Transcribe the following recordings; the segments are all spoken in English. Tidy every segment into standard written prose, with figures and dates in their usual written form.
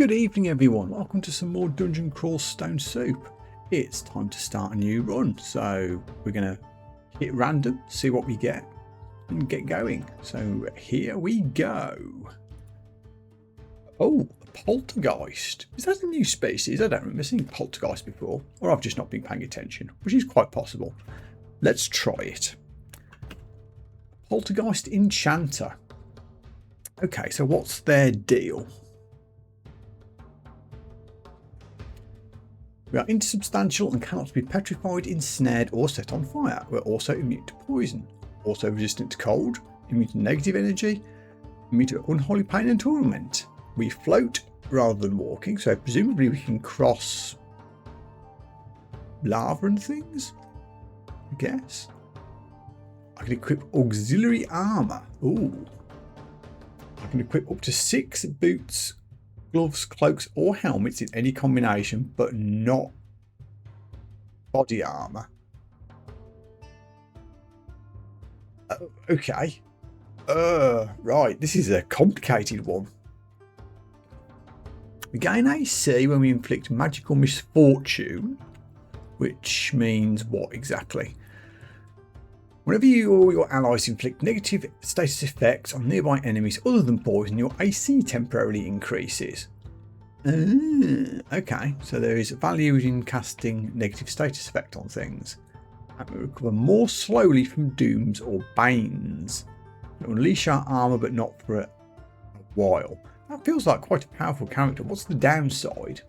Good evening everyone, welcome to some more Dungeon Crawl Stone Soup. It's time to start a new run, so we're going to hit random, see what we get and get going. So here we go. Oh, Poltergeist. Is that a new species? I don't remember seeing Poltergeist before, or I've just not been paying attention, which is quite possible. Let's try it. Poltergeist Enchanter. Okay, so what's their deal? We are insubstantial and cannot be petrified, ensnared or set on fire. We're also immune to poison, also resistant to cold, immune to negative energy, immune to unholy pain and torment. We float rather than walking, so presumably we can cross lava and things, I guess. I can equip auxiliary armour. Ooh. I can equip up to 6 boots, gloves, cloaks or helmets in any combination, but not body armour. Okay. Right, this is a complicated one. We gain AC when we inflict magical misfortune, which means what exactly? Whenever you or your allies inflict negative status effects on nearby enemies other than poison, your AC temporarily increases. Okay, so there is value in casting negative status effect on things. And we recover more slowly from dooms or banes. We unleash our armour, but not for a while. That feels like quite a powerful character. What's the downside?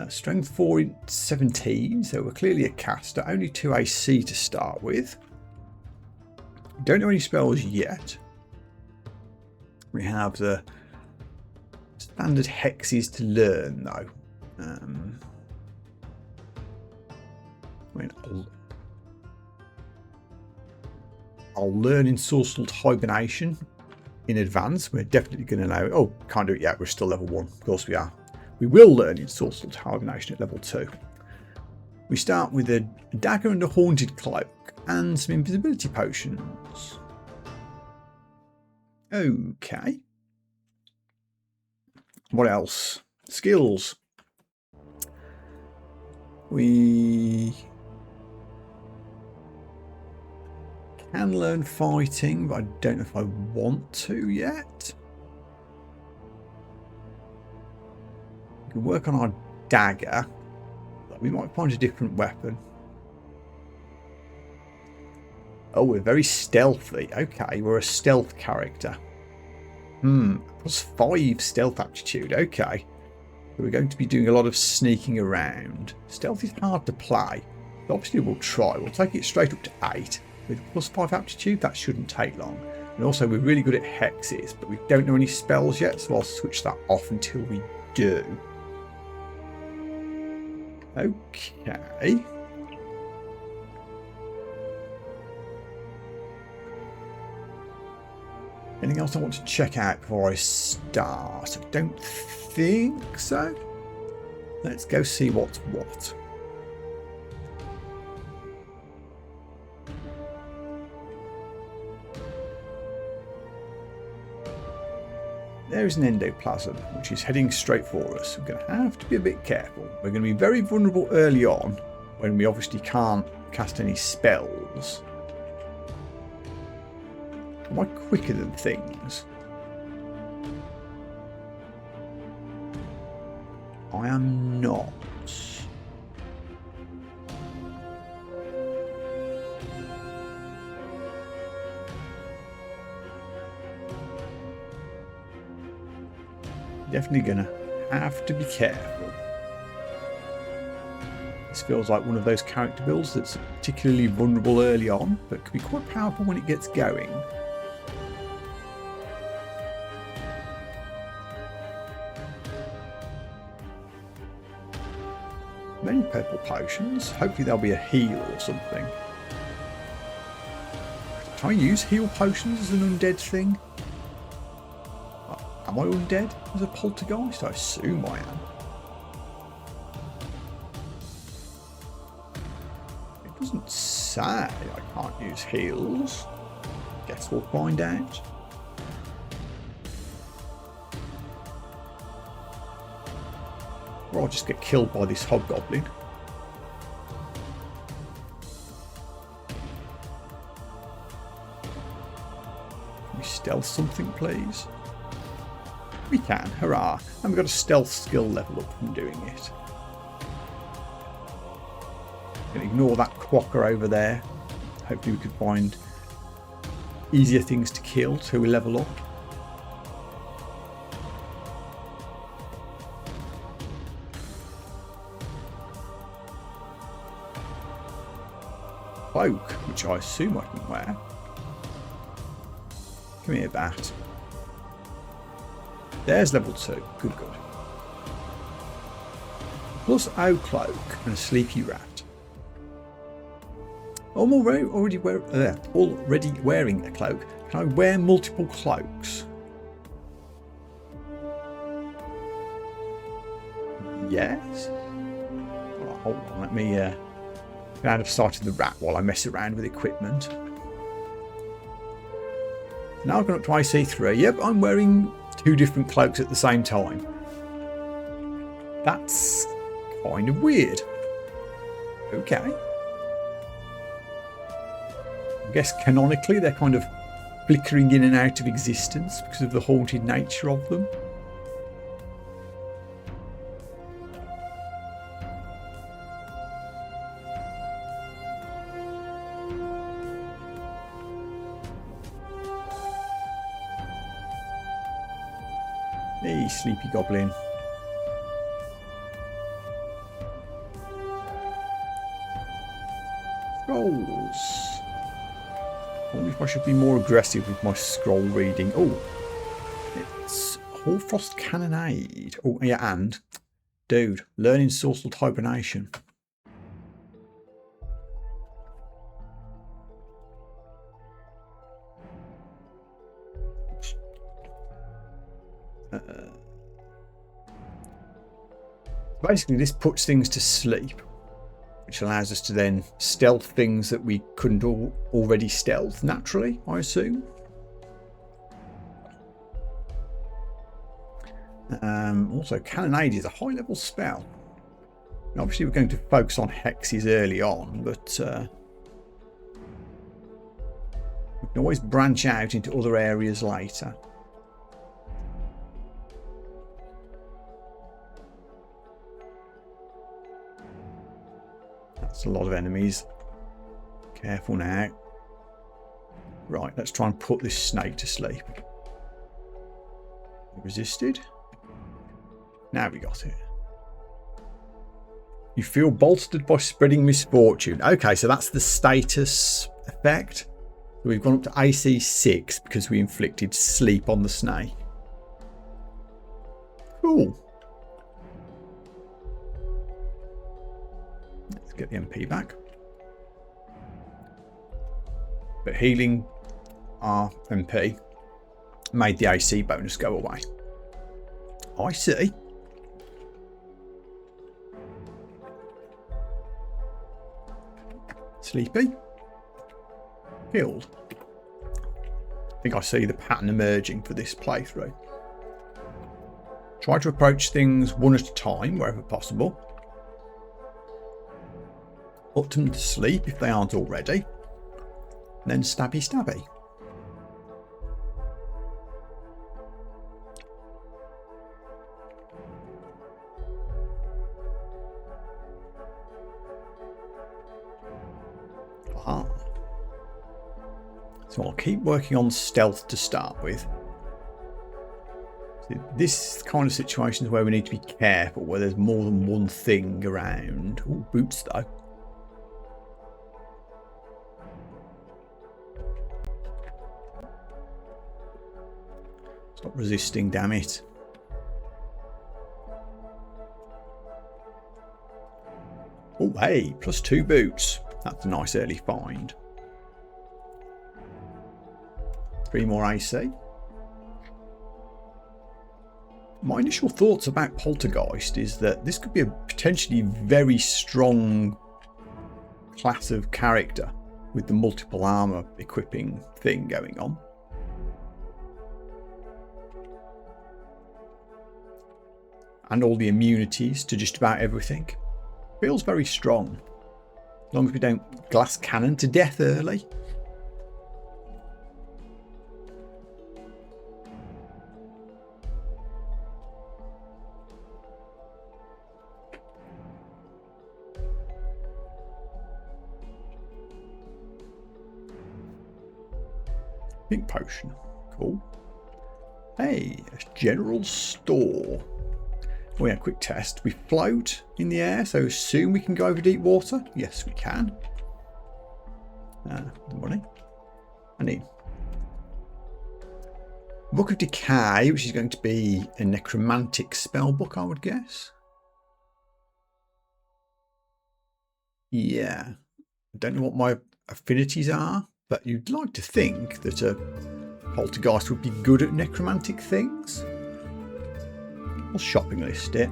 Strength 4 in 17, so we're clearly a caster. Only 2 AC to start with. Don't know any spells yet. We have the standard hexes to learn, though. I'll learn Ensorcelled Hibernation in advance. We're definitely going to know. Oh, can't do it yet. We're still level 1. Of course we are. We will learn Ensorcelled Hibernation at level 2. We start with a dagger and a haunted cloak and some invisibility potions. Okay. What else? Skills. We can learn fighting, but I don't know if I want to yet. We can work on our dagger. We might find a different weapon. Oh, we're very stealthy. Okay, we're a stealth character. Plus 5 stealth aptitude. Okay. So we're going to be doing a lot of sneaking around. Stealth is hard to play. But obviously we'll try. We'll take it straight up to 8. With plus 5 aptitude, that shouldn't take long. And also we're really good at hexes, but we don't know any spells yet, so I'll switch that off until we do. Okay. Anything else I want to check out before I start? I don't think so. Let's go see what's what. There is an endoplasm, which is heading straight for us. We're going to have to be a bit careful. We're going to be very vulnerable early on, when we obviously can't cast any spells. Am I quicker than things? I am not. Definitely gonna have to be careful. This feels like one of those character builds that's particularly vulnerable early on, but can be quite powerful when it gets going. Many purple potions. Hopefully there'll be a heal or something. Can I use heal potions as an undead thing? Am I undead as a poltergeist? I assume I am. It doesn't say I can't use heals. Guess we'll find out. Or I'll just get killed by this hobgoblin. Can we stealth something, please? We can, hurrah. And we've got a stealth skill level up from doing it. Can ignore that quokka over there. Hopefully we can find easier things to kill till we level up. Cloak, which I assume I can wear. Come here, bat. There's level 2. Good, good. Plus owl cloak and a sleepy rat. I'm already wearing a cloak. Can I wear multiple cloaks? Yes. Oh, hold on, let me get out of sight of the rat while I mess around with equipment. Now I've gone up to IC3. Yep, I'm wearing 2 different cloaks at the same time. That's kind of weird. Okay. I guess canonically they're kind of flickering in and out of existence because of the haunted nature of them. Hey, sleepy goblin. Scrolls. I wonder if I should be more aggressive with my scroll reading. Oh, it's Hoarfrost Cannonade. Oh, yeah, and dude, learning Sorcerer Hibernation. Basically, this puts things to sleep, which allows us to then stealth things that we couldn't already stealth naturally, I assume. Also, Cannonade is a high-level spell. And obviously, we're going to focus on hexes early on, but we can always branch out into other areas later. That's a lot of enemies. Careful now. Right, let's try and put this snake to sleep. Resisted. Now we got it. You feel bolstered by spreading misfortune. Okay, so that's the status effect. So we've gone up to AC 6 because we inflicted sleep on the snake. Cool. Let's get the MP back. But healing our MP made the AC bonus go away. I see. Sleepy. Killed. I think I see the pattern emerging for this playthrough. Try to approach things one at a time wherever possible. Put them to sleep if they aren't already. And then stabby stabby. Aha. So I'll keep working on stealth to start with. So this kind of situation is where we need to be careful, where there's more than one thing around. Ooh, boots though. Stop resisting, damn it. Oh, hey, +2 boots. That's a nice early find. 3 more AC. My initial thoughts about Poltergeist is that this could be a potentially very strong class of character with the multiple armor equipping thing going on. and all the immunities to just about everything. Feels very strong. As long as we don't glass cannon to death early. Pink potion. Cool. Hey, a general store. Oh yeah, quick test. We float in the air, so soon we can go over deep water. Yes, we can. The money. I need Book of Decay, which is going to be a necromantic spell book, I would guess. Yeah. I don't know what my affinities are, but you'd like to think that a poltergeist would be good at necromantic things. I'll shopping list it.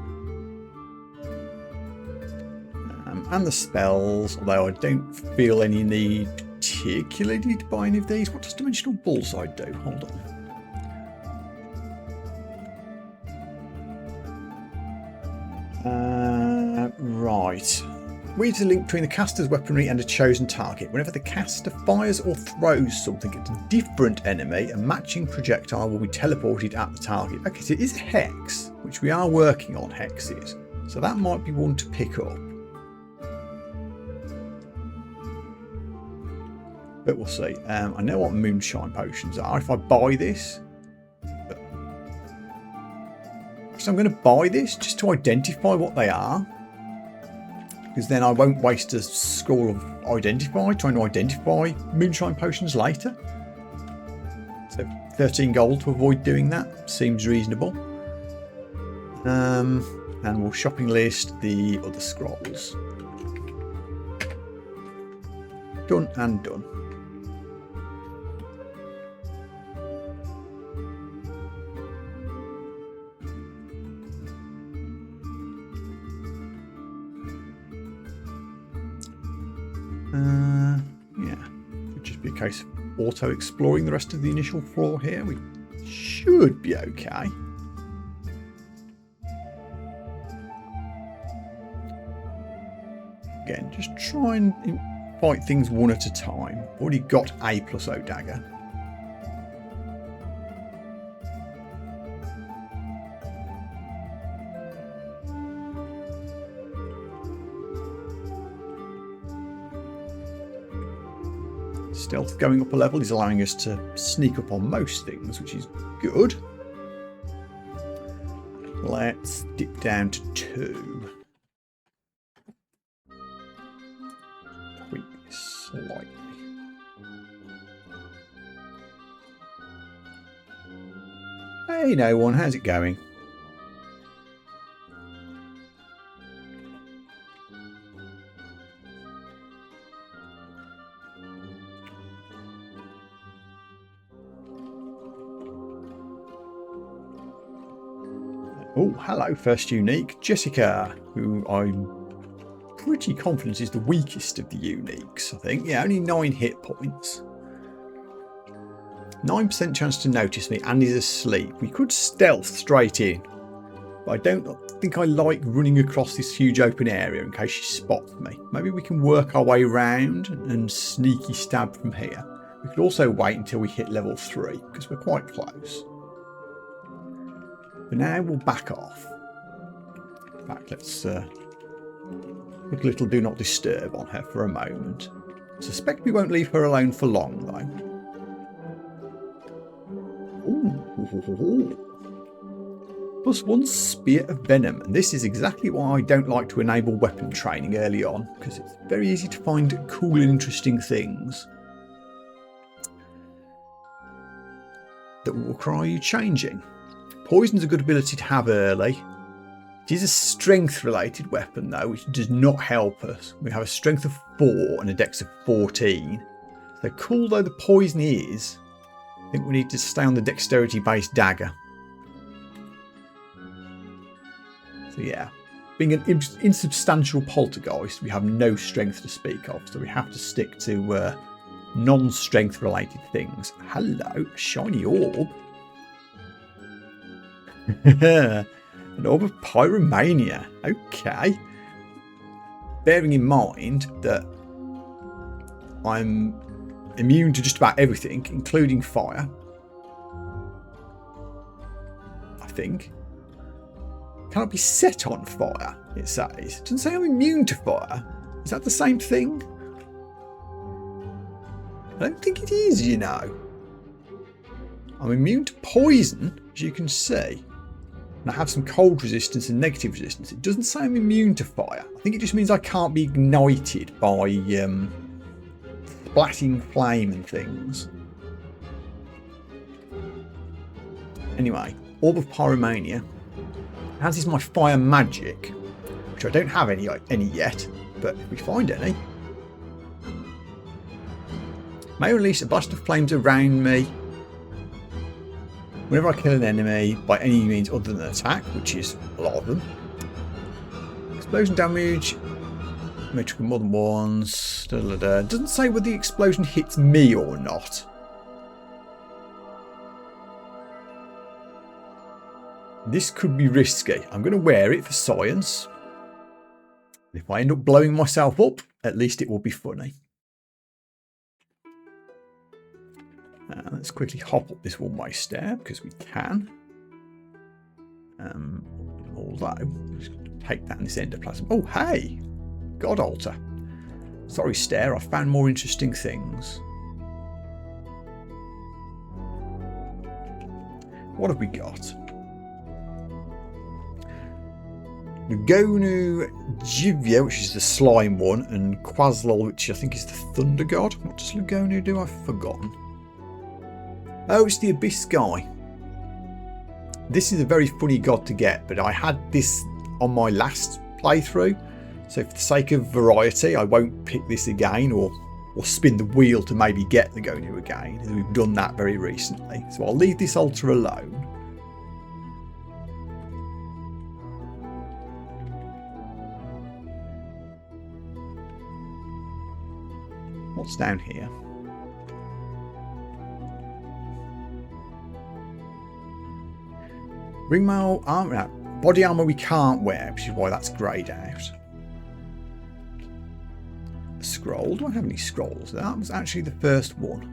And the spells, although I don't feel any need particularly to buy any of these. What does Dimensional Bullseye do? Hold on. Right. Weaves a link between the caster's weaponry and a chosen target. Whenever the caster fires or throws something at a different enemy, a matching projectile will be teleported at the target. Okay, so it is a hex, which we are working on hexes. So that might be one to pick up. But we'll see. I know what moonshine potions are. If I buy this... So I'm going to buy this just to identify what they are. Because then I won't waste a scroll of trying to identify moonshine potions later. So 13 gold to avoid doing that seems reasonable. And we'll shopping list the other scrolls. Done and done. Yeah, should just be a case of auto-exploring the rest of the initial floor here. We should be okay. Again, just try and fight things one at a time. Already got A plus O dagger. Stealth going up a level is allowing us to sneak up on most things, which is good. Let's dip down to 2. Tweak this slightly. Hey, no one, how's it going? Oh, hello, first unique, Jessica, who I'm pretty confident is the weakest of the uniques, I think. Yeah, only 9 hit points. 9% chance to notice me and is asleep. We could stealth straight in, but I don't think I like running across this huge open area in case she spots me. Maybe we can work our way around and sneaky stab from here. We could also wait until we hit level 3, because we're quite close. For now, we'll back off. In fact, let's put a little do not disturb on her for a moment. Suspect we won't leave her alone for long, though. Ooh. +1 Spear of Venom. And this is exactly why I don't like to enable weapon training early on, because it's very easy to find cool and interesting things that will require you changing. Poison's a good ability to have early. It is a strength-related weapon, though, which does not help us. We have a strength of 4 and a dex of 14. So cool though the poison is, I think we need to stay on the dexterity-based dagger. So yeah, being an insubstantial poltergeist, we have no strength to speak of, so we have to stick to non-strength-related things. Hello, shiny orb. An orb of pyromania. Okay. Bearing in mind that I'm immune to just about everything, including fire. I think. Cannot be set on fire, it says. It doesn't say I'm immune to fire. Is that the same thing? I don't think it is, you know. I'm immune to poison, as you can see. And I have some cold resistance and negative resistance. It doesn't say I'm immune to fire. I think it just means I can't be ignited by splatting flame and things. Anyway, Orb of Pyromania. As is my fire magic, which I don't have any yet, but if we find any. May release a blast of flames around me whenever I kill an enemy by any means other than attack, which is a lot of them. Explosion damage may trigger more than once. Doesn't say whether the explosion hits me or not. This could be risky. I'm going to wear it for science. If I end up blowing myself up, at least it will be funny. Let's quickly hop up this one-way stair because we can. Although, just take down this endoplasm. Oh, hey! God altar. Sorry, stair. I found more interesting things. What have we got? Lugonu Jivia, which is the slime one, and Quaslol, which I think is the thunder god. What does Lugonu do? I've forgotten. Oh, it's the Abyss guy. This is a very funny god to get, but I had this on my last playthrough. So for the sake of variety, I won't pick this again or spin the wheel to maybe get the Lugonu again. We've done that very recently. So I'll leave this altar alone. What's down here? Ringmail armor, body armor we can't wear, which is why that's greyed out. A scroll. Do I have any scrolls? That was actually the first one.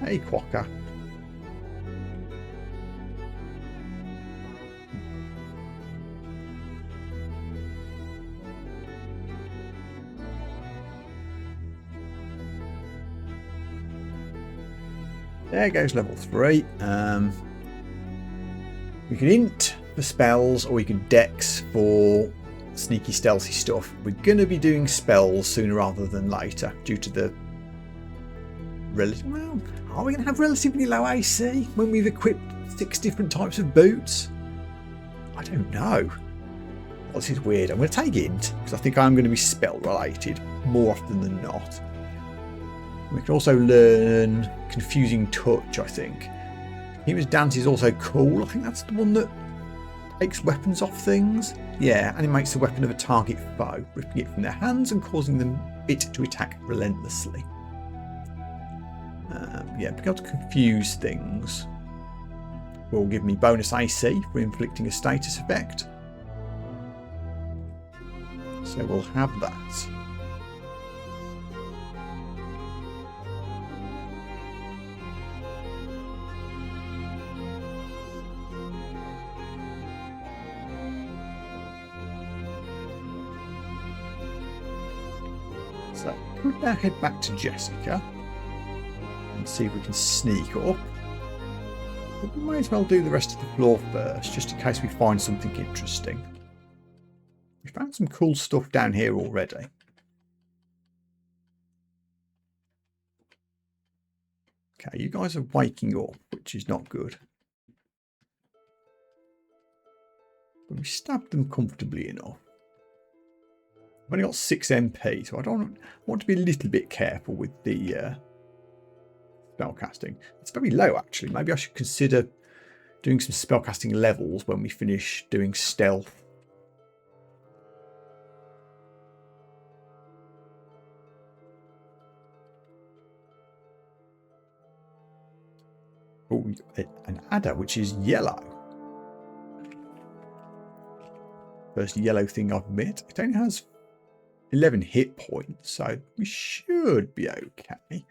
Hey, Quokka. There goes level 3. We can int for spells, or we can dex for sneaky stealthy stuff. We're going to be doing spells sooner rather than later due to the relative. Well, are we going to have relatively low AC when we've equipped 6 different types of boots? I don't know. Well, this is weird. I'm going to take int because I think I'm going to be spell related more often than not. We can also learn Confusing Touch, I think. Hero's Dance is also cool. I think that's the one that takes weapons off things. Yeah, animates the weapon of a target foe, ripping it from their hands and causing it to attack relentlessly. Yeah, being able to confuse things will give me bonus AC for inflicting a status effect. So we'll have that. So could now head back to Jessica and see if we can sneak up. But we may as well do the rest of the floor first, just in case we find something interesting. We found some cool stuff down here already. Okay, you guys are waking up, which is not good. But we stabbed them comfortably enough. I've only got 6 MP, so I want to be a little bit careful with the spellcasting. It's very low, actually. Maybe I should consider doing some spellcasting levels when we finish doing stealth. Oh, an adder, which is yellow. First yellow thing I've met. It only has 11 hit points, so we should be okay.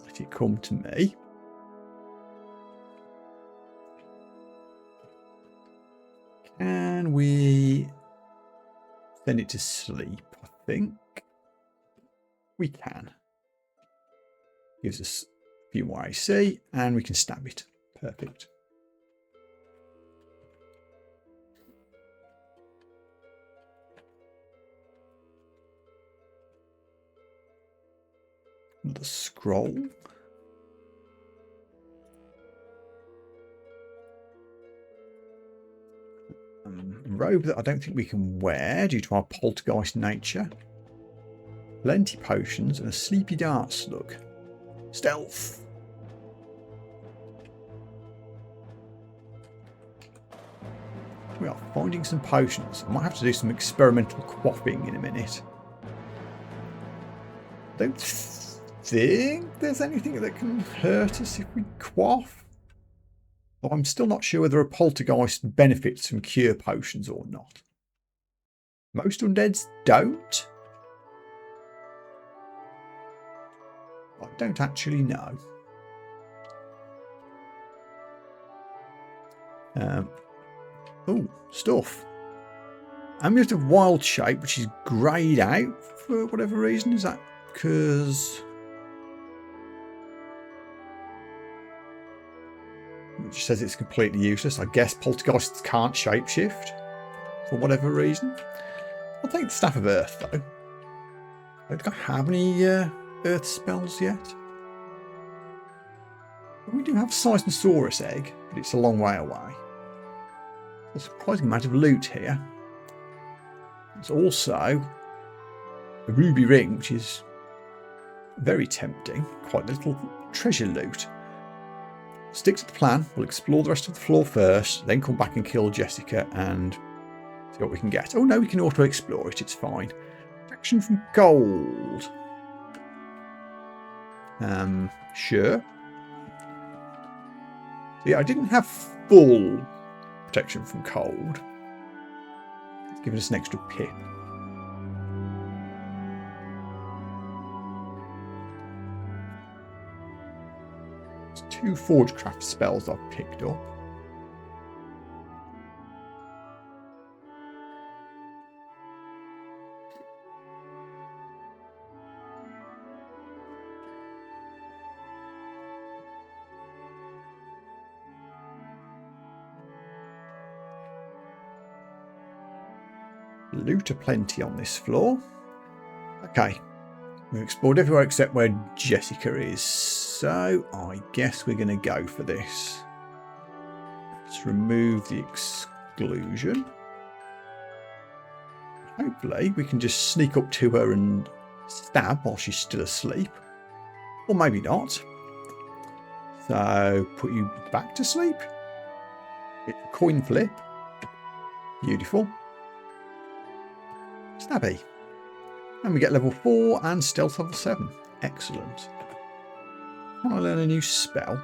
Let it come to me. Can we send it to sleep? I think we can. Gives us a few more AC, and we can stab it. Perfect. Another scroll. Robe that I don't think we can wear due to our poltergeist nature. Plenty potions and a sleepy dart slug. Stealth. We are finding some potions. I might have to do some experimental quaffing in a minute. I don't think there's anything that can hurt us if we quaff. But I'm still not sure whether a poltergeist benefits from cure potions or not. Most undeads don't. I don't actually know. Oh, stuff. Amulet of Wild Shape, which is greyed out for whatever reason. Is that because... It says it's completely useless. I guess poltergeists can't shapeshift for whatever reason. I'll take the Staff of Earth though. I don't have any Earth spells yet. But we do have Seismosaurus Egg, but it's a long way away. There's a surprising amount of loot here. There's also a ruby ring, which is very tempting. Quite a little treasure loot. Stick to the plan. We'll explore the rest of the floor first, then come back and kill Jessica and see what we can get. Oh no, we can auto-explore it. It's fine. Protection from cold. Sure. So yeah, I didn't have full protection from cold. It's given us an extra pip. 2 Forgecraft spells I've picked up. Loot aplenty on this floor. Okay. We've explored everywhere except where Jessica is, so I guess we're going to go for this. Let's remove the exclusion. Hopefully we can just sneak up to her and stab while she's still asleep. Or maybe not. So put you back to sleep. It's a coin flip. Beautiful. Stabby. And we get level 4 and stealth level 7. Excellent. Can I learn a new spell?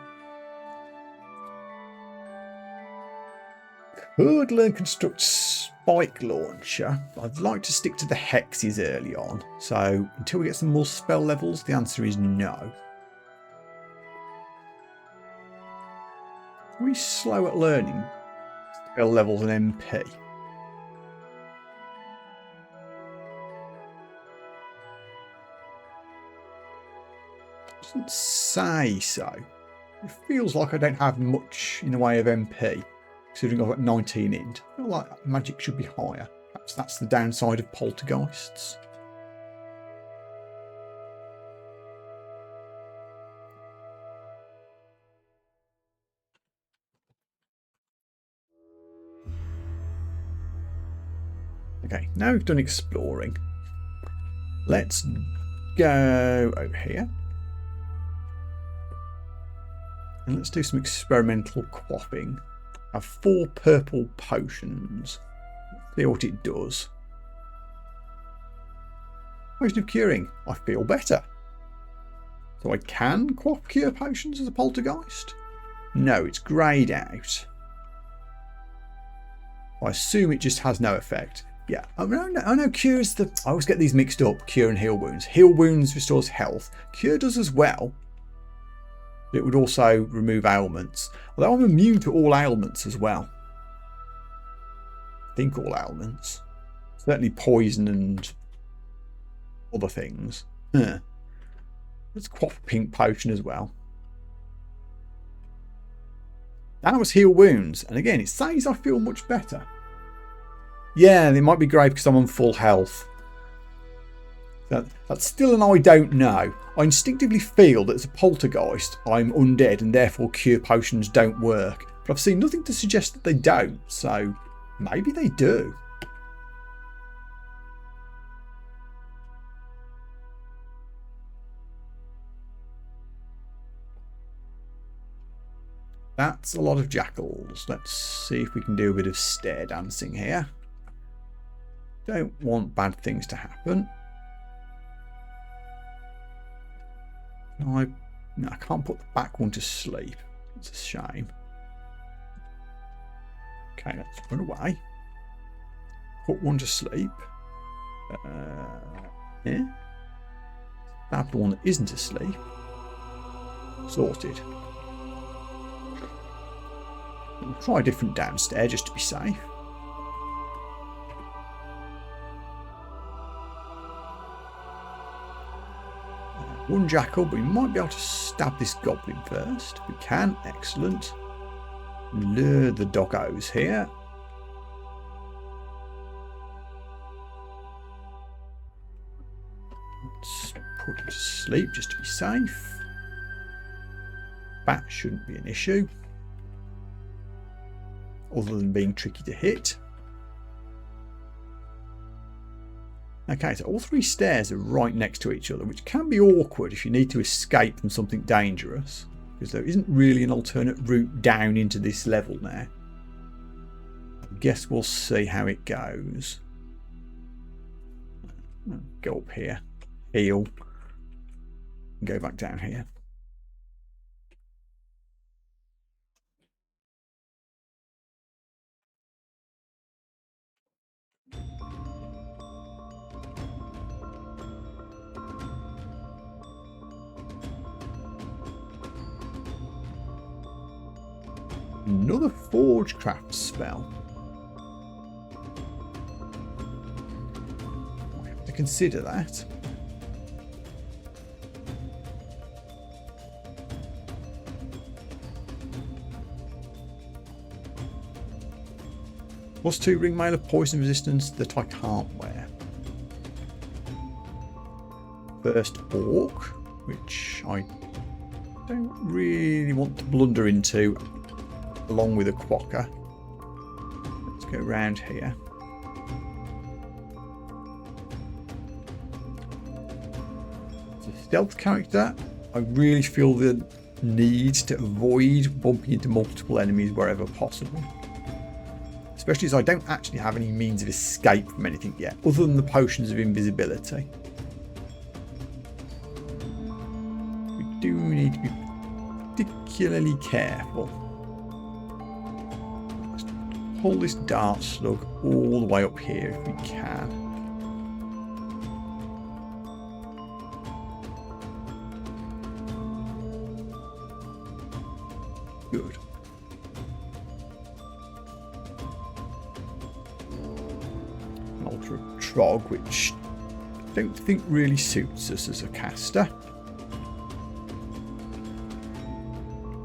Could learn construct spike launcher. I'd like to stick to the hexes early on. So until we get some more spell levels, the answer is no. Are we slow at learning spell levels and MP? Doesn't say so. It feels like I don't have much in the way of MP, considering I've got 19 int. I feel like magic should be higher. Perhaps that's the downside of poltergeists. Okay, now we've done exploring. Let's go over here. And let's do some experimental quaffing. I have 4 purple potions. Let's see what it does. Potion of curing. I feel better. So I can quaff cure potions as a poltergeist? No, it's greyed out. I assume it just has no effect. Yeah, oh no, cure is the... I always get these mixed up, cure and heal wounds. Heal wounds restores health. Cure does as well. But it would also remove ailments. Although I'm immune to all ailments as well. I think all ailments. Certainly poison and other things. Huh. Let's quaff pink potion as well. That was heal wounds. And again, it says I feel much better. Yeah, it might be great because I'm on full health. That's still an I don't know. I instinctively feel that as a poltergeist, I'm undead and therefore cure potions don't work. But I've seen nothing to suggest that they don't. So maybe they do. That's a lot of jackals. Let's see if we can do a bit of stair dancing here. Don't want bad things to happen. No, I can't put the back one to sleep. It's a shame. Okay, let's run away. Put one to sleep. Yeah. Stab the one that isn't asleep. Sorted. We'll try a different downstairs just to be safe. One jackal, but we might be able to stab this goblin first. If we can, excellent. Lure the doggos here. Let's put him to sleep just to be safe. Bat shouldn't be an issue. Other than being tricky to hit. Okay, so all three stairs are right next to each other, which can be awkward if you need to escape from something dangerous, because there isn't really an alternate route down into this level now. I guess we'll see how it goes. Go up here, heal, and go back down here. Another Forgecraft spell. I have to consider that. +2 ring mail of poison resistance that I can't wear. First Orc, which I don't really want to blunder into. Along with a quokka. Let's go around here. As a stealth character, I really feel the need to avoid bumping into multiple enemies wherever possible. Especially as I don't actually have any means of escape from anything yet, other than the potions of invisibility. We do need to be particularly careful. Pull this dart slug all the way up here if we can. Good. An Altar of Trog, which I don't think really suits us as a caster.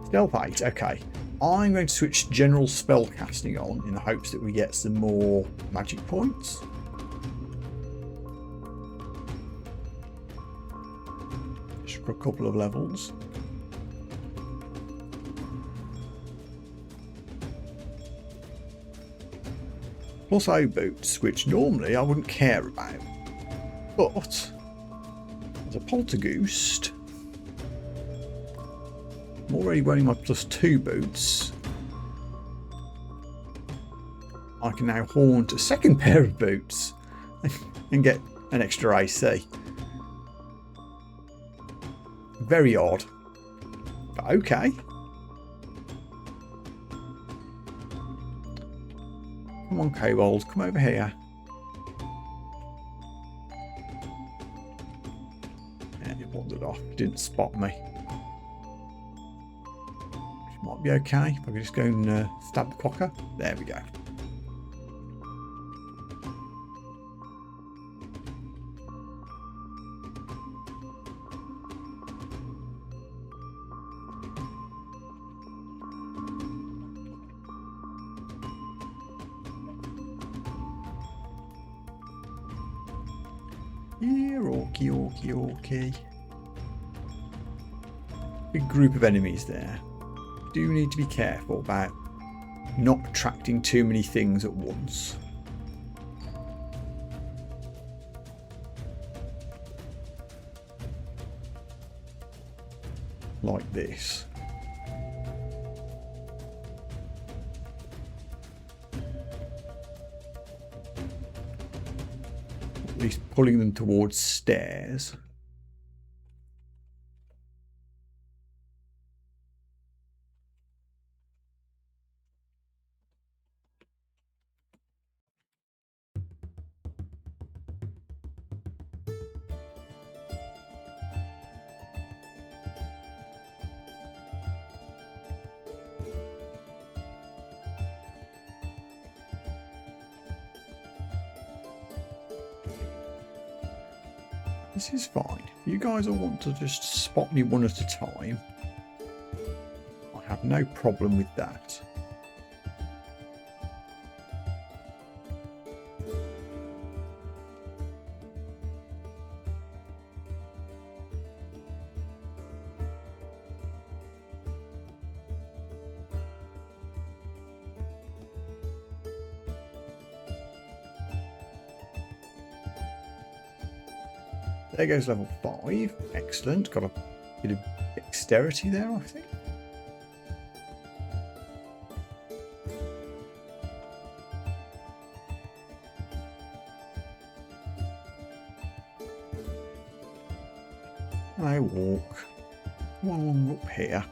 Stealth 8, okay. I'm going to switch general spell casting on in the hopes that we get some more magic points. Just for a couple of levels. +0 boots, which normally I wouldn't care about. But as a poltergeist, I'm already wearing my +2 boots. I can now haunt a second pair of boots and get an extra AC. Very odd. But okay. Come on, Kobold. Come over here. And it wandered off. Didn't spot me. Which might be okay. If I could just go and stab the quokka. There we go. Okay. Big group of enemies there. Do need to be careful about not attracting too many things at once. Like this. At least pulling them towards stairs. This is fine. If you guys all want to just spot me one at a time, I have no problem with that. There goes level 5. Excellent. Got a bit of dexterity there, I think. I walk. Come on up here.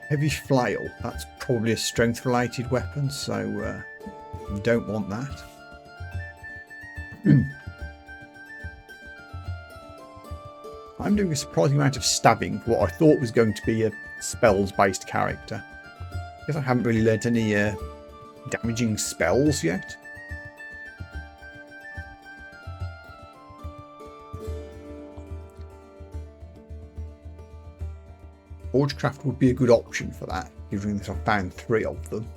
Heavy flail. That's probably a strength related weapon, so don't want that. I'm doing a surprising amount of stabbing for what I thought was going to be a spells based character. I guess I haven't really learnt any damaging spells yet. Forgecraft would be a good option for that, given that I've found 3 of them.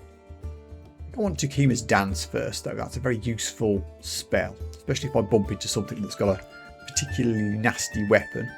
I want Takima's Dance first, though. That's a very useful spell, especially if I bump into something that's got a particularly nasty weapon.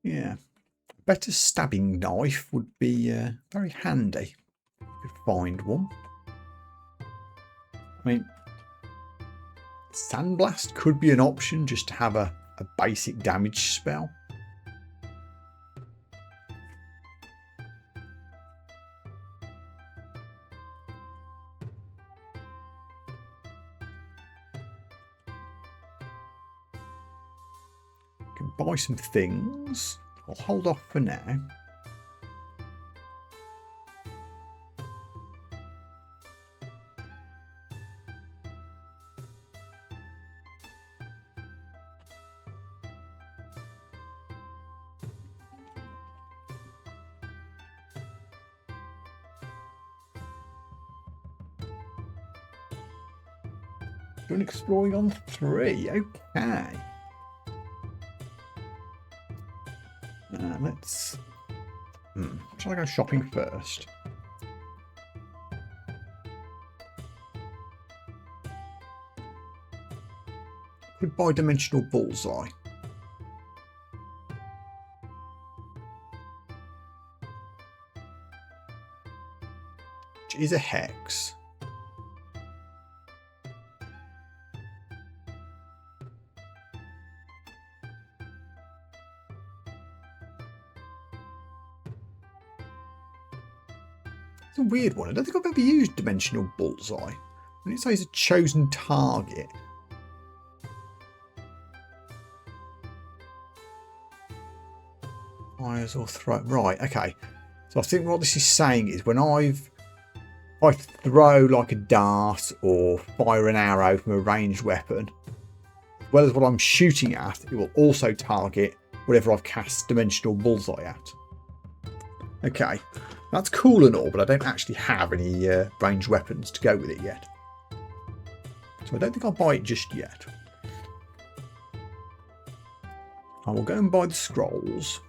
Yeah, a better stabbing knife would be very handy. If I could find one. I mean, Sandblast could be an option just to have a basic damage spell. Can buy some things. I'll hold off for now. Doing exploring on 3, okay. Let's Shall I go shopping first? Could buy dimensional bullseye. Which is a hex. It's a weird one. I don't think I've ever used dimensional bullseye. When it says a chosen target. Fires or throw. Right, okay. So I think what this is saying is when if I throw like a dart or fire an arrow from a ranged weapon, as well as what I'm shooting at, it will also target whatever I've cast dimensional bullseye at. Okay, that's cool and all, but I don't actually have any ranged weapons to go with it yet. So I don't think I'll buy it just yet. I will go and buy the scrolls.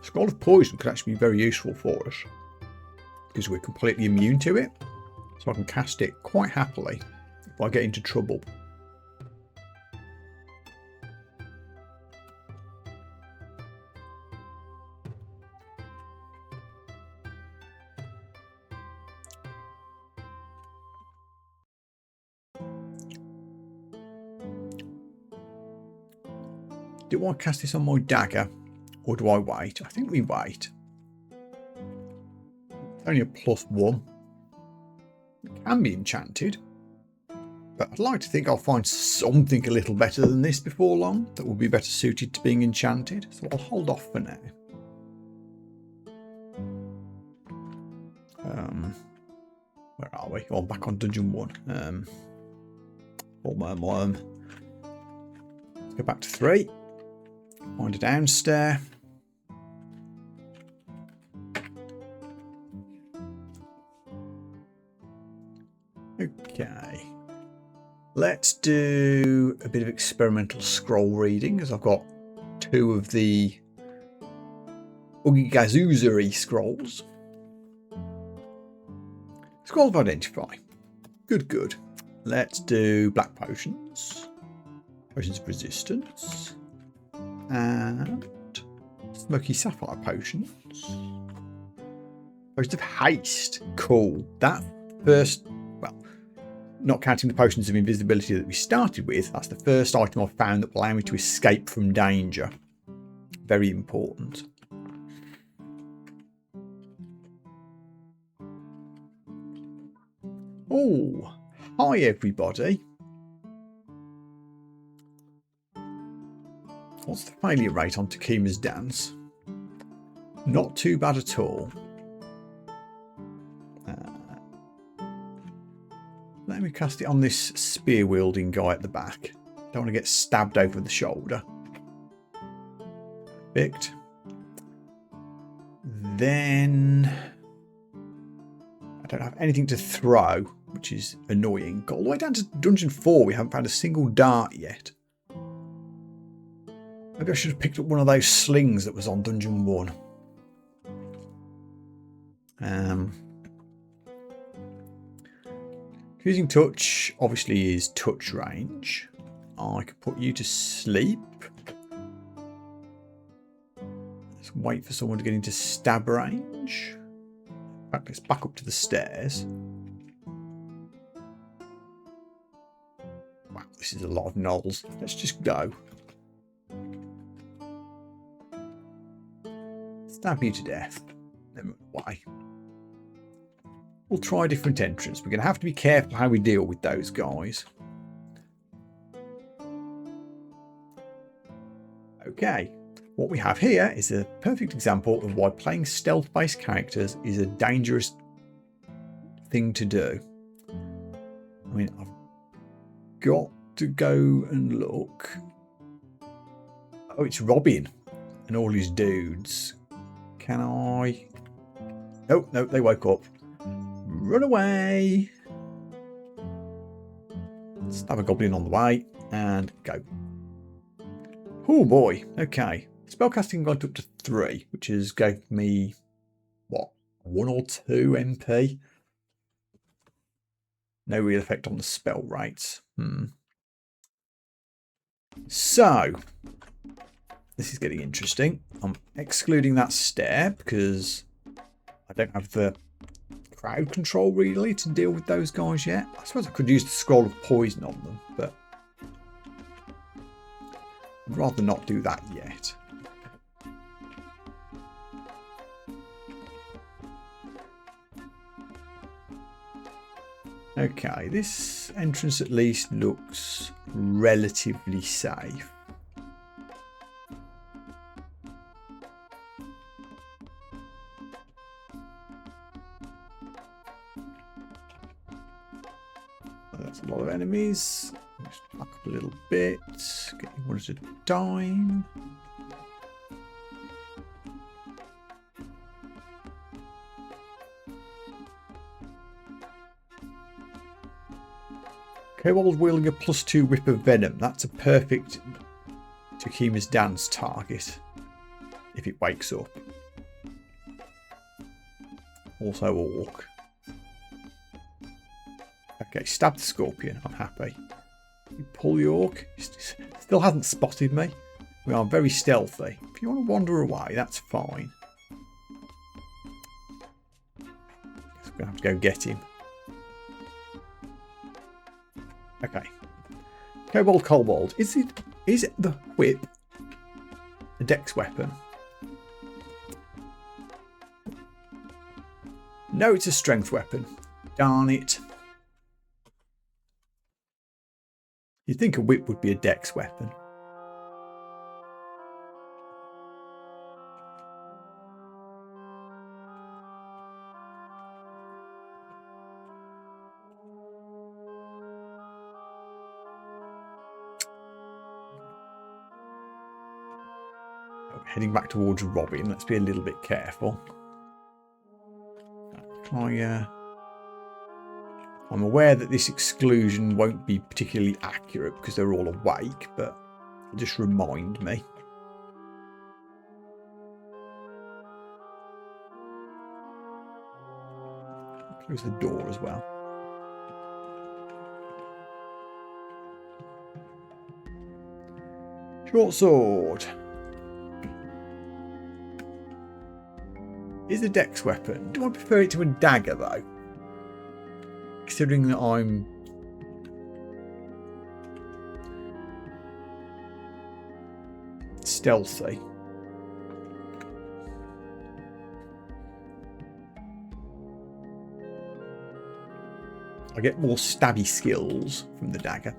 Scroll of Poison could actually be very useful for us because we're completely immune to it, so I can cast it quite happily if I get into trouble. Do I cast this on my dagger? Or do I wait? I think we wait. Only a +1. It can be enchanted. But I'd like to think I'll find something a little better than this before long that will be better suited to being enchanted. So I'll hold off for now. Where are we? Oh, back on Dungeon 1. Let's go back to 3. Find a downstair. Okay. Let's do a bit of experimental scroll reading, as I've got 2 of the Ugigazuzuri scrolls. Scroll of Identify. Good. Let's do Black Potions. Potions of Resistance. And Smoky Sapphire Potions. Potions of Haste. Cool. That first, well, not counting the Potions of Invisibility that we started with, that's the first item I've found that will allow me to escape from danger. Very important. Oh, hi everybody. What's the failure rate on Takima's dance? Not too bad at all. Let me cast it on this spear wielding guy at the back. Don't want to get stabbed over the shoulder. Perfect. Then I don't have anything to throw, which is annoying. Got all the way down to Dungeon 4. We haven't found a single dart yet. Maybe I should have picked up one of those slings that was on Dungeon 1. Using touch obviously is touch range. I could put you to sleep. Let's wait for someone to get into stab range. In fact, let's back up to the stairs. Wow, this is a lot of gnolls. Let's just go. Stab you to death. Then run away. We'll try a different entrance. We're going to have to be careful how we deal with those guys. Okay, what we have here is a perfect example of why playing stealth-based characters is a dangerous thing to do. I mean, I've got to go and look. Oh, it's Robin and all his dudes. Can I? Oh, no, they woke up. Run away. Stab a goblin on the way and go. Oh boy. Okay. Spellcasting got up to 3, which has gave me, what, 1 or 2 MP? No real effect on the spell rates. So, this is getting interesting. I'm excluding that stare because I don't have the crowd control really to deal with those guys yet. I suppose I could use the scroll of poison on them, but I'd rather not do that yet. Okay, this entrance at least looks relatively safe. That's a lot of enemies. Let's back up a little bit. Getting one at a time. Kobold wielding a +2 whip of venom. That's a perfect Takima's dance target if it wakes up. Also orc. Okay, stab the scorpion. I'm happy. You pull the orc. Still hasn't spotted me. We are very stealthy. If you want to wander away, that's fine. Guess we're going to have to go get him. Okay. Kobold. Is the whip a dex weapon? No, it's a strength weapon. Darn it. You'd think a whip would be a dex weapon. Heading back towards Robin. Let's be a little bit careful. I'm aware that this exclusion won't be particularly accurate because they're all awake, but just remind me. Close the door as well. Short sword. Is a dex weapon. Do I prefer it to a dagger though? Considering that I'm stealthy. I get more stabby skills from the dagger.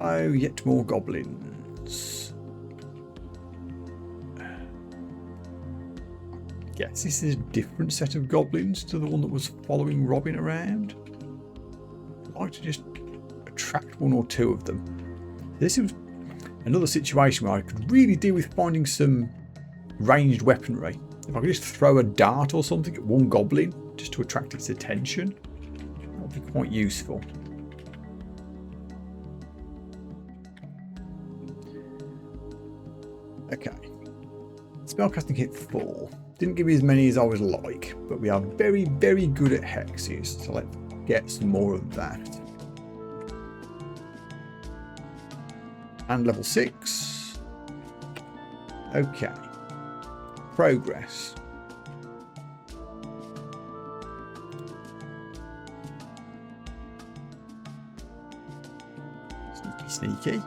Oh, yet more goblins. Yes, this is a different set of goblins to the one that was following Robin around. I'd like to just attract 1 or 2 of them. This is another situation where I could really do with finding some ranged weaponry. If I could just throw a dart or something at one goblin just to attract its attention, that would be quite useful. Okay. Spellcasting hit 4. Didn't give me as many as I would like, but we are very, very good at hexes, so let's get some more of that. And level 6. Okay. Progress. Sneaky, sneaky.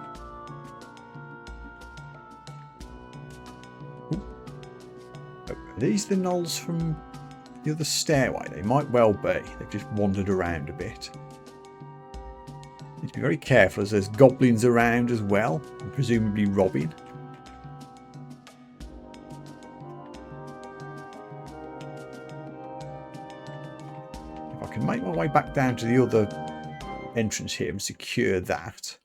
Are these the gnolls from the other stairway? They might well be. They've just wandered around a bit. Need to be very careful as there's goblins around as well, and presumably Robin. make my way back down to the other entrance here and secure that.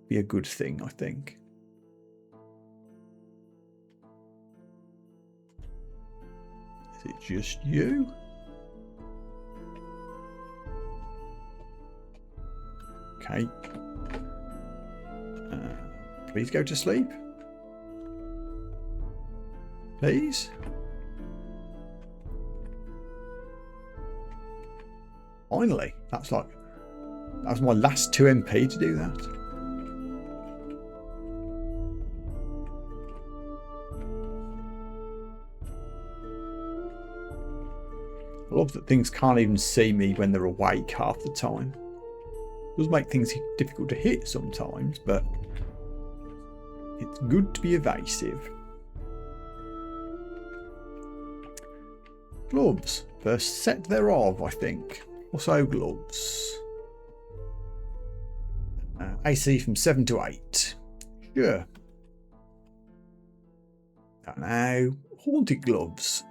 Be a good thing, I think. Is it just you? Okay. Please go to sleep. Please. Finally. That was my last 2 MP to do that. I love that things can't even see me when they're awake half the time. It does make things difficult to hit sometimes, but it's good to be evasive. Gloves. First set thereof, I think. Also gloves. AC from 7 to 8. Sure. Now, haunted gloves.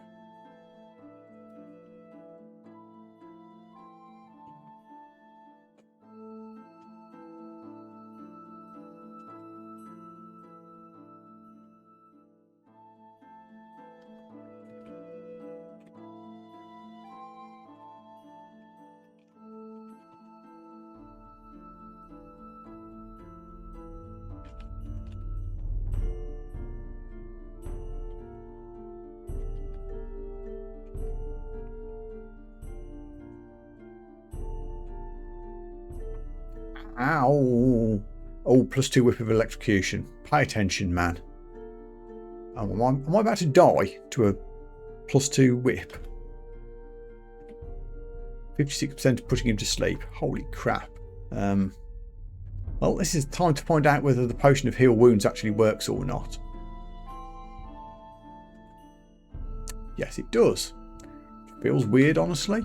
Ow. Oh, +2 whip of electrocution. Pay attention, man. Oh, am I about to die to a +2 whip? 56% putting him to sleep. Holy crap. Well, this is time to find out whether the potion of heal wounds actually works or not. Yes, it does. Feels weird, honestly.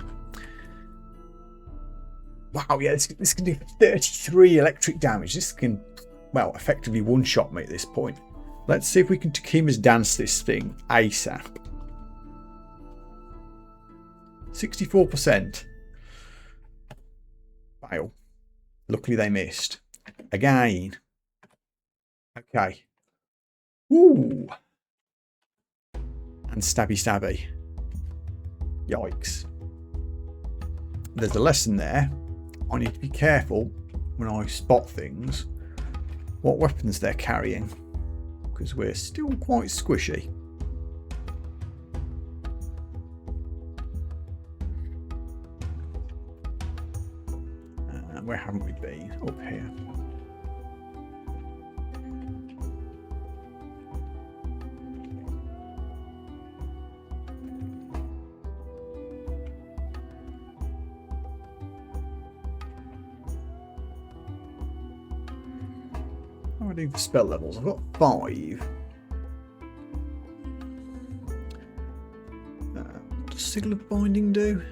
Wow, yeah, this can do 33 electric damage. This can, well, effectively one-shot me at this point. Let's see if we can Takima's dance this thing ASAP. 64%. Fail. Luckily they missed. Again. Okay. Ooh. And stabby stabby. Yikes. There's a lesson there. I need to be careful when I spot things what weapons they're carrying, because we're still quite squishy. Where haven't we been? Up here. How am I doing for spell levels? I've got 5. What does Sigil of Binding do?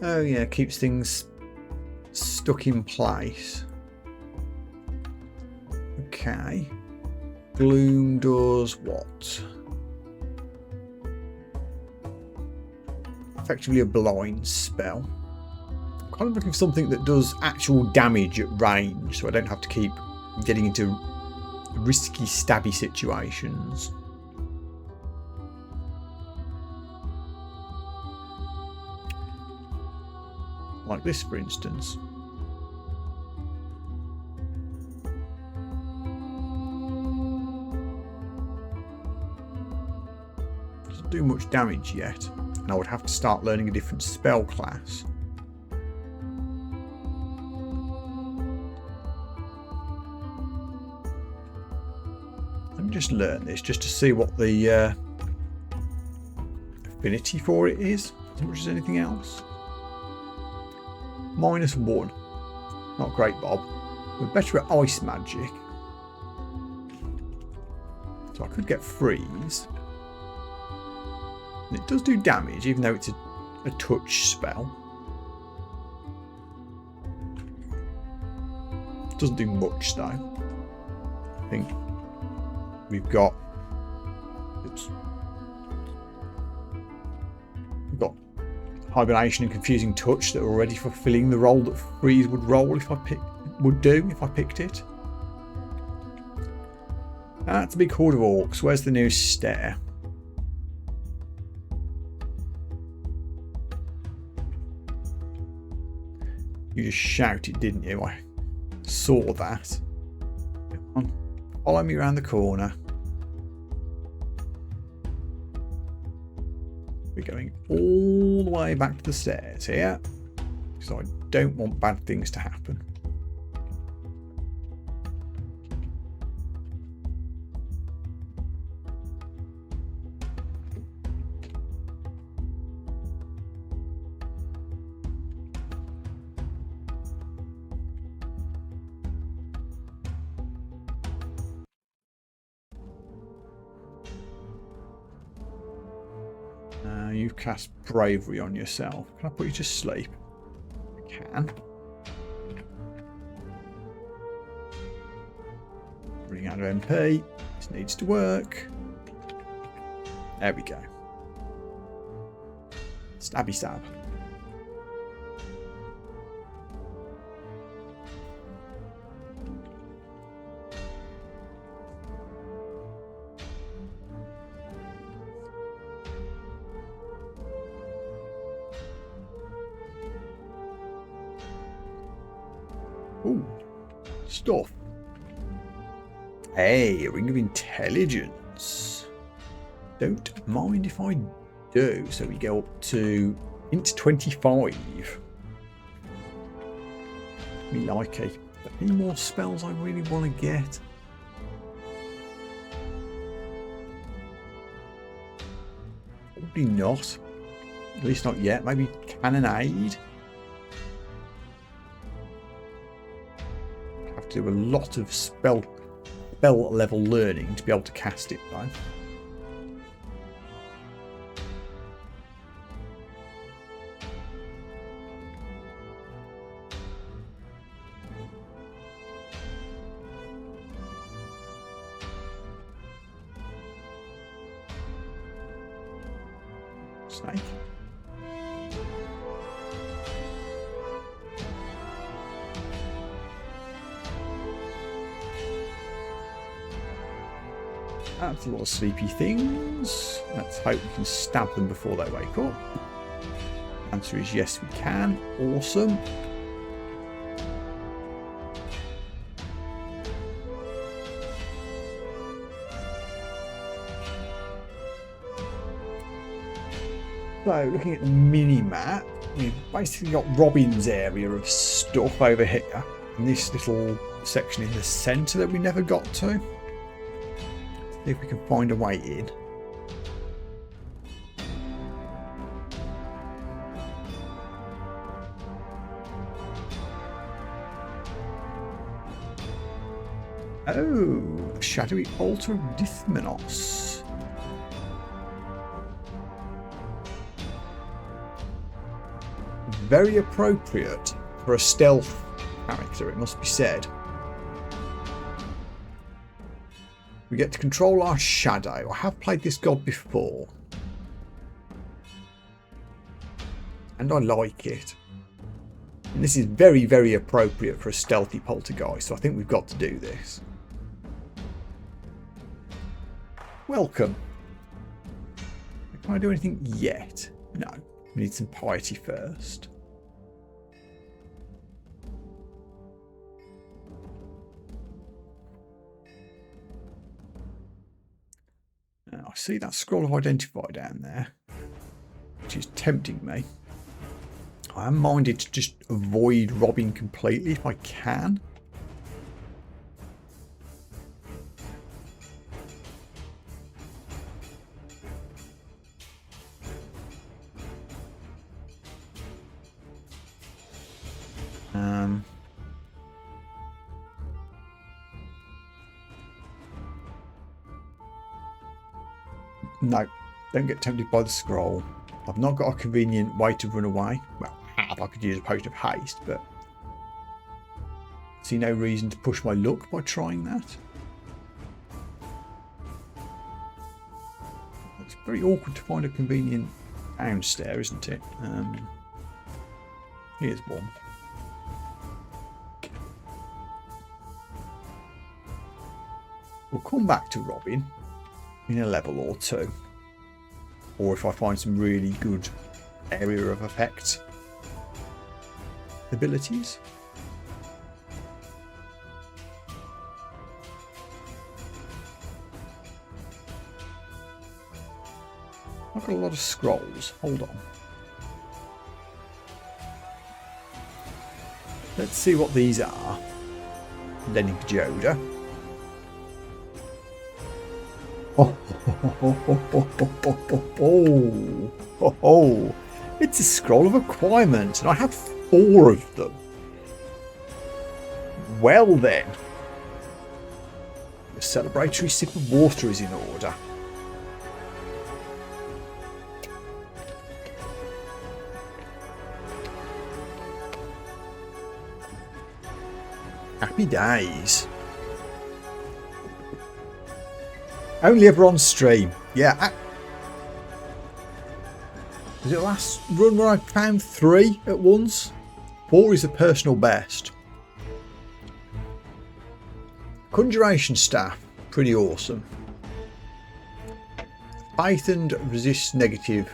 Oh yeah, keeps things stuck in place. Okay. Gloom does what? Effectively a blind spell. I'm kind of looking for something that does actual damage at range, so I don't have to keep getting into risky stabby situations. Like this, for instance. Doesn't do much damage yet, and I would have to start learning a different spell class. Let me just learn this, just to see what the affinity for it is, as much as anything else. -1. Not great, Bob. We're better at ice magic. So I could get freeze. And it does do damage, even though it's a touch spell. It doesn't do much, though. I think we've got... Oops. We've got hibernation and confusing touch that are already fulfilling the role that freeze would roll if I picked it. That's a big horde of orcs. Where's the nearest stair? You just shouted, didn't you? I saw that. Come on, follow me around the corner. We're going all the way back to the stairs here, because I don't want bad things to happen. You've cast bravery on yourself. Can I put you to sleep? I can. Running out of MP. This needs to work. There we go. Stabby stab. Ooh, stuff. Hey, Ring of Intelligence. Don't mind if I do. So we go up to int 25. Me like a. Any more spells I really want to get? Probably not. At least not yet. Maybe Cannonade. Do a lot of spell level learning to be able to cast it though. Snake. That's a lot of sleepy things. Let's hope we can stab them before they wake up. Answer is yes, we can. Awesome. So, looking at the mini-map, we've basically got Robin's area of stuff over here. And this little section in the centre that we never got to. See if we can find a way in. Oh, shadowy altar of Dithmenos. Very appropriate for a stealth character, it must be said. We get to control our shadow. I have played this god before. And I like it. And this is very, very appropriate for a stealthy poltergeist, so I think we've got to do this. Welcome. Can I do anything yet? No. We need some piety first. I see that scroll of identify down there, which is tempting me. I am minded to just avoid robbing completely if I can. No, don't get tempted by the scroll. I've not got a convenient way to run away. Well, I could use a potion of haste, but see no reason to push my luck by trying that. It's very awkward to find a convenient pound stare, isn't it? Here's one. We'll come back to Robin in a level or two. Or if I find some really good area of effect abilities. I've got a lot of scrolls. Hold on. Let's see what these are. Lenny Joda. Oh, it's a scroll of acquirement, and I have 4 of them. Well then, the celebratory sip of water is in order. Happy days. Only ever on stream. Yeah. Was it the last run where I found 3 at once? 4 is the personal best. Conjuration staff. Pretty awesome. Faith and resist negative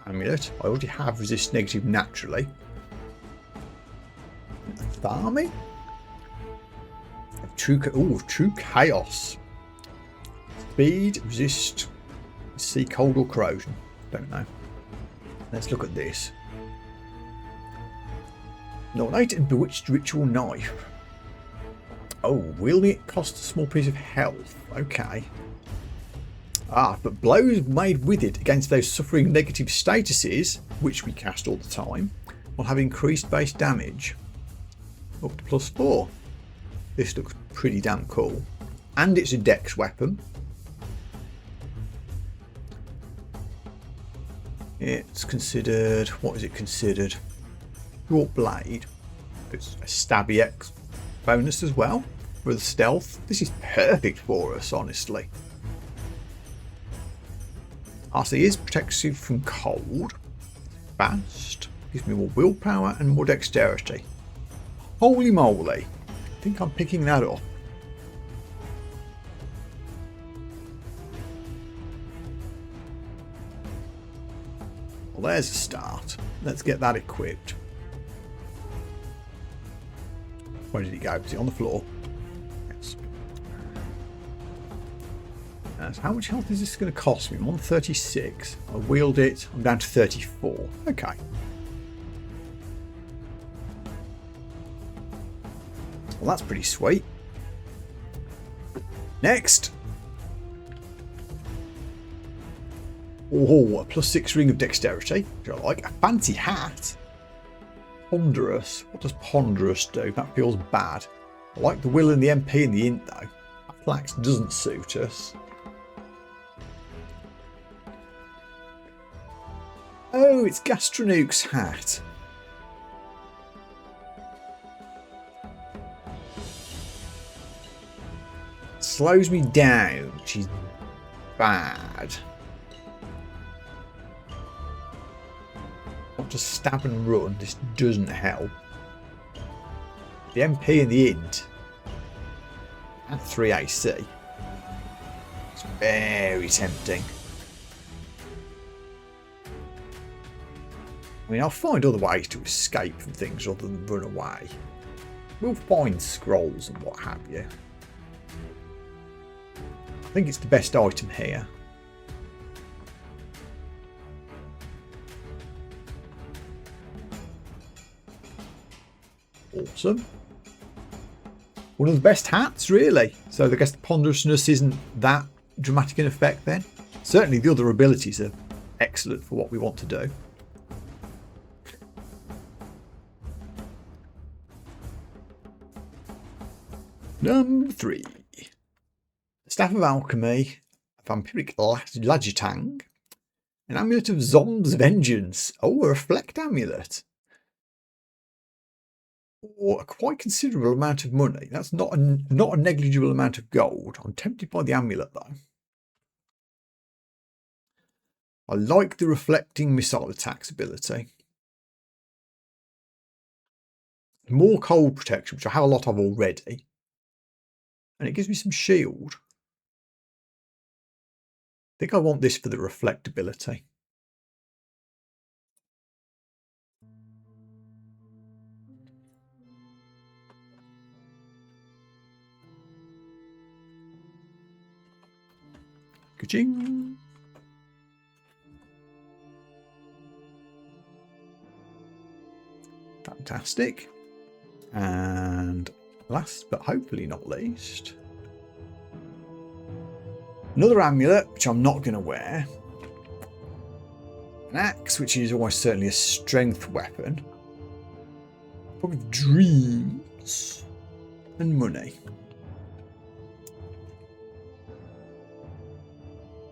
amulet. I already have resist negative naturally. Tharmy? True chaos. Speed, resist, sea cold or corrosion. Don't know. Let's look at this. Ornate and bewitched ritual knife. Oh, wielding it costs a small piece of health. Okay. But blows made with it against those suffering negative statuses, which we cast all the time, will have increased base damage. Up to +4. This looks pretty damn cool. And it's a dex weapon. It's considered... What is it considered? Short blade. It's a stabby X bonus as well. With stealth. This is perfect for us, honestly. RC is protects you from cold. Fast. Gives me more willpower and more dexterity. Holy moly. I think I'm picking that up. Well, there's a start. Let's get that equipped. Where did he go? Is he on the floor? Yes. So how much health is this going to cost me? I'm on 36. I wield it. I'm down to 34. Okay. Well, that's pretty sweet. Next. Oh, a +6 ring of dexterity, which I like. A fancy hat. Ponderous. What does ponderous do? That feels bad. I like the will and the MP and the int though. Flax doesn't suit us. Oh, it's Gastronuke's hat. Slows me down, which is bad. Not to stab and run, this doesn't help. The MP and the int and 3 AC. It's very tempting. I mean, I'll find other ways to escape from things other than run away. We'll find scrolls and what have you. I think it's the best item here. Awesome. One of the best hats, really. So I guess the ponderousness isn't that dramatic in effect then. Certainly the other abilities are excellent for what we want to do. Number 3. Staff of Alchemy, a Vampiric Lajitang, an Amulet of Zom's Vengeance. Oh, a Reflect Amulet. Or a quite considerable amount of money. That's not a negligible amount of gold. I'm tempted by the amulet though. I like the reflecting missile attacks ability. More cold protection, which I have a lot of already. And it gives me some shield. I think I want this for the reflectability. Ka-ching! Fantastic. And last but hopefully not least, another amulet, which I'm not going to wear. An axe, which is almost certainly a strength weapon. Book of Dreams. And money.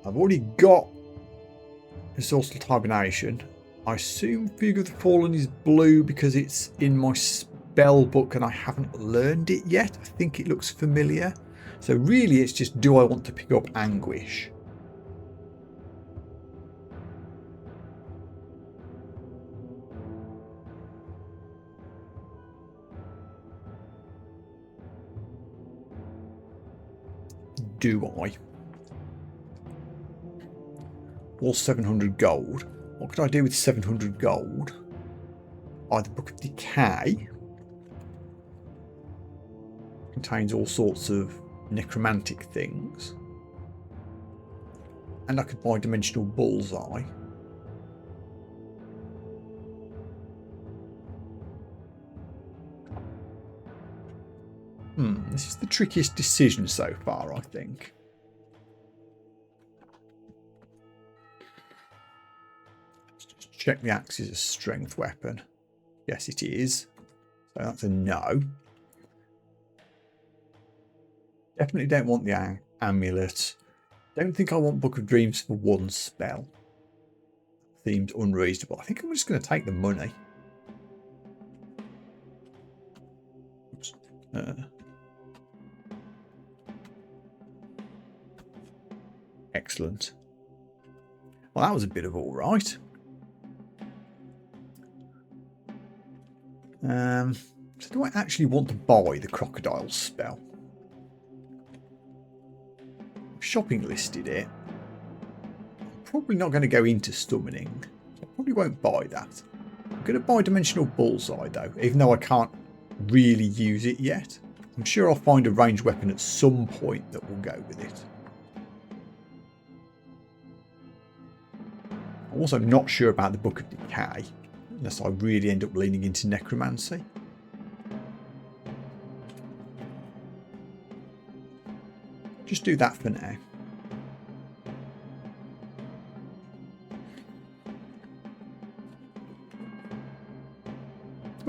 I've already got Resourceful Hibernation. I assume Fugue of the Fallen is blue because it's in my spell book and I haven't learned it yet. I think it looks familiar. So really it's just, do I want to pick up Anguish? Do I? All 700 gold. What could I do with 700 gold? The Book of Decay. Contains all sorts of necromantic things. And I could buy Dimensional Bullseye. This is the trickiest decision so far, I think. Let's just check the axe is a strength weapon. Yes, it is. So that's a no. Definitely don't want the amulet. Don't think I want Book of Dreams for one spell. Seemed unreasonable. I think I'm just going to take the money. Oops. Excellent. Well, that was a bit of all right. So do I actually want to buy the crocodile spell? I've shopping listed it. I'm probably not going to go into summoning. I probably won't buy that. I'm going to buy Dimensional Bullseye though, even though I can't really use it yet. I'm sure I'll find a ranged weapon at some point that will go with it. I'm also not sure about the Book of Decay, unless I really end up leaning into necromancy. Just do that for now.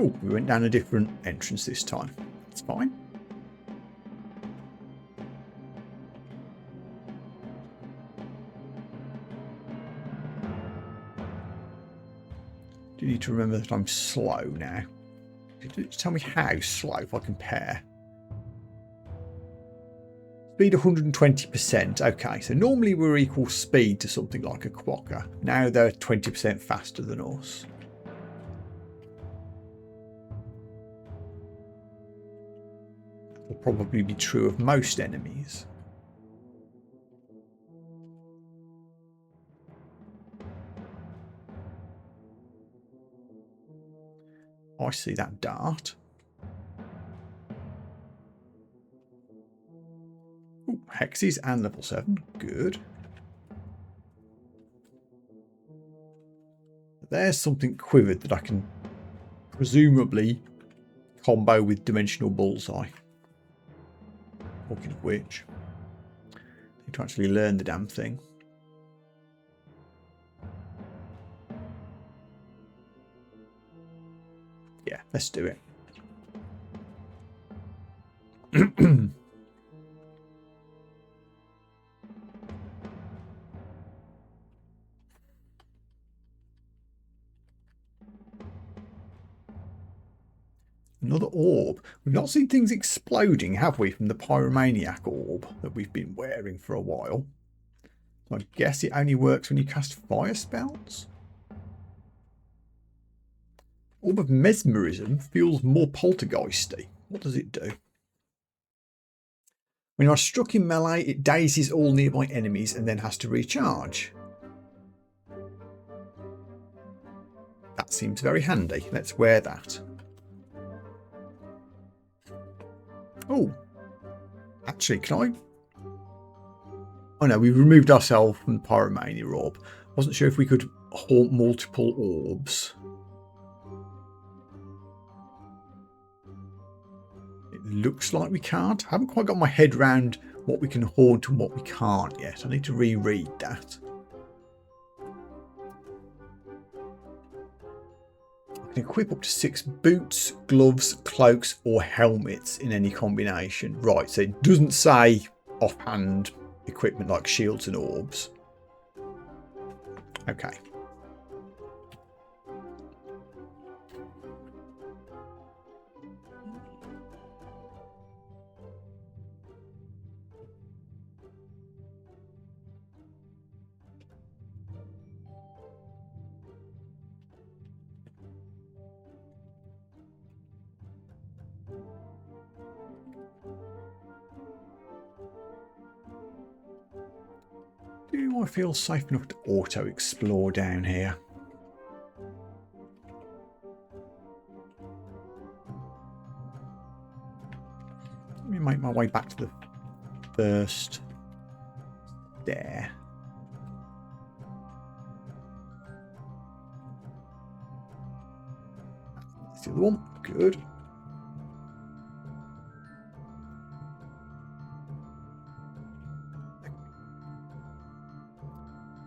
Oh, we went down a different entrance this time. That's fine. Do you need to remember that I'm slow now? Tell me how slow if I compare. Speed 120%. Okay, so normally we're equal speed to something like a quokka. Now they're 20% faster than us. Will probably be true of most enemies. I see that dart. Ooh, hexes and level 7. Good. There's something quivered that I can presumably combo with Dimensional Bullseye. Talking of which, I need to actually learn the damn thing. Yeah, let's do it. Another orb. We've not seen things exploding, have we, from the Pyromaniac orb that we've been wearing for a while. I guess it only works when you cast fire spells. Orb of Mesmerism feels more poltergeisty. What does it do? When you are struck in melee, it dazes all nearby enemies and then has to recharge. That seems very handy. Let's wear that. Oh, actually, can I? Oh no, we've removed ourselves from the Pyromania orb. Wasn't sure if we could haunt multiple orbs. It looks like we can't. I haven't quite got my head round what we can haunt and what we can't yet. I need to reread that. I can equip up to 6 boots, gloves, cloaks, or helmets in any combination. Right, so it doesn't say offhand equipment like shields and orbs. Okay. Do I feel safe enough to auto-explore down here? Let me make my way back to the first there. That's the other one. Good.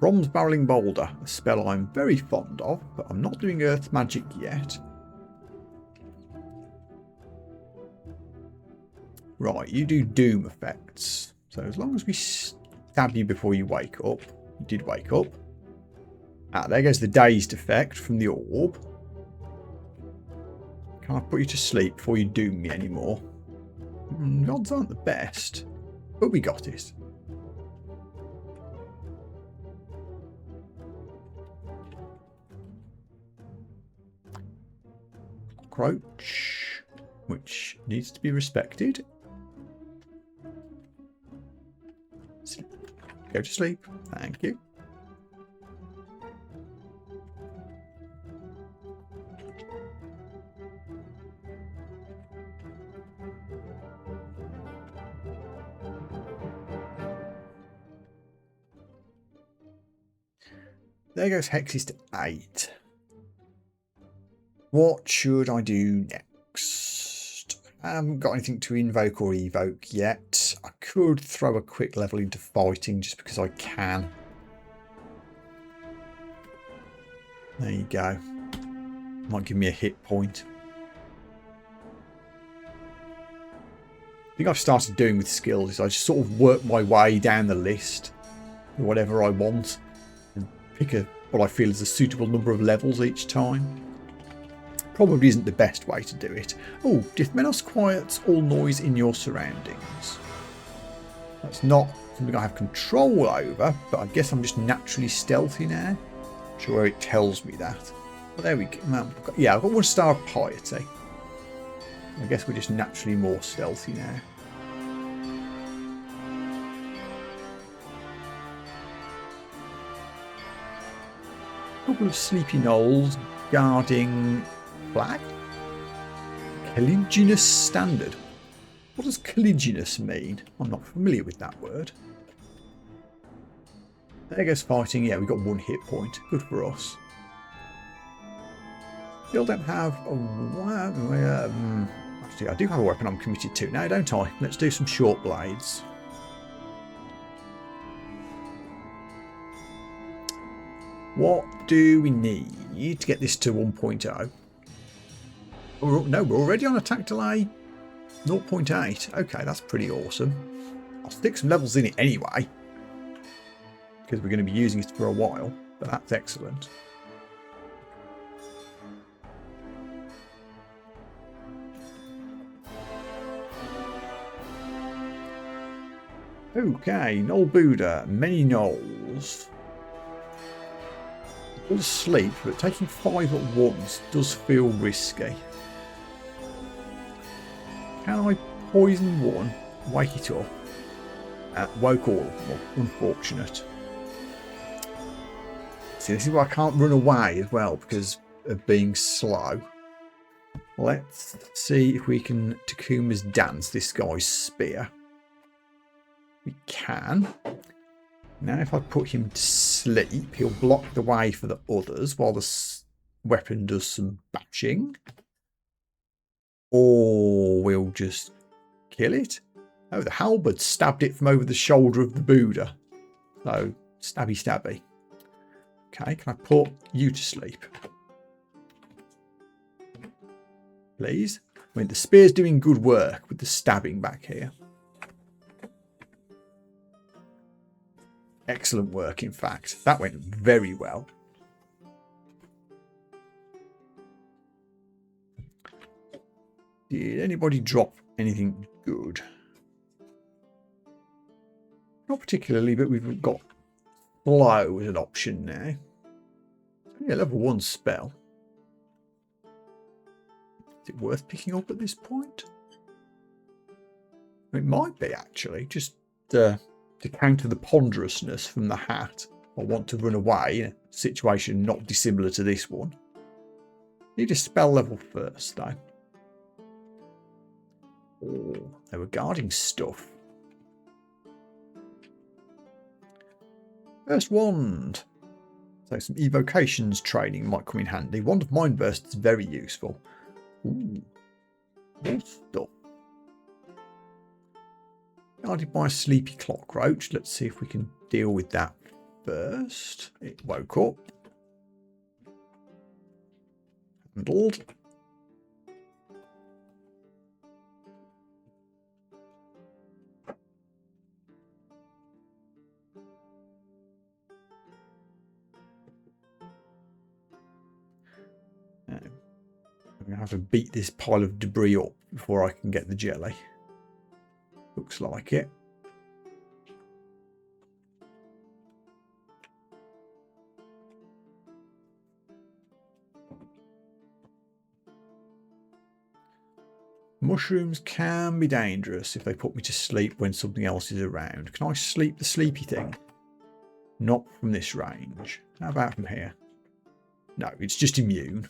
Bronze Barreling Boulder, a spell I'm very fond of, but I'm not doing Earth Magic yet. Right, you do Doom effects. So as long as we stab you before you wake up. You did wake up. Ah, there goes the dazed effect from the orb. Can't put you to sleep before you doom me anymore. Odds aren't the best, but we got it. Cockroach, which needs to be respected. Go to sleep. Thank you. There goes hexes to 8. What should I do next? I haven't got anything to invoke or evoke yet. I could throw a quick level into fighting just because I can. There you go. Might give me a hit point. I think I've started doing with skills is I just sort of work my way down the list for whatever I want and pick what I feel is a suitable number of levels each time. Probably isn't the best way to do it. Oh, Dithmenos quiets all noise in your surroundings. That's not something I have control over, but I guess I'm just naturally stealthy now. Not sure where it tells me that. Well, there we go. Yeah, I've got 1 star of piety. I guess we're just naturally more stealthy now. A couple of sleepy gnolls guarding flag? Caliginous standard. What does caliginous mean? I'm not familiar with that word. There goes fighting. Yeah, we got 1 hit point. Good for us. Still don't have a... actually, I do have a weapon I'm committed to now, don't I? Let's do some short blades. What do we need to get this to 1.0? Oh, no, we're already on attack delay 0.8. Okay, that's pretty awesome. I'll stick some levels in it anyway, because we're going to be using it for a while, but that's excellent. Okay, Gnoll Buddha, many gnolls. spells. All asleep, but taking 5 at once does feel risky. Can I poison one, wake it up? Woke all of them. Unfortunate. See, this is why I can't run away as well because of being slow. Let's see if we can Takuma's dance this guy's spear. We can. Now if I put him to sleep, he'll block the way for the others while the weapon does some bashing. Or we'll just kill it. Oh, the halberd stabbed it from over the shoulder of the Buddha. So, stabby stabby. Okay, can I put you to sleep? Please? I mean, the spear's doing good work with the stabbing back here. Excellent work, in fact. That went very well. Did anybody drop anything good? Not particularly, but we've got flow as an option now. It's only a level 1 spell. Is it worth picking up at this point? It might be, actually. Just to counter the ponderousness from the hat. I want to run away in a situation not dissimilar to this one. Need a spell level first, though. Oh, they were guarding stuff. First wand. So some evocations training might come in handy. Wand of Mind Burst is very useful. Ooh. More stuff. Guarded by a sleepy cockroach. Let's see if we can deal with that first. It woke up. Handled. I'm going to have to beat this pile of debris up before I can get the jelly. Looks like it. Mushrooms can be dangerous if they put me to sleep when something else is around. Can I sleep the sleepy thing? Not from this range. How about from here? No, it's just immune.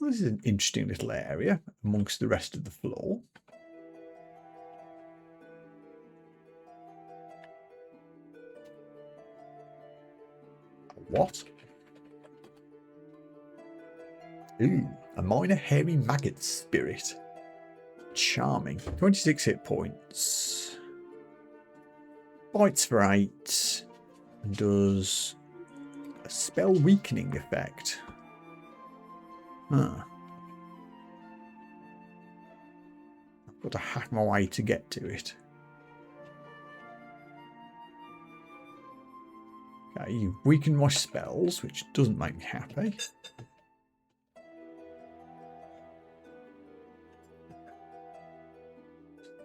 This is an interesting little area amongst the rest of the floor. What? Ooh, a minor hairy maggot spirit. Charming. 26 hit points. Bites for 8. And does a spell weakening effect. Huh. I've got to hack my way to get to it. Okay, you've weakened my spells, which doesn't make me happy.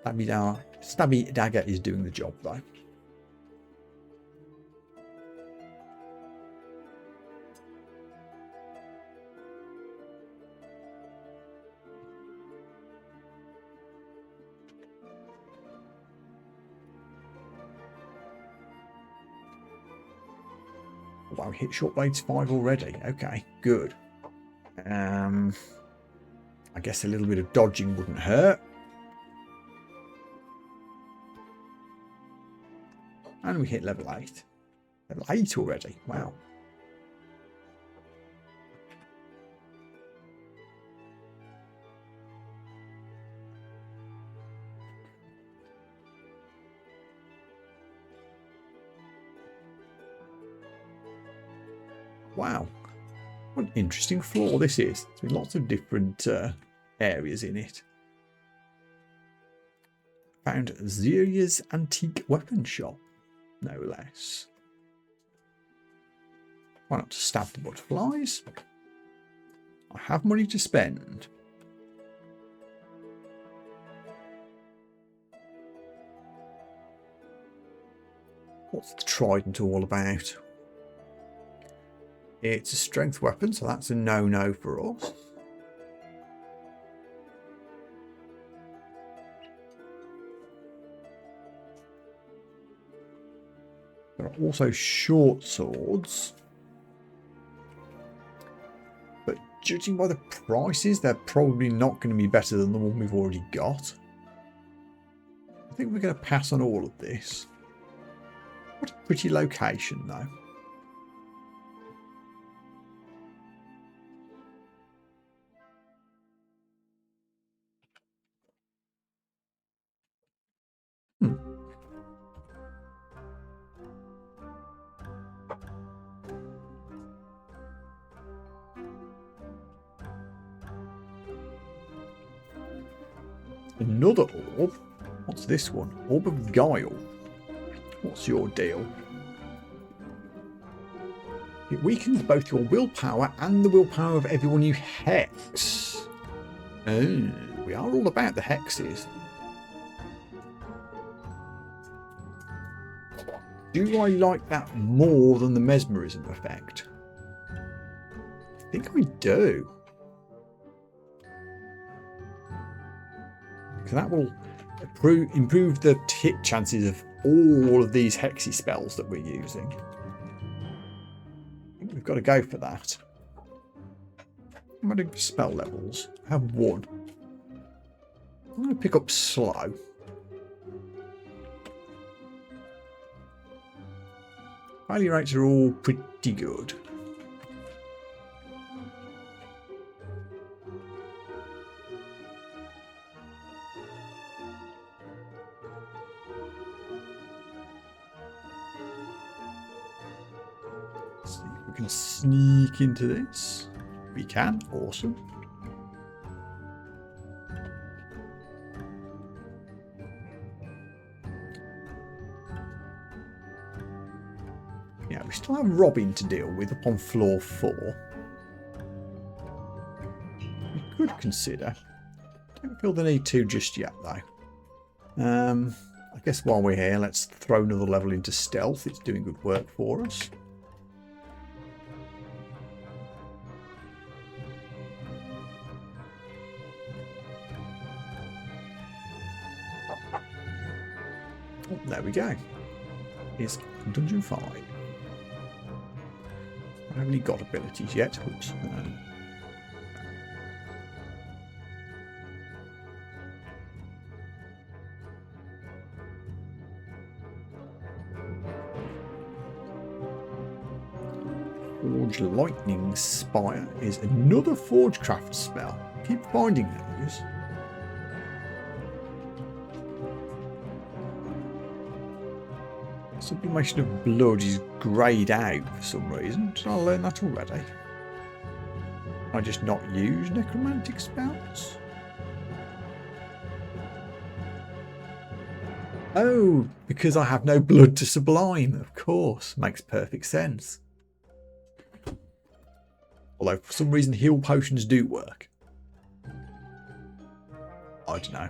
Stabby dagger is doing the job, though. Wow, hit short blades 5 already. Okay, good. I guess a little bit of dodging wouldn't hurt. And we hit level 8. Level 8 already. Wow. Wow. What an interesting floor this is. There's lots of different areas in it. Found Zuria's antique weapon shop. No less. Why not stab the butterflies? I have money to spend. What's the trident all about? It's a strength weapon, so that's a no-no for us. There are also short swords. But judging by the prices, they're probably not going to be better than the one we've already got. I think we're going to pass on all of this. What a pretty location, though. Another orb? What's this one? Orb of Guile. What's your deal? It weakens both your willpower and the willpower of everyone you hex. Oh, we are all about the hexes. Do I like that more than the mesmerism effect? I think I do. So that will improve the hit chances of all of these hexy spells that we're using. I think we've got to go for that. How am I doing for spell levels? I have 1. I'm going to pick up slow. Failure rates are all pretty good. Let's see if we can sneak into this. We can. Awesome. Yeah, we still have Robin to deal with up on floor 4. We could consider. Don't feel the need to just yet, though. I guess while we're here, let's throw another level into stealth. It's doing good work for us. Oh, there we go. It's Dungeon 5. I haven't really got abilities yet. Oops. Forge Lightning Spire is another Forgecraft spell. Keep finding those. Sublimation of Blood is greyed out for some reason. Did I learn that already? Can I just not use necromantic spells? Oh, because I have no blood to sublime, of course. Makes perfect sense. Although for some reason heal potions do work. I don't know.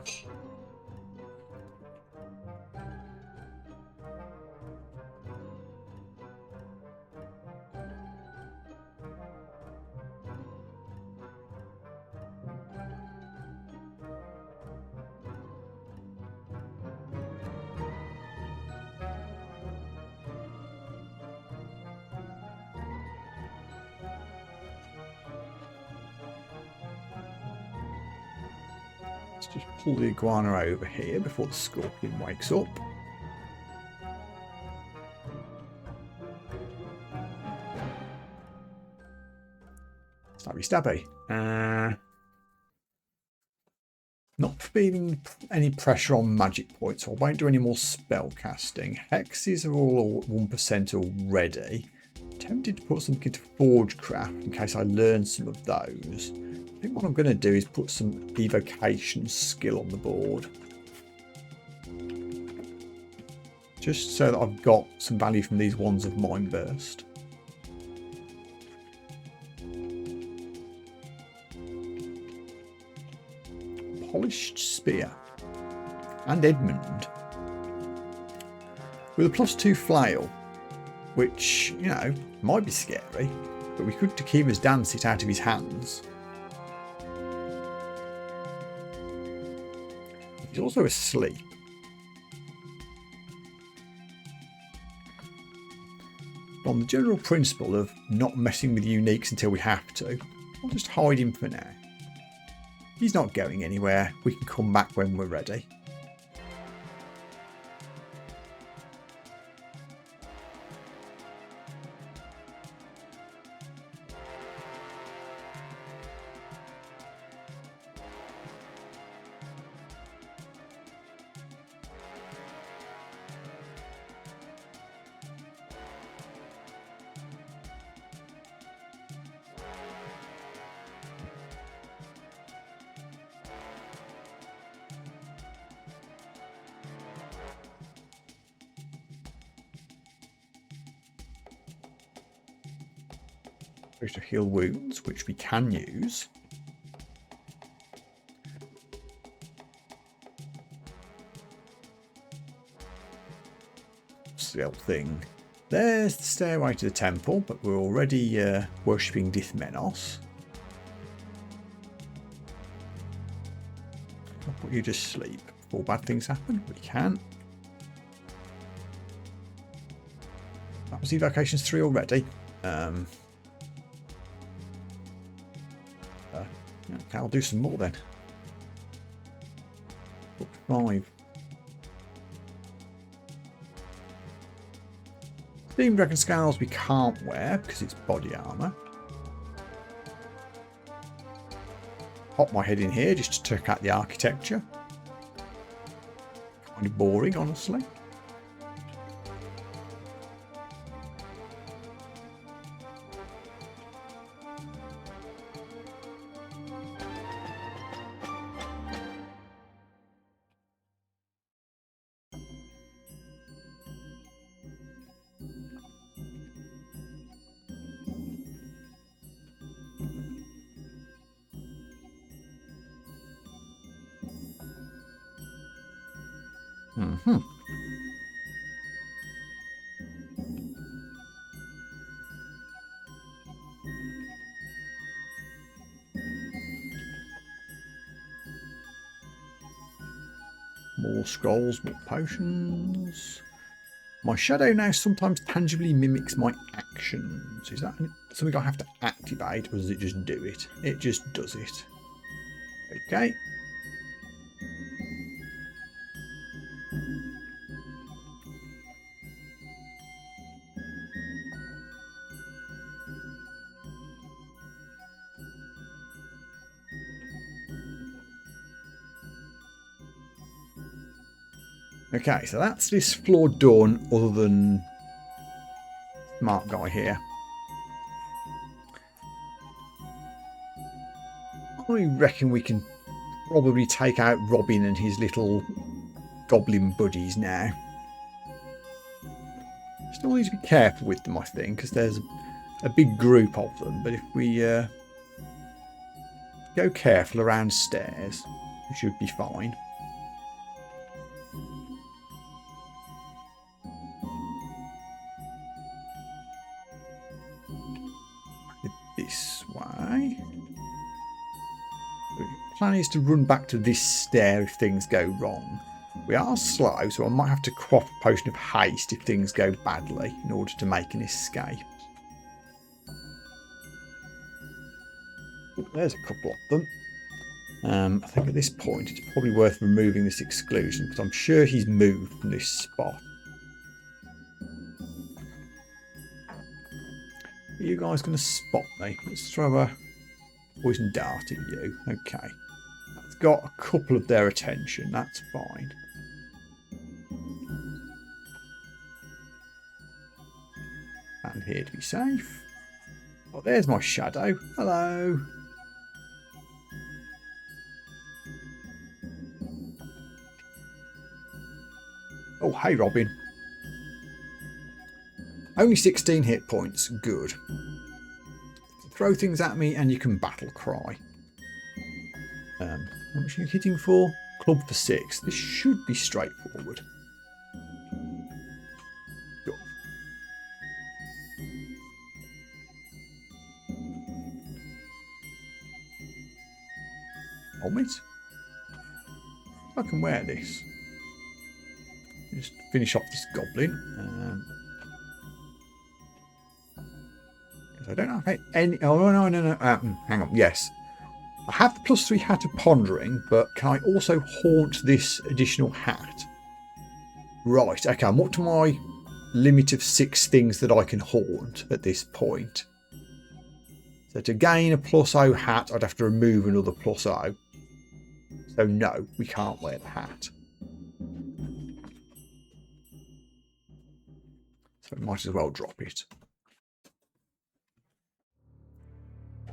Let's just pull the iguana over here before the scorpion wakes up. Stabby stabby. Not feeling any pressure on magic points, so I won't do any more spell casting. Hexes are all 1% already. Tempted to put something into Forgecraft in case I learn some of those. I think what I'm going to do is put some evocation skill on the board. Just so that I've got some value from these ones of Mind Burst. Polished Spear. And Edmund. With a +2 flail, which, you know, might be scary, but we could Takima's dance it out of his hands. He's also asleep. On the general principle of not messing with uniques until we have to, I'll just hide him for now. He's not going anywhere. We can come back when we're ready. To heal wounds, which we can use. What's the old thing? There's the stairway to the temple, but we're already worshipping Dithmenos. I'll put you to sleep before bad things happen. We can. That was evocations 3 already. Okay, I'll do some more then. Book 5. Steam Dragon Scales we can't wear because it's body armour. Pop my head in here just to check out the architecture. Kind of boring, honestly. More scrolls, more potions. My shadow now sometimes tangibly mimics my actions. Is that something I have to activate, or does it just do it? It just does it. Okay. Okay, so that's this floor done, other than Smart Guy here. I reckon we can probably take out Robin and his little goblin buddies now. Still need to be careful with them, I think, because there's a big group of them. But if we go careful around stairs, we should be fine. This way. The plan is to run back to this stair if things go wrong. We are slow, so I might have to quaff a potion of haste if things go badly in order to make an escape. There's a couple of them. I think at this point it's probably worth removing this exclusion because I'm sure he's moved from this spot. Are you guys going to spot me? Let's throw a poison dart at you. Okay. That's got a couple of their attention. That's fine. And here to be safe. Oh, there's my shadow. Hello. Oh, hey, Robin. Only 16 hit points. Good. Throw things at me and you can battle cry. How much are you hitting for? Club for 6. This should be straightforward. Go on. Helmet. I can wear this. Just finish off this goblin. I don't have any. Oh no! Hang on. Yes, I have the +3 hat of pondering, but can I also haunt this additional hat? Right. Okay. I'm up to my limit of 6 things that I can haunt at this point. So to gain a +0 hat, I'd have to remove another +0. So no, we can't wear the hat. So we might as well drop it. I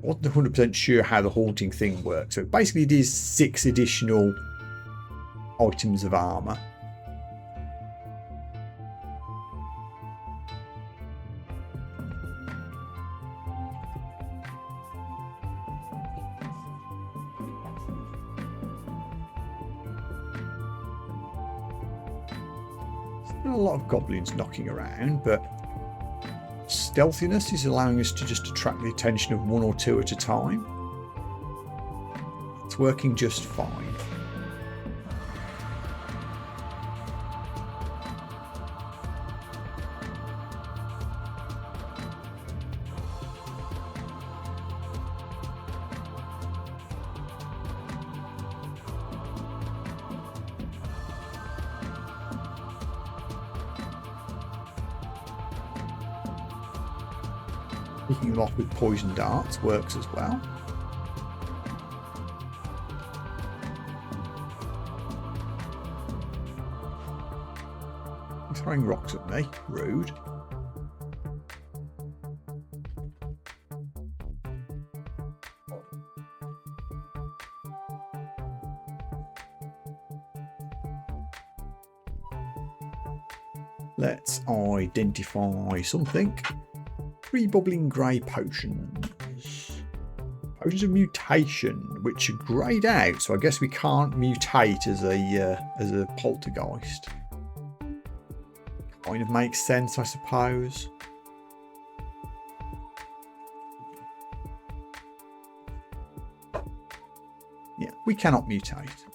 wasn't 100% sure how the haunting thing works. So basically it is 6 additional items of armour. Still a lot of goblins knocking around, but stealthiness is allowing us to just attract the attention of 1 or 2 at a time. It's working just fine. Picking them off with poison darts works as well. He's throwing rocks at me. Rude. Let's identify something. 3 bubbling grey potions. Potions of mutation, which are greyed out, so I guess we can't mutate as a poltergeist. Kind of makes sense, I suppose. Yeah, we cannot mutate.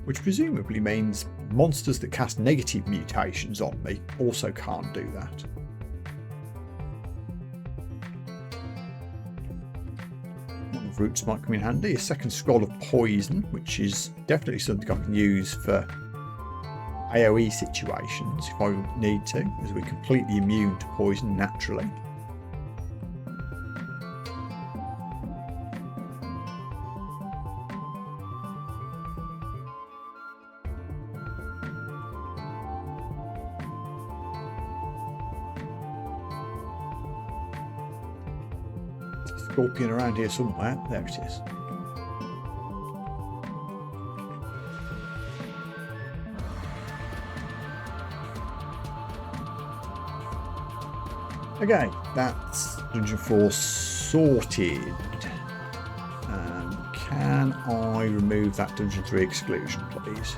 Which presumably means monsters that cast negative mutations on me also can't do that. One of roots might come in handy. A second scroll of poison, which is definitely something I can use for AoE situations if I need to, as we're completely immune to poison naturally. Scorpion around here somewhere. There it is. Okay, that's Dungeon 4 sorted. Can I remove that Dungeon 3 exclusion, please?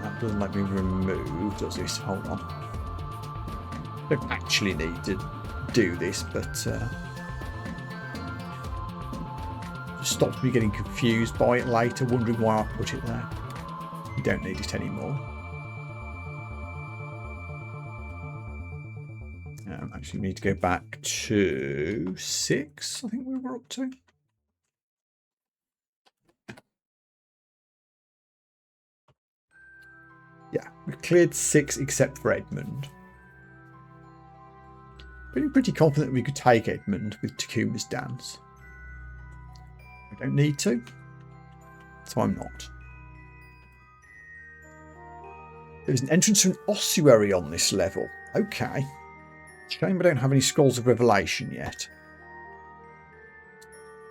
That doesn't let me remove, does this? Hold on. I don't actually need to do this, but just stops me getting confused by it later, wondering why I put it there. You don't need it anymore. Actually need to go back to 6, I think we were up to. Yeah, we've cleared 6 except for Edmund. Feeling pretty confident we could take Edmund with Takuma's dance. I don't need to, so I'm not. There's an entrance to an ossuary on this level. Okay. Shame I don't have any scrolls of revelation yet.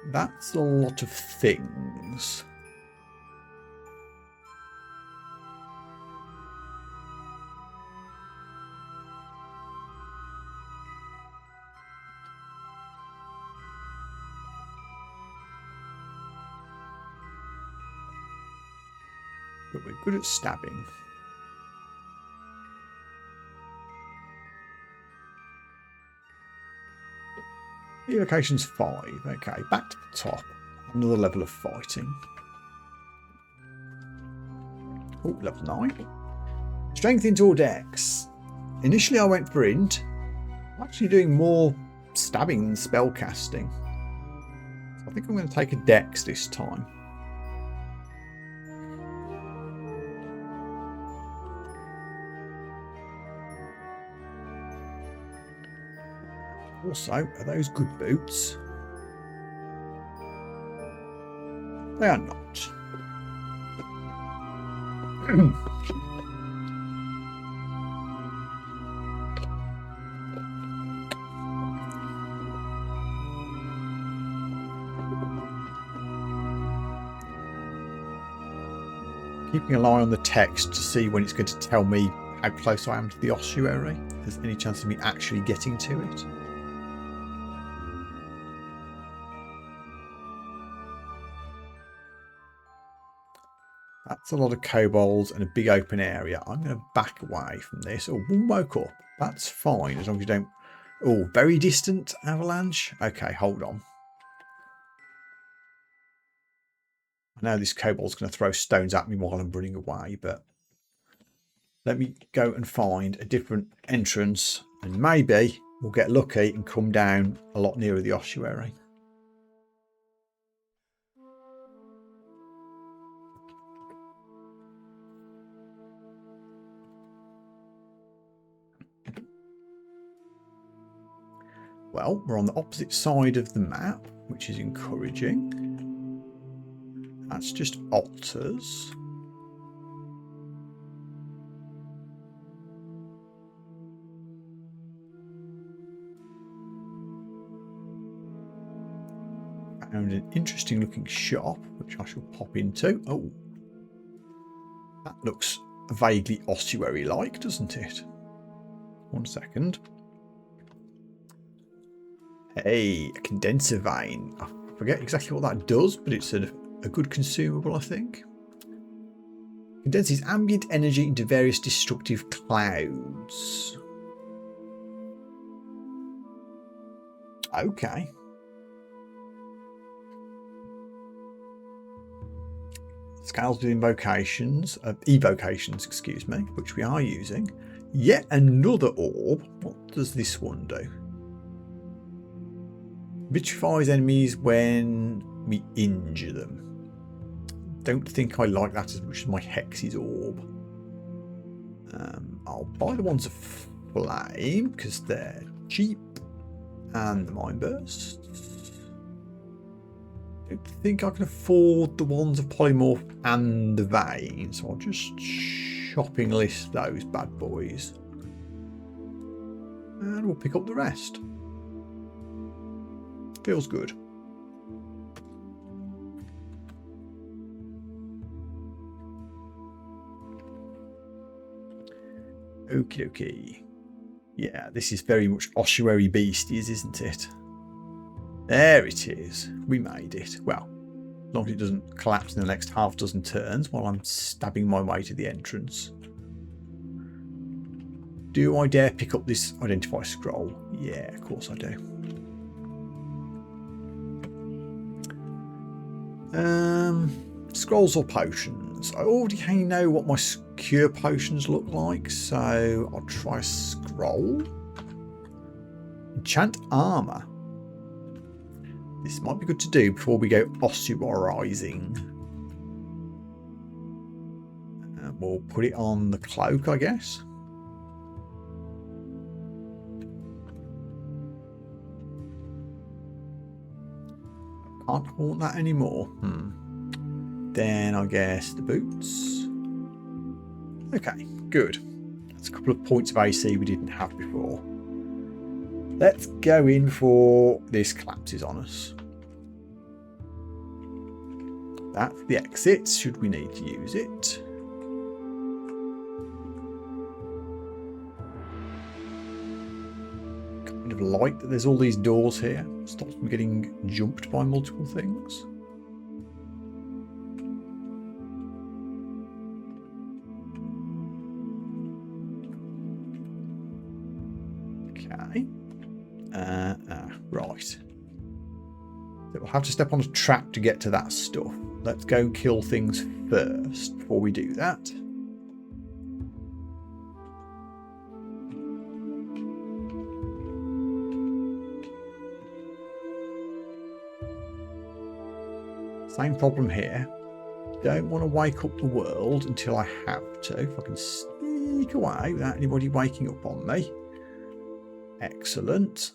That's a lot of things. but we're good at stabbing. Evocation's 5. Okay, back to the top. Another level of fighting. Oh, level 9. Strength into or dex. Initially I went for int. I'm actually doing more stabbing than spell casting. So I think I'm going to take a dex this time. Also, are those good boots? They are not. Keeping an eye on the text to see when it's going to tell me how close I am to the ossuary. If there's any chance of me actually getting to it. That's a lot of kobolds and a big open area. I'm going to back away from this. Oh, one woke up. That's fine as long as you don't... Oh, very distant avalanche. Okay, hold on. I know this kobold's going to throw stones at me while I'm running away, but let me go and find a different entrance and maybe we'll get lucky and come down a lot nearer the ossuary. Well, we're on the opposite side of the map, which is encouraging. That's just altars. Found an interesting looking shop, which I shall pop into. Oh, that looks vaguely ossuary-like, doesn't it? 1 second. Hey, a condenser vein. I forget exactly what that does, but it's a good consumable, I think. Condenses ambient energy into various destructive clouds. Okay. Scales with evocations, excuse me, which we are using. Yet another orb. What does this one do? Vitrifies enemies when we injure them. Don't think I like that as much as my Hex's orb. I'll buy the ones of flame because they're cheap, and the mind bursts. Don't think I can afford the ones of polymorph and the vein, so I'll just shopping list those bad boys, and we'll pick up the rest. Feels good. Okie dokie. Yeah, this is very much ossuary beasties, isn't it? There it is. We made it. Well, as long as it doesn't collapse in the next half dozen turns while I'm stabbing my way to the entrance. Do I dare pick up this identify scroll? Yeah, of course I do. Scrolls or potions? I already know what my cure potions look like, so I'll try a scroll. Enchant armor. This might be good to do before we go ossuarizing. We'll put it on the cloak, I guess. Can't haunt that anymore. Then I guess the boots. Okay, good. That's a couple of points of AC we didn't have before. Let's go in for this collapses on us. That's the exit, should we need to use it. Kind of like that there's all these doors here. Stops me getting jumped by multiple things. Okay. Right. So we'll have to step on a trap to get to that stuff. Let's go kill things first before we do that. Same problem here. Don't want to wake up the world until I have to. If I can sneak away without anybody waking up on me. Excellent.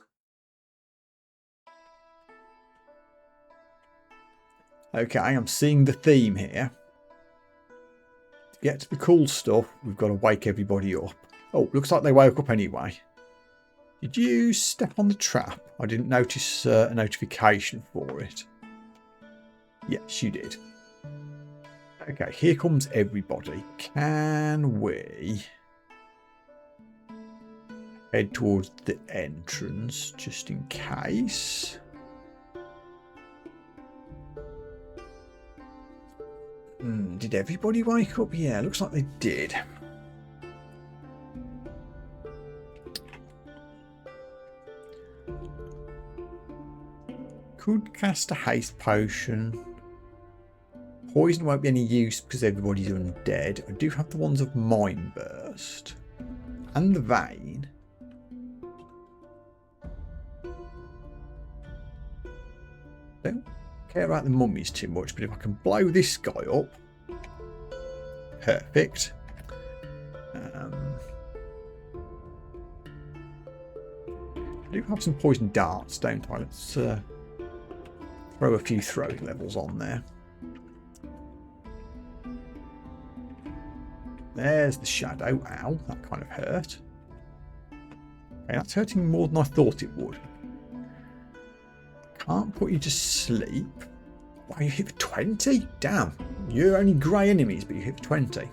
Okay, I'm seeing the theme here. To get to the cool stuff, we've got to wake everybody up. Oh, looks like they woke up anyway. Did you step on the trap? I didn't notice a notification for it. Yes, you did. Okay, here comes everybody. Can we head towards the entrance just in case? Did everybody wake up? Yeah, looks like they did. Could cast a haste potion. Poison won't be any use because everybody's undead. I do have the ones of Mind Burst. And the Vein. Don't care about the mummies too much, but if I can blow this guy up. Perfect. I do have some poison darts, don't I? Let's throw a few throwing levels on there. There's the shadow. Ow, that kind of hurt. Okay, that's hurting more than I thought it would. Can't put you to sleep. Wow, you hit for 20? Damn. You're only grey enemies, but you hit for 20.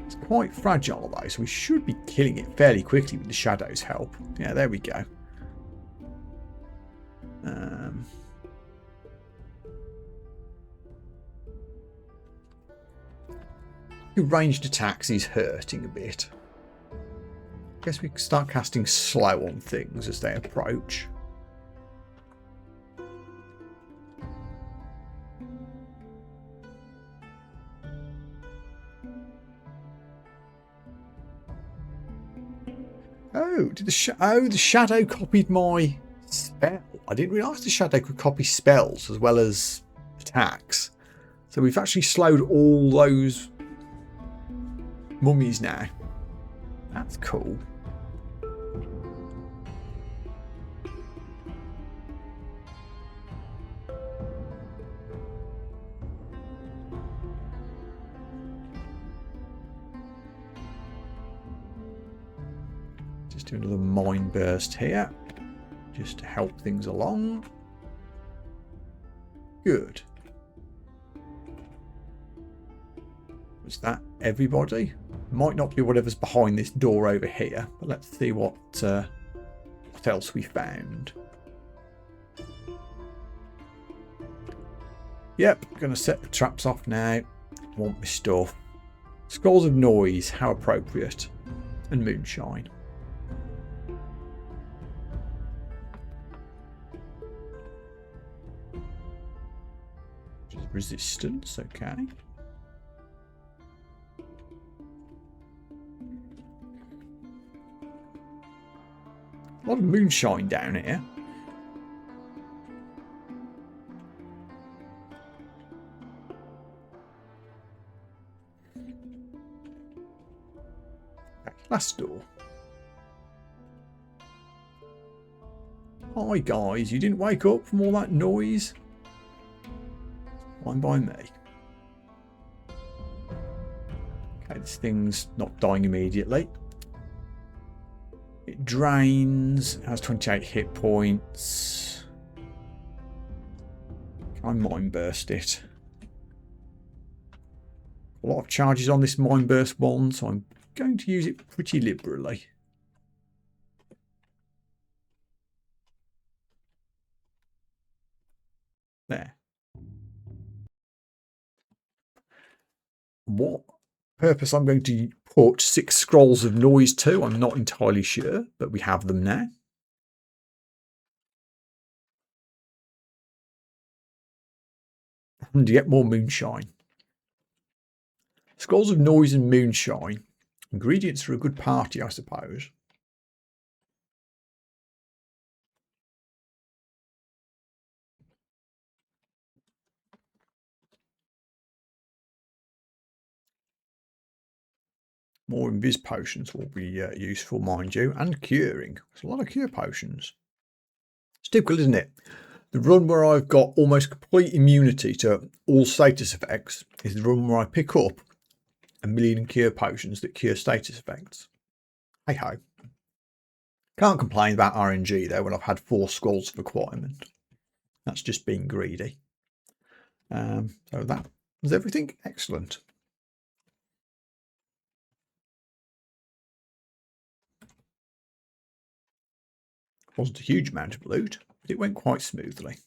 It's quite fragile though, so we should be killing it fairly quickly with the shadow's help. Yeah, there we go. Ranged attacks is hurting a bit. Guess we can start casting slow on things as they approach. Oh, did the shadow copied my spell. I didn't realise the shadow could copy spells as well as attacks. So we've actually slowed all those mummies now. That's cool. Just do another mind burst here, just to help things along. Good. Was that everybody? Might not be whatever's behind this door over here, but let's see what else we found. Yep, gonna set the traps off now. Want my stuff. Scrolls of noise, how appropriate. And moonshine. Resistance, okay. A lot of moonshine down here. Okay, last door. Hi guys, you didn't wake up from all that noise? Fine by me. Okay, this thing's not dying immediately. It drains, has 28 hit points. Can I mind burst it? A lot of charges on this mind burst one, so I'm going to use it pretty liberally. There. What purpose I'm going to put 6 scrolls of noise to, I'm not entirely sure, but we have them now. And you get more moonshine. Scrolls of noise and moonshine. Ingredients for a good party, I suppose. More invis potions will be useful, mind you, and curing. There's a lot of cure potions. It's typical, isn't it? The run where I've got almost complete immunity to all status effects is the run where I pick up 1,000,000 cure potions that cure status effects. Hey ho. Can't complain about RNG though when I've had 4 scrolls of requirement. That's just being greedy. So that was everything. Excellent. Wasn't a huge amount of loot, but it went quite smoothly.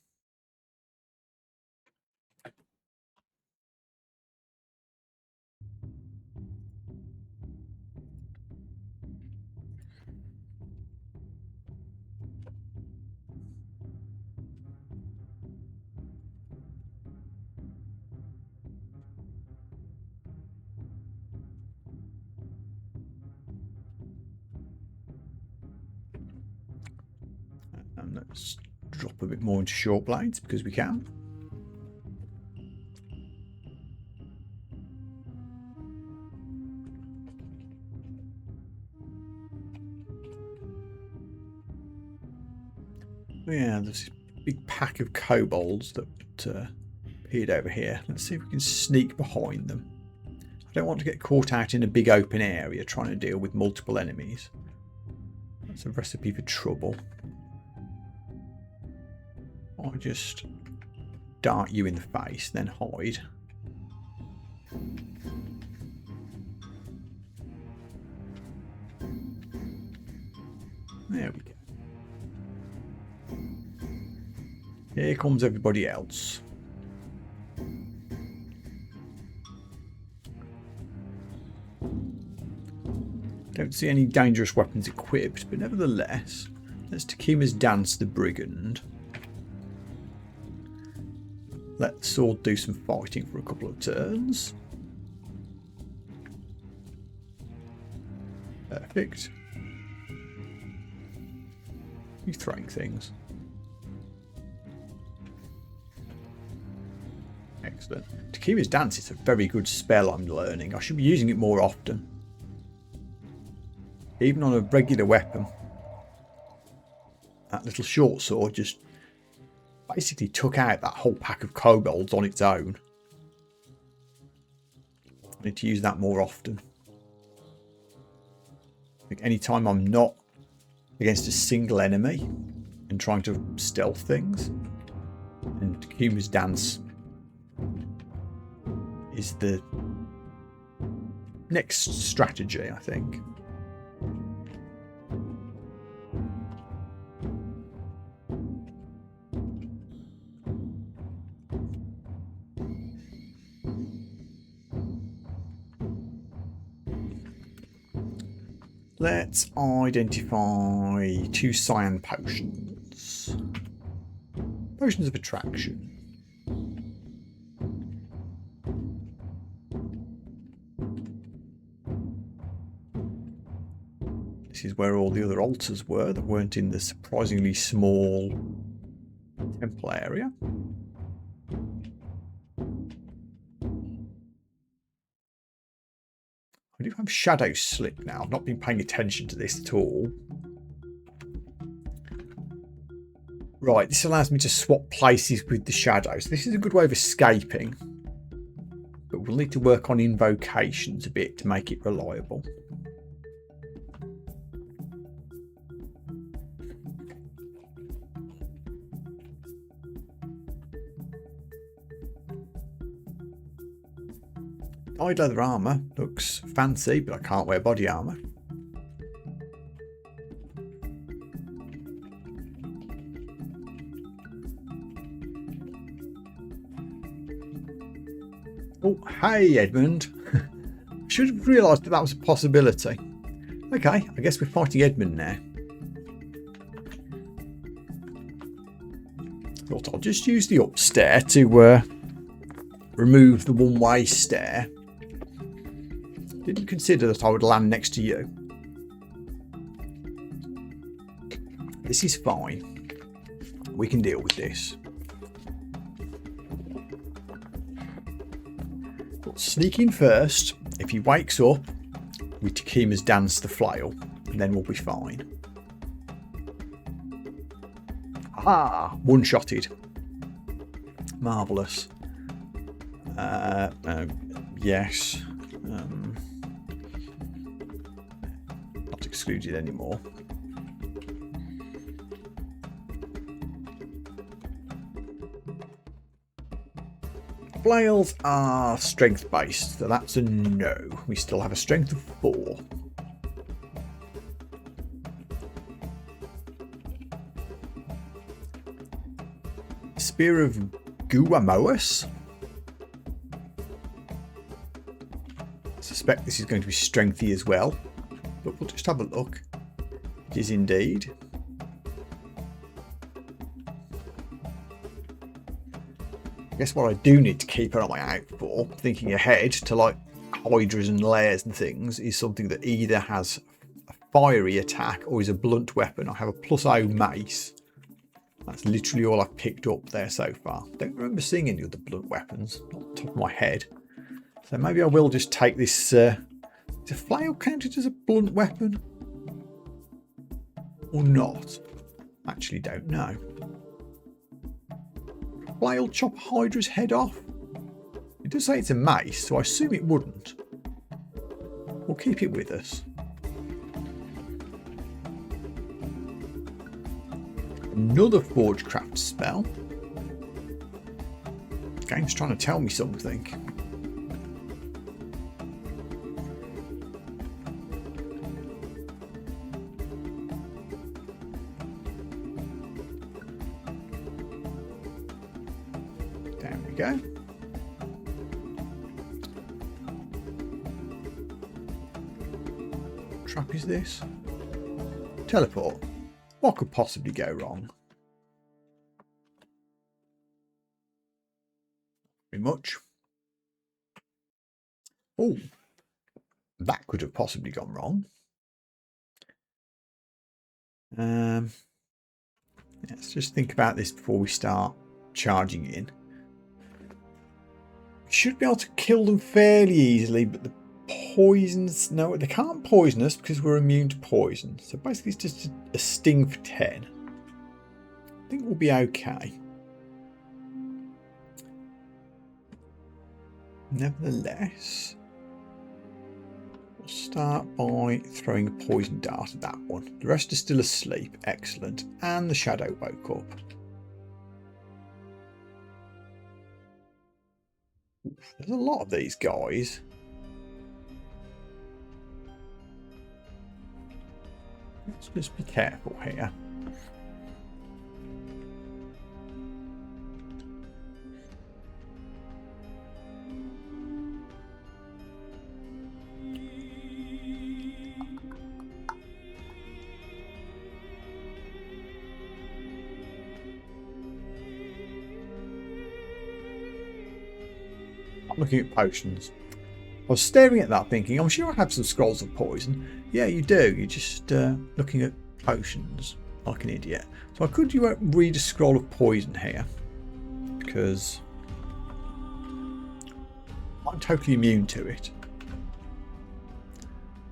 And let's drop a bit more into short blades because we can. Yeah, there's a big pack of kobolds that appeared over here. Let's see if we can sneak behind them. I don't want to get caught out in a big open area trying to deal with multiple enemies. That's a recipe for trouble. I'll just dart you in the face, then hide. There we go. Here comes everybody else. Don't see any dangerous weapons equipped, but nevertheless, let's Takima's Dance the Brigand. Let the sword do some fighting for a couple of turns. Perfect. You throwing things. Excellent. Takima's Dance is a very good spell I'm learning. I should be using it more often. Even on a regular weapon. That little short sword just basically took out that whole pack of kobolds on its own. I need to use that more often. Like anytime I'm not against a single enemy and trying to stealth things, and Takima's Dance is the next strategy, I think. Let's identify 2 cyan potions. Potions of attraction. This is where all the other altars were that weren't in the surprisingly small temple area. I do have Shadow Slip now. I've not been paying attention to this at all. Right, this allows me to swap places with the shadows. This is a good way of escaping. But we'll need to work on invocations a bit to make it reliable. Dyed leather armour looks fancy, but I can't wear body armour. Oh, hey Edmund. Should have realised that that was a possibility. Okay, I guess we're fighting Edmund now. Thought I'll just use the up stair to remove the one-way stair. Didn't consider that I would land next to you. This is fine. We can deal with this. But sneak in first. If he wakes up, we Takima's dance the flail, and then we'll be fine. Ah, one-shotted. Marvellous. Yes. Not excluded anymore. Flails are strength based, so that's a no. We still have a strength of 4. Spear of Guamoas. I suspect this is going to be strengthy as well, but we'll just have a look. It is indeed. I guess what I do need to keep an eye out for, thinking ahead to like hydras and lairs and things, is something that either has a fiery attack or is a blunt weapon. I have a +0 mace. That's literally all I've picked up there so far. Don't remember seeing any other blunt weapons, not off the top of my head. So maybe I will just take this. Is a flail counted as a blunt weapon? Or not? Actually don't know. Flail chop Hydra's head off? It does say it's a mace, so I assume it wouldn't. We'll keep it with us. Another Forgecraft spell. Game's trying to tell me something. There we go. What trap is this? Teleport. What could possibly go wrong? Very much. Oh, that could have possibly gone wrong. Let's just think about this before we start charging in. We should be able to kill them fairly easily, but the poisons, no, they can't poison us because we're immune to poison. So basically it's just a sting for 10. I think we'll be okay. Nevertheless, we'll start by throwing a poison dart at that one. The rest are still asleep. Excellent. And the shadow woke up. There's a lot of these guys. Let's just be careful here. I'm looking at potions. I was staring at that thinking, I'm sure I have some scrolls of poison. Yeah, you do. You're just looking at potions like an idiot. So I could read a scroll of poison here, because I'm totally immune to it.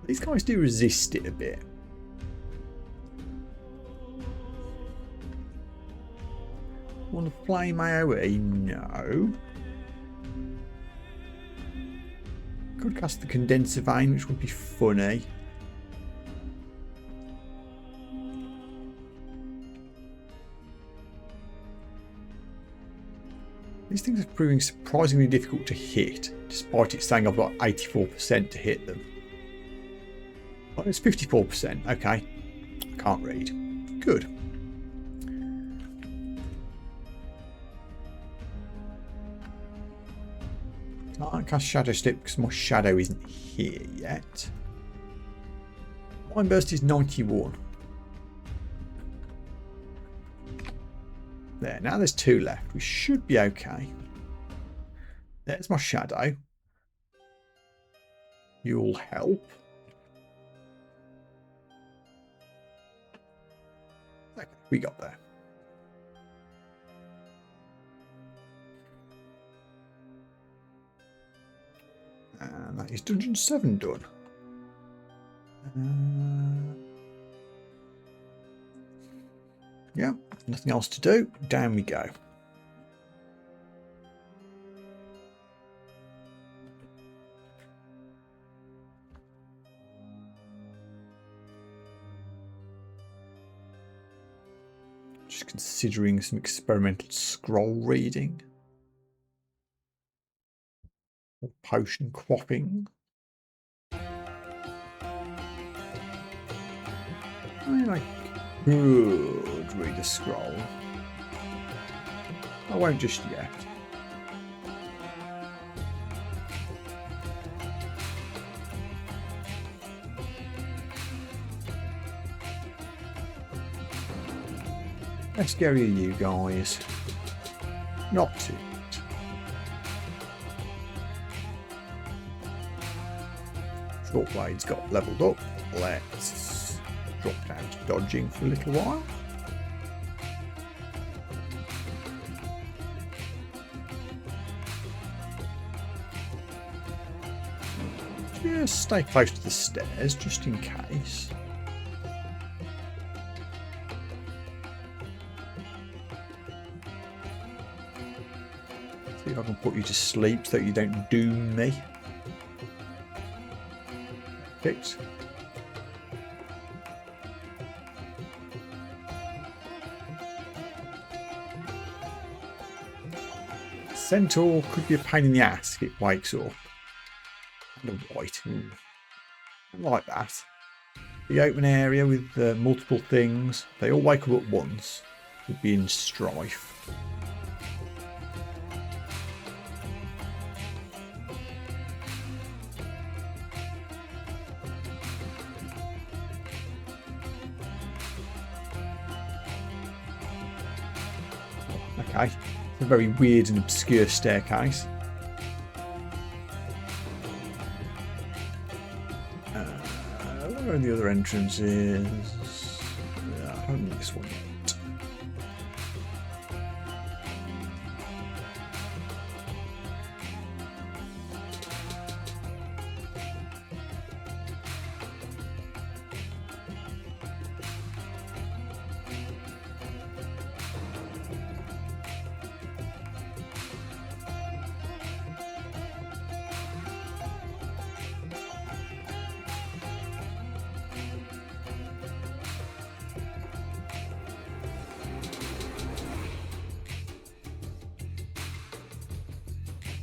These guys do resist it a bit. Want to flame AoE? No. Could cast the Condenser Vein, which would be funny. These things are proving surprisingly difficult to hit, despite it saying I've got 84% to hit them. Well, it's 54%. Okay. I can't read. Good. Can't cast Shadow Step because my shadow isn't here yet. Mind Burst is 91. There, now there's 2 left. We should be okay. There's my shadow. You'll help. Okay, we got there. And that is Dungeon 7 done. Yeah, nothing else to do. Down we go. Just considering some experimental scroll reading. Or potion quaffing. I mean, I could read a scroll. I won't just yet. How scary are you guys? Not too much. Short Blade's got leveled up. Let's drop down to dodging for a little while. Just stay close to the stairs just in case. See if I can put you to sleep so that you don't doom me. Fix. Centaur could be a pain in the ass if it wakes up. And a white. I like that. The open area with multiple things. They all wake up at once. Would be in strife. Okay, it's a very weird and obscure staircase. Where are the other entrances? I haven't this one yet.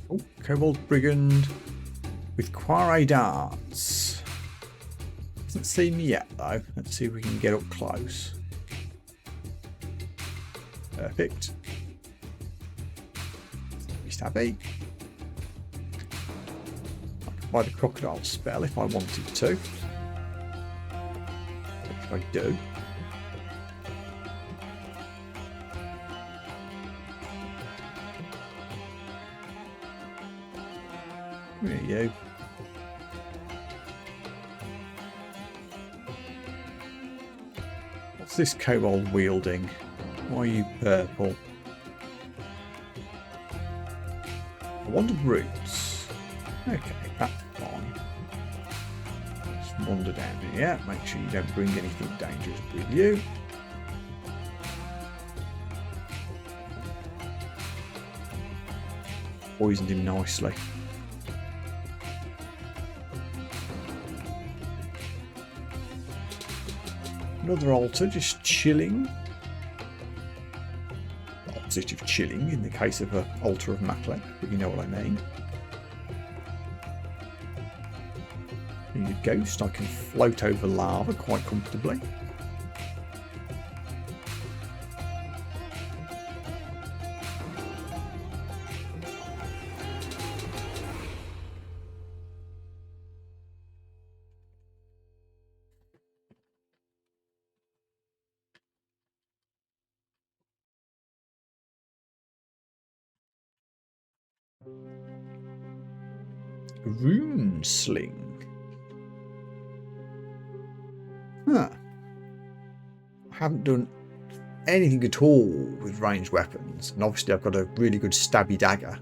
Oh, Kobold Brigand with Quarry Darts. Hasn't seen me yet though. Let's see if we can get up close. Perfect. Stabby. I could buy the crocodile spell if I wanted to. Which I do. There you go. What's this kobold wielding? Why are you purple? I wanted roots. Okay, that's fine. Just wander down here. Make sure you don't bring anything dangerous with you. Poisoned him nicely. Another altar, just chilling. Opposite of chilling in the case of an altar of Macklek, but you know what I mean. Being a ghost, I can float over lava quite comfortably. Rune sling. Huh. I haven't done anything at all with ranged weapons, and obviously I've got a really good stabby dagger.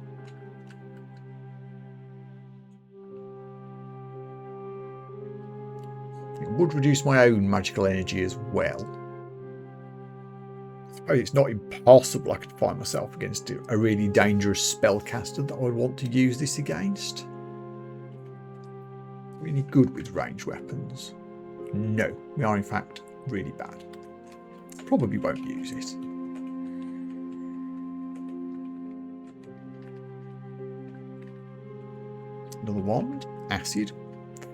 It would reduce my own magical energy as well. I suppose it's not impossible I could find myself against a really dangerous spellcaster that I would want to use this against. Really good with ranged weapons. No, we are in fact really bad. Probably won't use it. Another wand. Acid.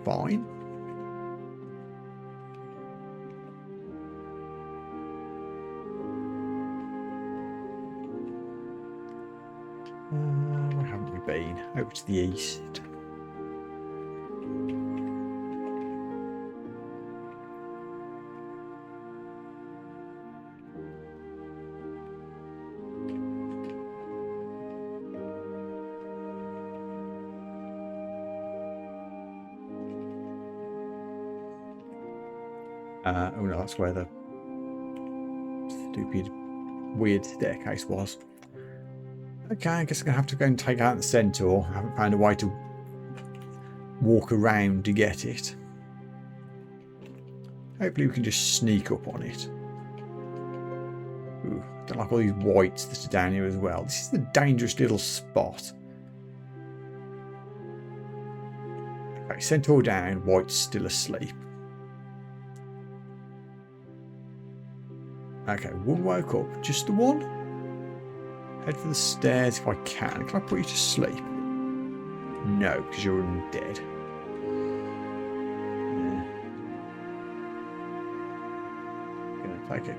Fine. Where haven't we been? Over to the east. Oh no, that's where the stupid, weird staircase was. Okay, I guess I'm going to have to go and take out the centaur. I haven't found a way to walk around to get it. Hopefully we can just sneak up on it. Ooh, don't like all these whites that are down here as well. This is a dangerous little spot. Okay, centaur down, white's still asleep. Okay, one woke up. Just the one? Head for the stairs if I can. Can I put you to sleep? No, because you're undead. Yeah. Gonna take a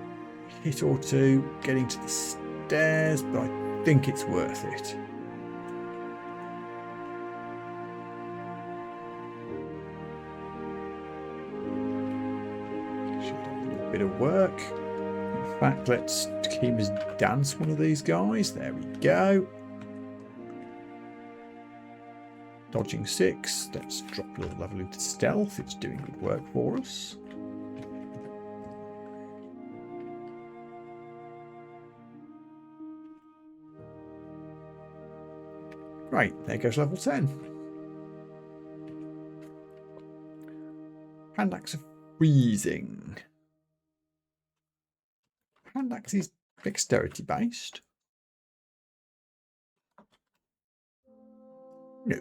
hit or two getting to the stairs, but I think it's worth it. Should have a little bit of work. In fact, let's keep us dance one of these guys. There we go. Dodging 6. Let's drop a little level into stealth. It's doing good work for us. Great, there goes level 10. Hand axe of freezing. Hand axe is dexterity based. No.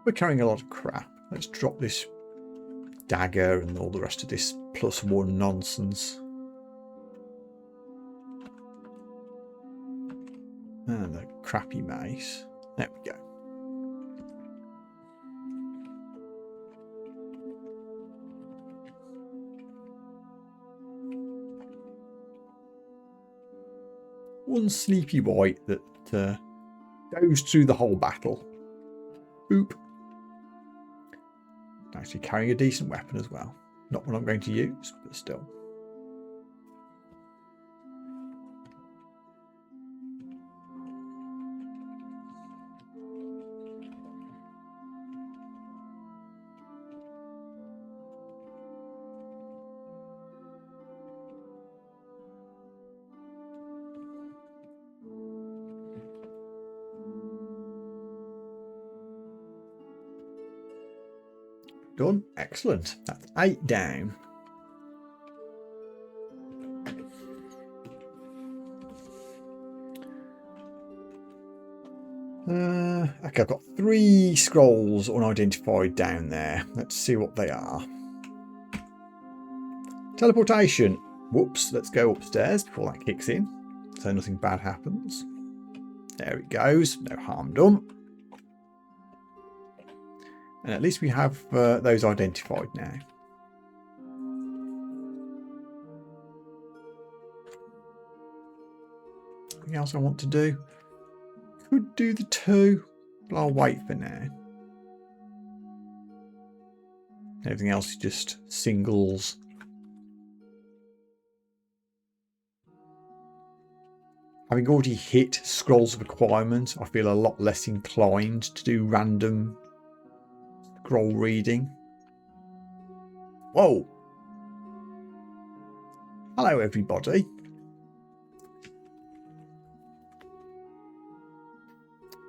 We're carrying a lot of crap. Let's drop this dagger and all the rest of this +1 nonsense. And the crappy mace. There we go. One sleepy white that goes through the whole battle. Boop. Actually carrying a decent weapon as well. Not one I'm going to use, but still. Done. Excellent. That's 8 down. Okay, I've got 3 scrolls unidentified down there. Let's see what they are. Teleportation. Whoops, let's go upstairs before that kicks in, so nothing bad happens. There it goes. No harm done. And at least we have those identified now. Anything else I want to do? Could do the 2, but I'll wait for now. Everything else is just singles. Having already hit scrolls of requirement, I feel a lot less inclined to do random scroll reading. Whoa! Hello everybody.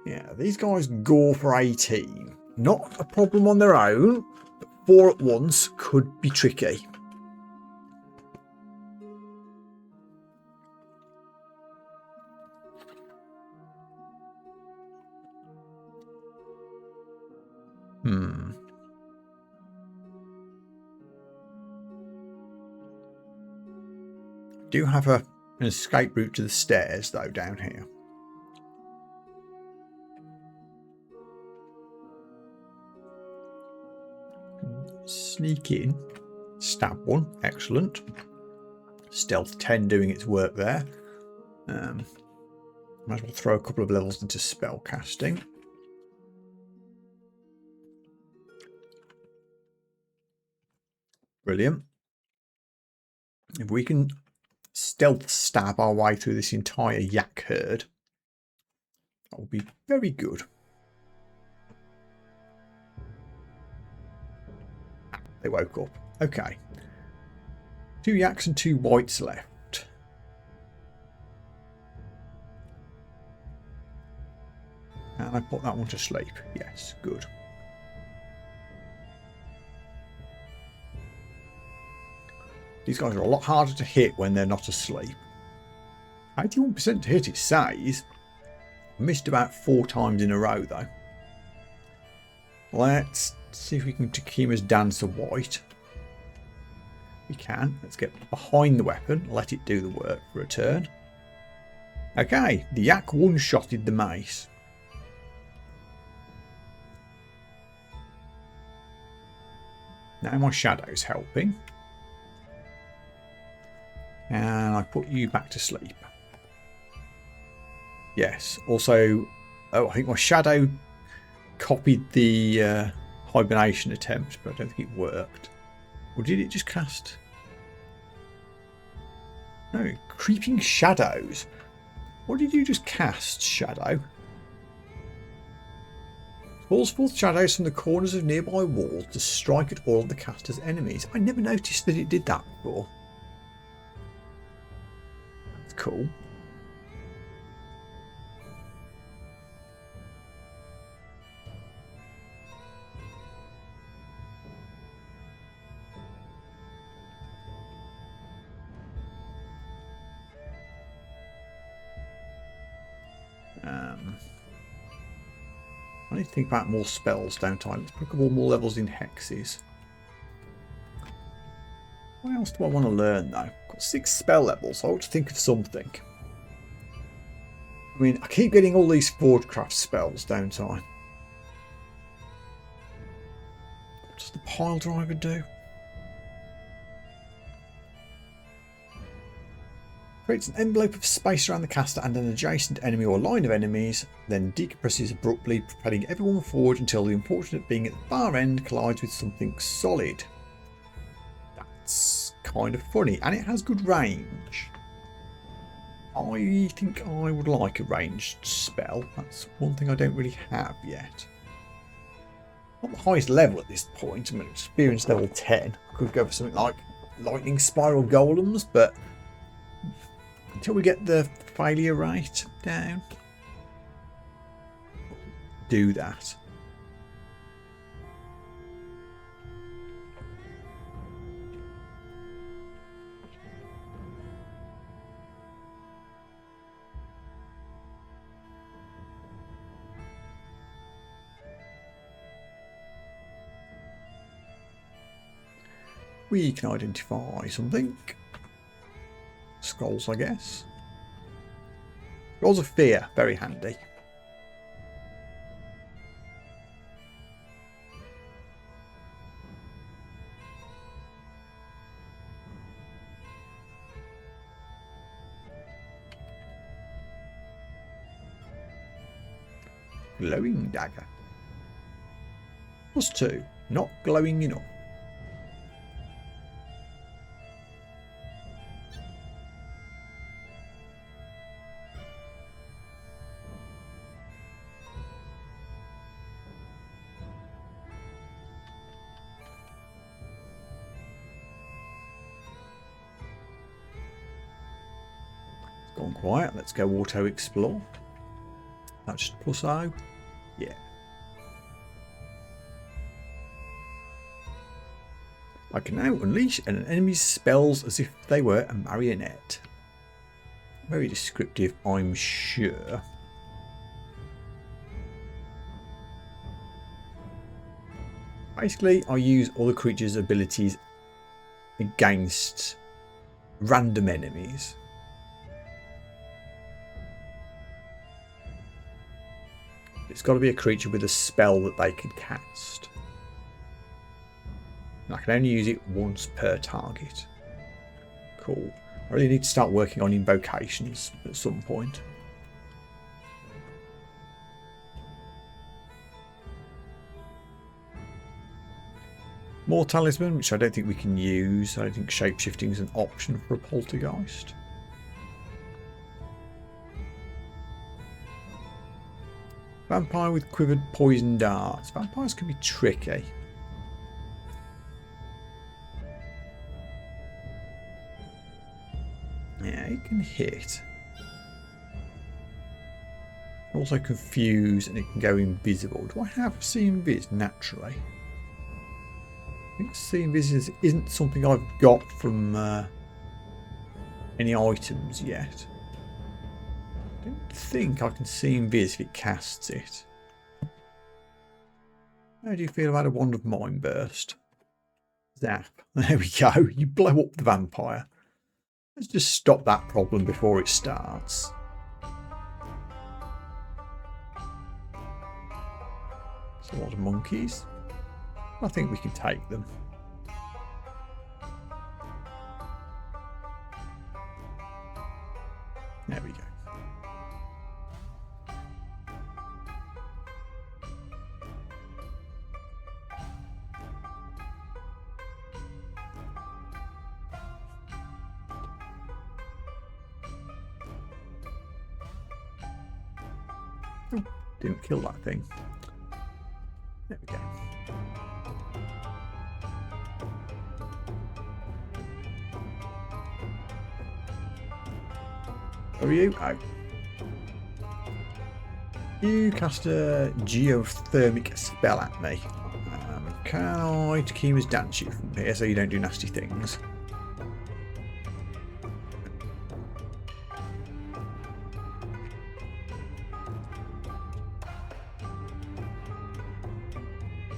Yeah, these guys go for 18. Not a problem on their own, but 4 at once could be tricky. Do have an escape route to the stairs though down here. Sneak in, stab one, excellent. Stealth 10 doing its work there. Might as well throw a couple of levels into spell casting. Brilliant. If we can stealth stab our way through this entire yak herd, that will be very good. They woke up. Okay. 2 yaks and 2 whites left. And I put that one to sleep. Yes, good. These guys are a lot harder to hit when they're not asleep. 81% to hit, it says. Missed about 4 times in a row though. Let's see if we can Takima's dance a white. We can. Let's get behind the weapon, let it do the work for a turn. Okay, the yak one-shotted the mace. Now my shadow's helping. And I put you back to sleep. Yes, also, oh, I think my shadow copied the hibernation attempt, but I don't think it worked. Or did it just cast? No, creeping shadows. What did you just cast, Shadow? Calls forth shadows from the corners of nearby walls to strike at all of the caster's enemies. I never noticed that it did that before. That's cool. I need to think about more spells, don't I? Let's put a couple more levels in hexes. What else do I want to learn though? I've got 6 spell levels, so I ought to think of something. I mean, I keep getting all these Forgecraft spells, don't I? What does the pile driver do? Creates an envelope of space around the caster and an adjacent enemy or line of enemies, then decompresses abruptly, propelling everyone forward until the unfortunate being at the far end collides with something solid. That's kind of funny, and it has good range. I think I would like a ranged spell. That's one thing I don't really have yet. Not the highest level at this point. I'm at experience level 10. I could go for something like lightning spiral golems, but until we get the failure rate down, do that. We can identify something. Scrolls, I guess. Scrolls of Fear, very handy. Glowing dagger. +2, not glowing enough. gone quiet. Let's go auto explore. That's just plus O. Yeah. I can now unleash an enemy's spells as if they were a marionette. Very descriptive, I'm sure. Basically, I use all the creature's abilities against random enemies. It's got to be a creature with a spell that they can cast. And I can only use it once per target. Cool. I really need to start working on invocations at some point. More talisman, which I don't think we can use. I don't think shapeshifting is an option for a poltergeist. Vampire with quivered poison darts. Vampires can be tricky. Yeah, it can hit. Also confuse, and it can go invisible. Do I have see invis naturally? I think see invis isn't something I've got from any items yet. I don't think I can see invis if it casts it. How do you feel about a wand of mind burst? Zap. There we go. You blow up the vampire. Let's just stop that problem before it starts. There's a lot of monkeys. I think we can take them. There we go. Oh, didn't kill that thing. There we go. Who are you? Oh. You cast a geothermic spell at me. Can I Takima's dance you from here so you don't do nasty things?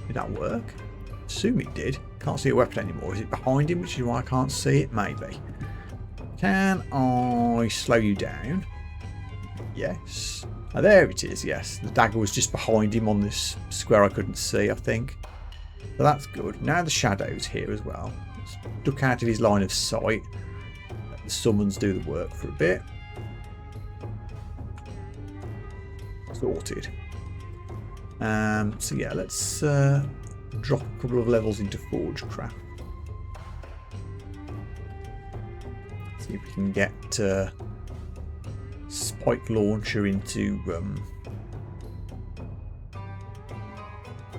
Did that work? Assume it did. Can't see a weapon anymore. Is it behind him, which is why I can't see it? Maybe. Can I slow you down? Yes. Oh, there it is, yes. The dagger was just behind him on this square I couldn't see, I think. So that's good. Now the shadow's here as well. Let's duck out of his line of sight. Let the summons do the work for a bit. Sorted. So yeah, let's drop a couple of levels into Forgecraft. See if we can get Spike Launcher into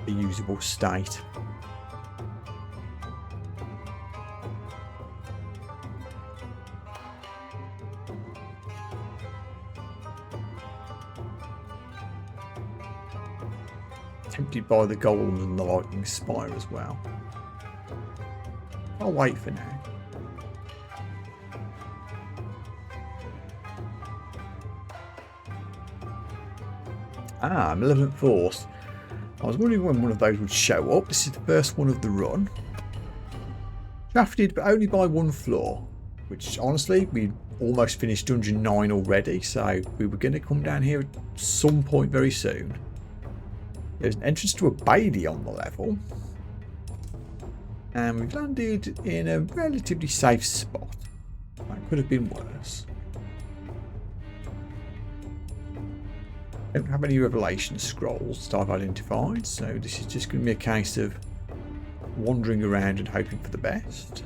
a usable state. Tempted by the golems and the lightning spire as well. I'll wait for now. Ah, Malevolent Force. I was wondering when one of those would show up. This is the first one of the run. Drafted, but only by one floor. Which, honestly, we almost finished Dungeon 9 already. So we were going to come down here at some point very soon. There's an entrance to a Bailey on the level. And we've landed in a relatively safe spot. That could have been worse. Don't have any revelation scrolls that I've identified, so this is just going to be a case of wandering around and hoping for the best.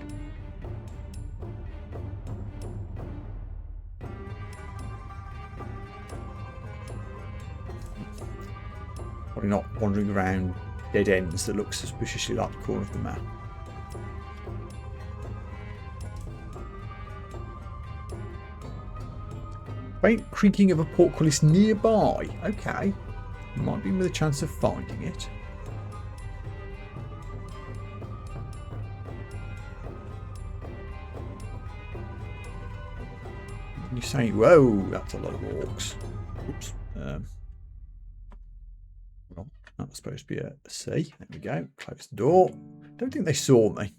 Probably not wandering around dead ends that look suspiciously like the corner of the map. Faint creaking of a portcullis nearby. Okay. Might be with a chance of finding it. You say, whoa, that's a lot of orcs. Oops. Well, that was supposed to be a C. There we go. Close the door. Don't think they saw me.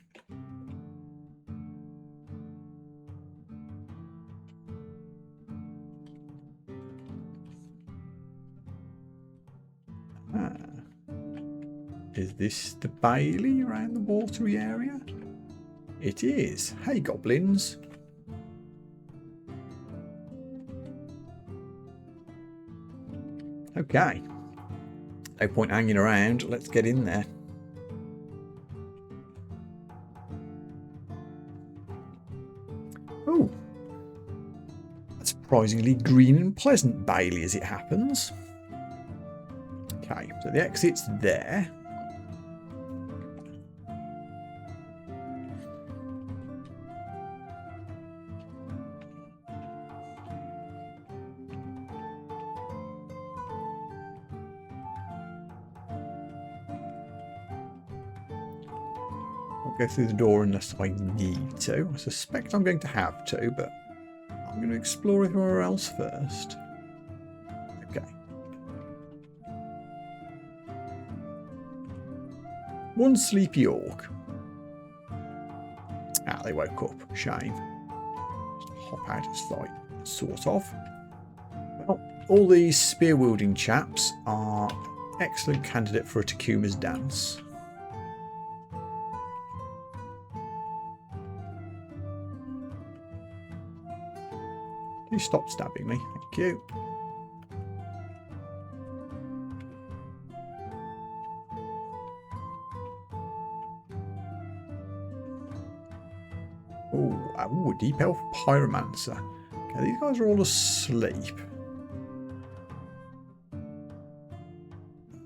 Is this the Bailey around the watery area? It is. Hey, goblins. Okay. No point hanging around. Let's get in there. Oh. That's surprisingly green and pleasant, Bailey, as it happens. Okay, so the exit's there. Go through the door unless I need to. I suspect I'm going to have to, but I'm going to explore everywhere else first. Okay. One sleepy orc. Ah, they woke up. Shame. Just hop out of sight, sort of. Well, all these spear-wielding chaps are excellent candidate for a Takuma's dance. Please stop stabbing me. Thank you. Oh, a deep elf pyromancer. Okay, these guys are all asleep.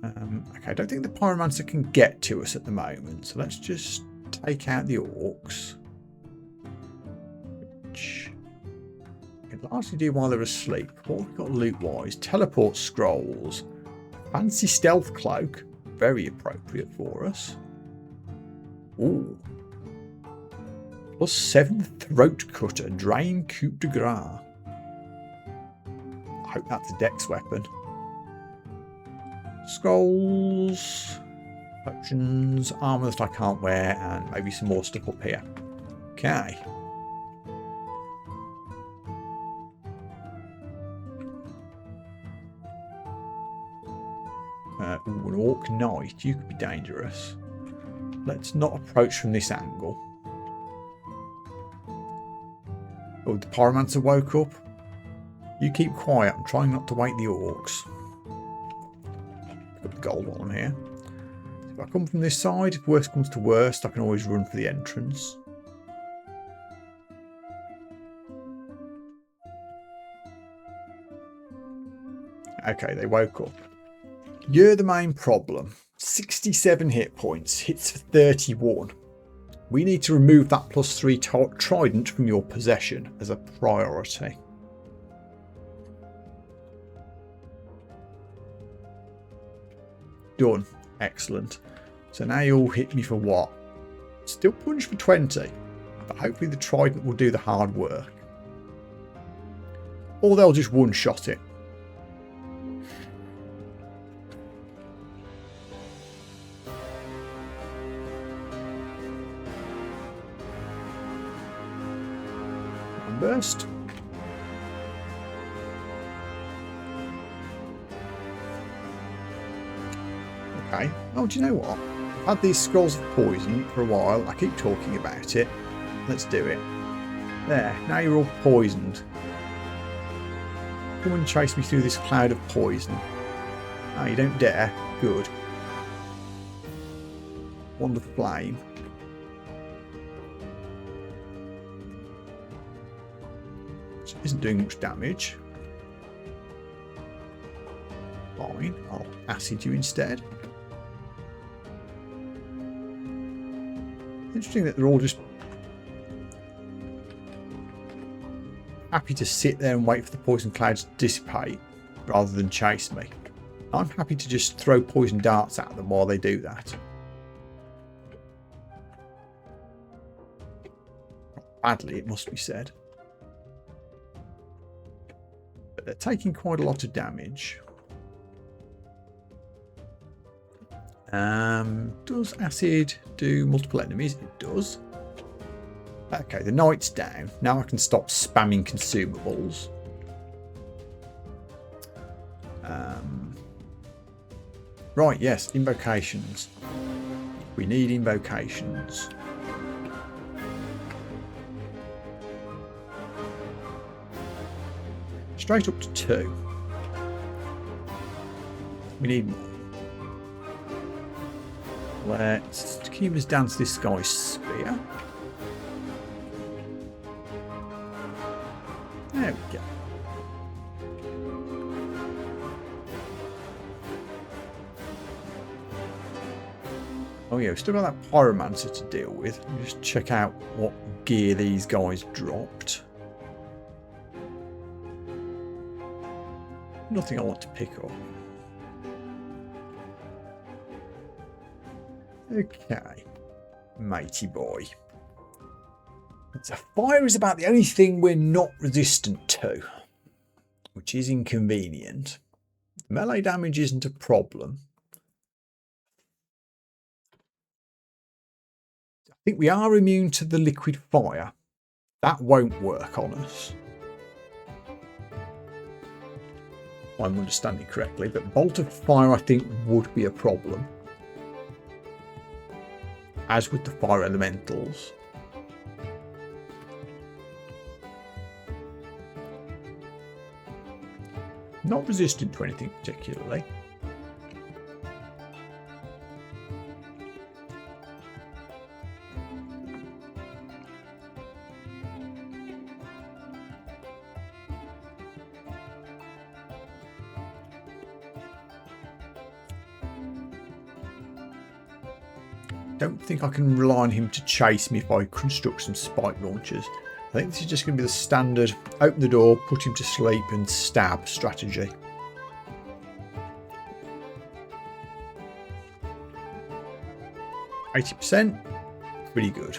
Okay, I don't think the pyromancer can get to us at the moment, so let's just take out the orcs. Which largely do while they're asleep. What have we got loot-wise? Teleport scrolls. Fancy stealth cloak. Very appropriate for us. Ooh. +7 throat cutter. Drain coup de grace. I hope that's a dex weapon. Scrolls. Potions. Armour that I can't wear. And maybe some more stuff up here. Okay. Ooh, an orc knight. You could be dangerous. Let's not approach from this angle. Oh, the pyromancer woke up. You keep quiet. I'm trying not to wake the orcs. Got the gold while I'm here. If I come from this side, if worst comes to worst, I can always run for the entrance. Okay, they woke up. You're the main problem. 67 hit points, hits for 31. We need to remove that +3 trident from your possession as a priority. Done. Excellent. So now you'll hit me for what? Still punch for 20, but hopefully the trident will do the hard work. Or they'll just one-shot it. Burst. Okay. Oh, do you know what? I've had these scrolls of poison for a while. I keep talking about it. Let's do it. There. Now you're all poisoned. Come and chase me through this cloud of poison. Oh, you don't dare. Good. Wand of flame. Isn't doing much damage. Fine, I'll acid you instead. Interesting that they're all just happy to sit there and wait for the poison clouds to dissipate rather than chase me. I'm happy to just throw poison darts at them while they do that. Badly, it must be said. But they're taking quite a lot of damage. Does acid do multiple enemies? It does. Okay, the night's down. Now I can stop spamming consumables. Right, yes, invocations. We need invocations. Straight up to 2. We need more. Let's keep us down to this guy's spear. There we go. Oh yeah, we've still got that pyromancer to deal with. Let me just check out what gear these guys dropped. Nothing I want to pick up. Okay, matey boy. So fire is about the only thing we're not resistant to, which is inconvenient. Melee damage isn't a problem. I think we are immune to the liquid fire. That won't work on us. If I'm understanding correctly, but bolt of fire I think would be a problem. As with the fire elementals. Not resistant to anything particularly. Don't think I can rely on him to chase me if I construct some spike launchers. I think this is just going to be the standard open the door, put him to sleep and stab strategy. %, pretty good.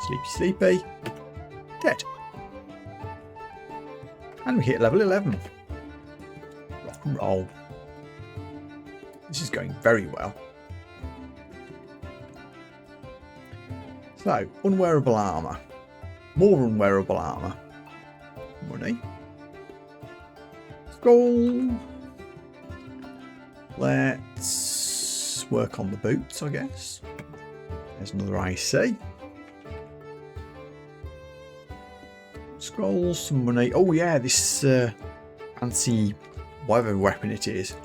Sleepy sleepy, dead. And we hit level 11. Rock and roll. This is going very well. So, unwearable armour. More unwearable armour. Money. Skull. Let's work on the boots, I guess. There's another AC. Scrolls, some money. Oh yeah, this fancy whatever weapon it is.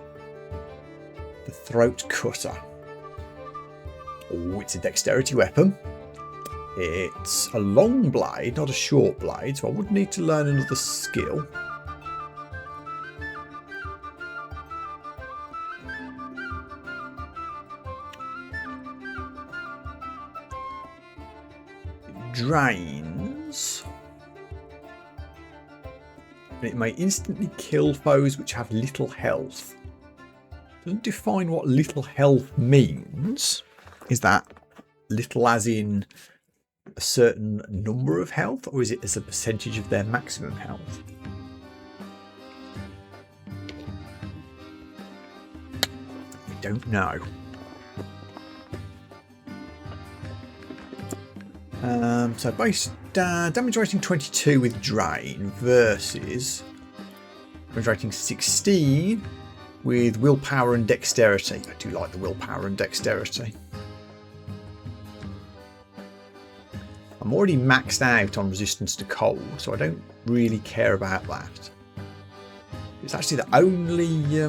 The throat cutter. Oh, it's a dexterity weapon. It's a long blade, not a short blade, so I would need to learn another skill. It drains. And it may instantly kill foes which have little health. Doesn't define what little health means. Is that little as in a certain number of health, or is it as a percentage of their maximum health? We don't know. So base damage rating 22 with drain versus damage rating 16 with willpower and dexterity. I do like the willpower and dexterity. I'm already maxed out on resistance to cold, so I don't really care about that. It's actually the only...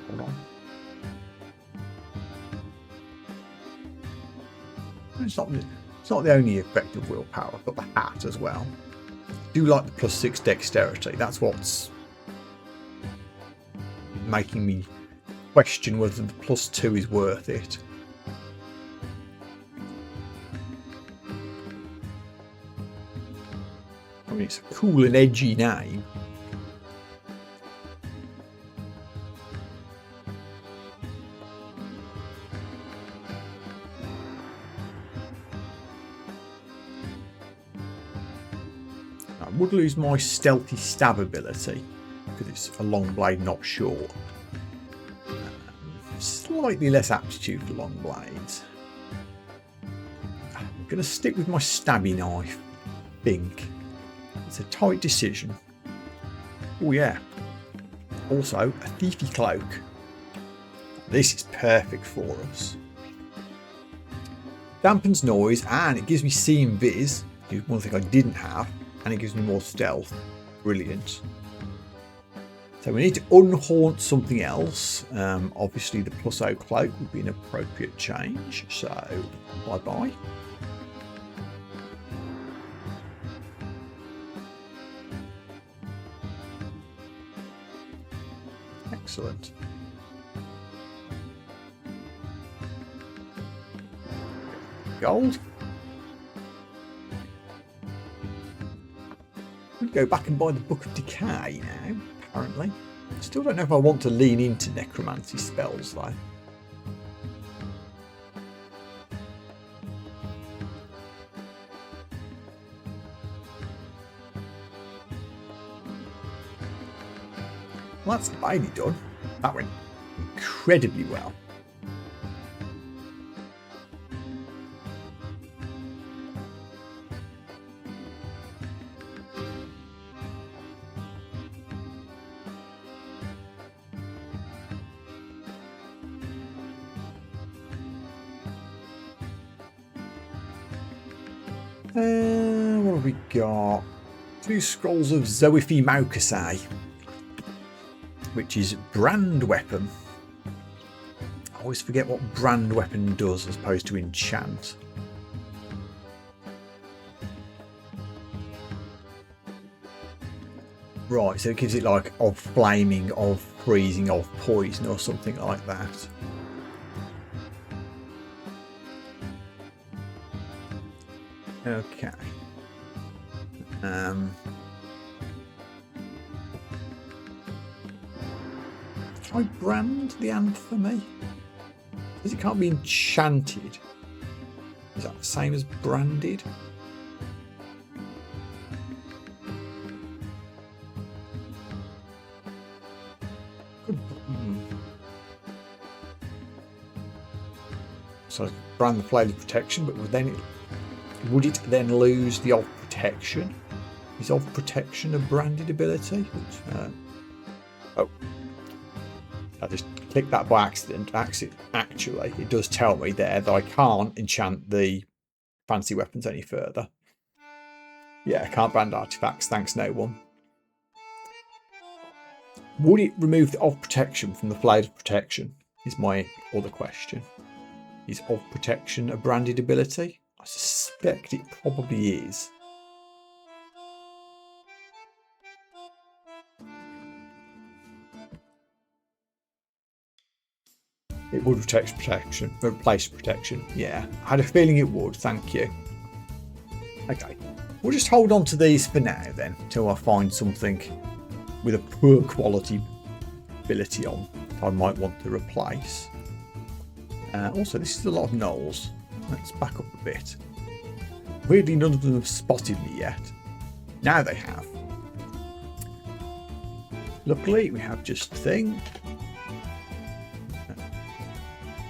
Hold on. It's not the only effect of willpower. I've got the hat as well. I do like the +6 dexterity. That's what's making me question whether the +2 is worth it. It's a cool and edgy name. I would lose my stealthy stab ability because it's a long blade, not short. Slightly less aptitude for long blades. I'm going to stick with my stabby knife. I think it's a tight decision. Oh yeah. Also, a thiefy cloak. This is perfect for us. Dampens noise and it gives me see and viz. One thing I didn't have. And it gives me more stealth. Brilliant. So we need to unhaunt something else. Obviously the +0 cloak would be an appropriate change. So bye-bye. Excellent. Gold. Go back and buy the Book of Decay now, apparently. Still don't know if I want to lean into necromancy spells though. Well, that's finally done. That went incredibly well. What have we got? 2 scrolls of Zoifi Maukasai, which is brand weapon. I always forget what brand weapon does as opposed to enchant. Right, so it gives it like of flaming, of freezing, of poison or something like that. Okay. Try brand the anthem. Because it can't be enchanted. Is that the same as branded? So brand the flame of protection, but would it then lose the of protection? Is of protection a branded ability? Oh, I just clicked that by accident. Actually, it does tell me there that I can't enchant the fancy weapons any further. Yeah, I can't brand artifacts. Thanks, no one. Would it remove the of protection from the Blade of Protection? Is my other question. Is of protection a branded ability? I suspect it probably is. It would replace protection. Yeah, I had a feeling it would. Thank you. Okay, we'll just hold on to these for now then, until I find something with a poor quality ability on I might want to replace. Also, this is a lot of gnolls. Let's back up a bit. Weirdly, none of them have spotted me yet. Now they have. Luckily, we have just thing.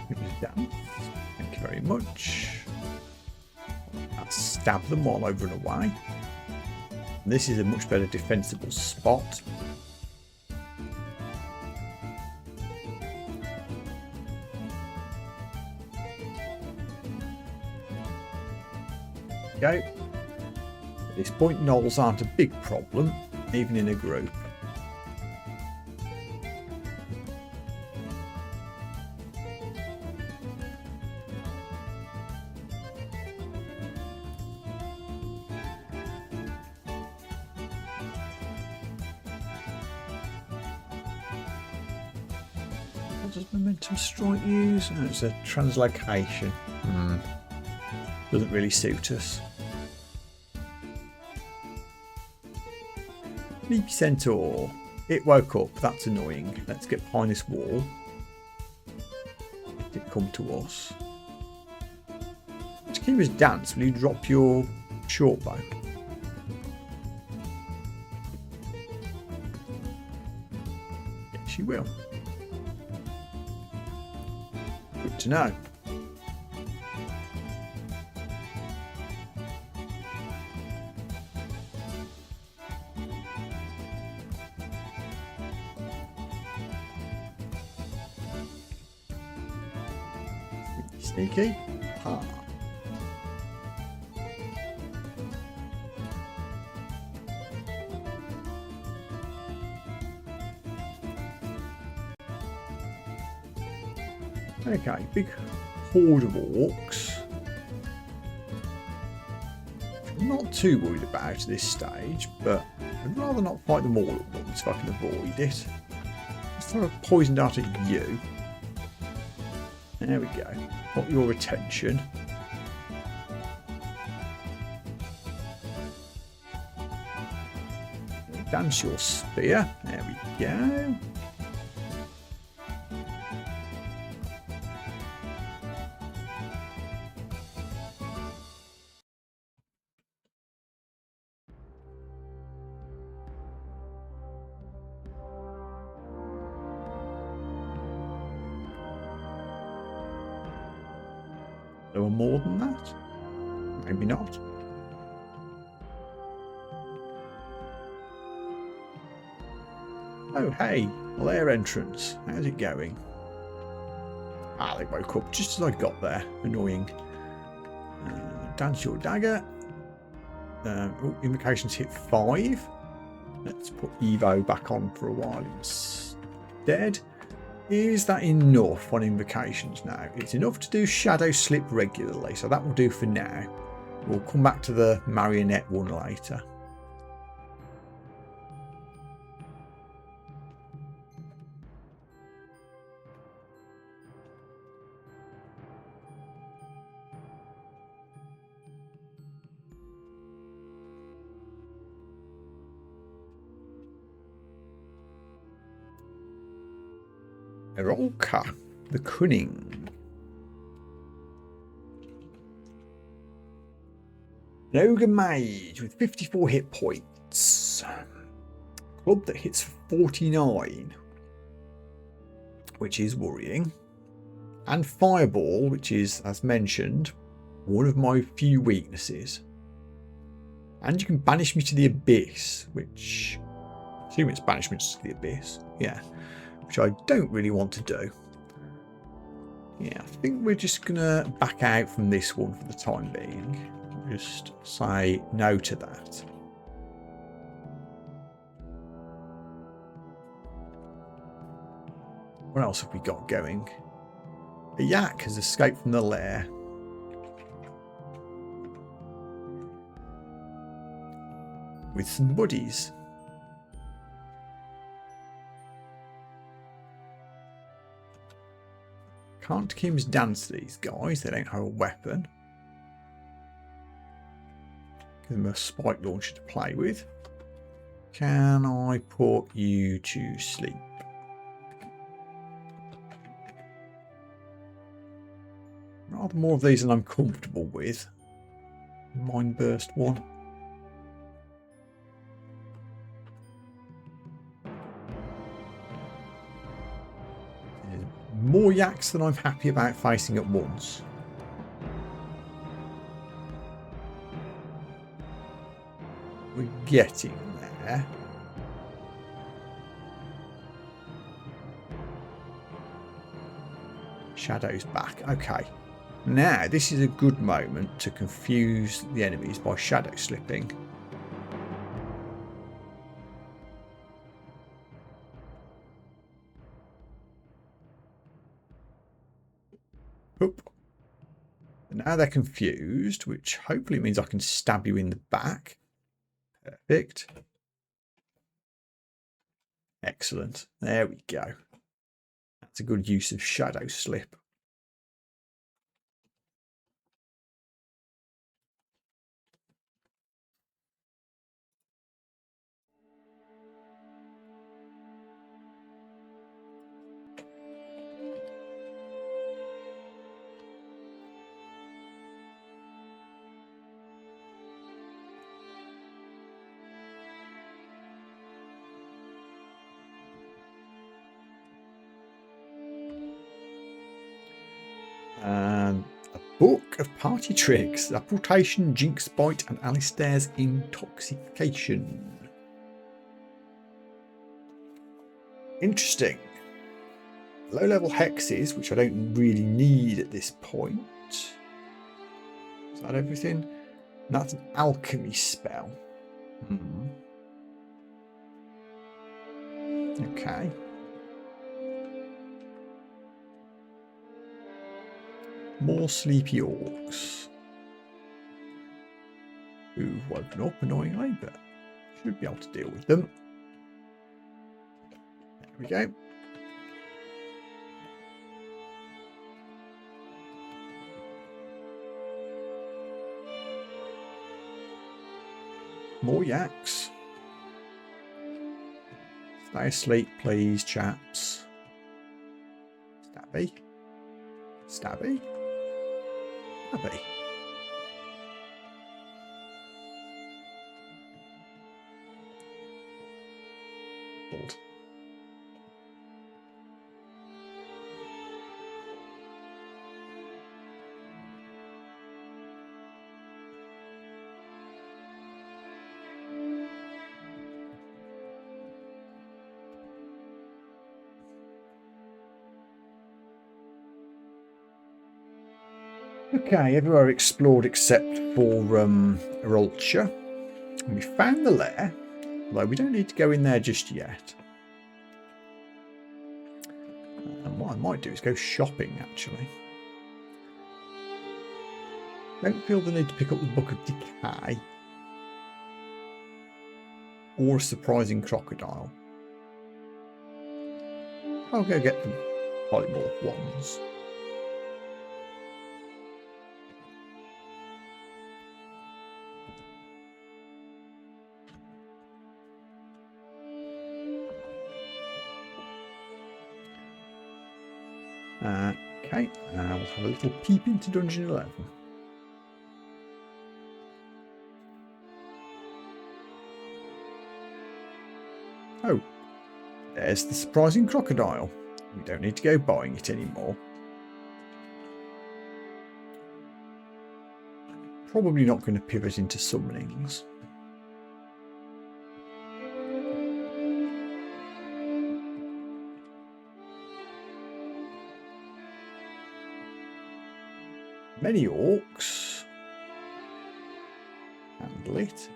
It was damp. Thank you very much. I'll stab them while I run away. This is a much better defensible spot. Go. At this point, gnolls aren't a big problem, even in a group. What does momentum strike use? Oh, it's a translocation. Doesn't really suit us. Sneaky Centaur. It woke up. That's annoying. Let's get behind this wall. Let it come to us. To keep us dance, will you drop your short bow? Yes, you will. Good to know. Sneaky. Ha. Okay, big horde of orcs. I'm not too worried about at this stage, but I'd rather not fight them all at once if I can avoid it. Let's throw a poison dart at you. There we go. Got your attention. Dance your spear. There we go. There were more than that? Maybe not. Oh, hey, lair entrance. How's it going? Ah, they woke up just as I got there. Annoying. Dance your dagger. Invocations hit 5. Let's put Evo back on for a while instead. Is that enough on invocations now? It's enough to do Shadow Slip regularly, so that will do for now. We'll come back to the marionette one later. Erolka, the Cunning. An Ogre Mage with 54 hit points. Club that hits 49, which is worrying. And Fireball, which is, as mentioned, one of my few weaknesses. And you can banish me to the Abyss, which I assume it's banishment to the Abyss. Yeah. Which I don't really want to do. Yeah, I think we're just going to back out from this one for the time being. Just say no to that. What else have we got going? A yak has escaped from the lair. With some buddies. Can't Kim's dance these guys, they don't have a weapon. Give them a spike launcher to play with. Can I put you to sleep? Rather more of these than I'm comfortable with. Mind burst one. More yaks than I'm happy about facing at once. We're getting there. Shadow's back. Okay. Now, this is a good moment to confuse the enemies by shadow slipping. Oop. Now they're confused, which hopefully means I can stab you in the back. Perfect. Excellent. There we go. That's a good use of shadow slip. Book of Party Tricks. Apportation, Jinx Bite, and Alistair's Intoxication. Interesting. Low-level hexes, which I don't really need at this point. Is that everything? That's an alchemy spell. Okay. More sleepy orcs. Who've woken up annoyingly, but should be able to deal with them. There we go. More yaks. Stay asleep, please, chaps. Stabby. Stabby. Stabby. Old. Okay, everywhere explored except for Rolcha. And we found the lair, although we don't need to go in there just yet. And what I might do is go shopping, actually. Don't feel the need to pick up the Book of Decay. Or a surprising crocodile. I'll go get the polymorph ones. Okay, we'll have a little peep into Dungeon 11. Oh, there's the surprising crocodile. We don't need to go buying it anymore. Probably not going to pivot into summonings. Many orcs. Handle it.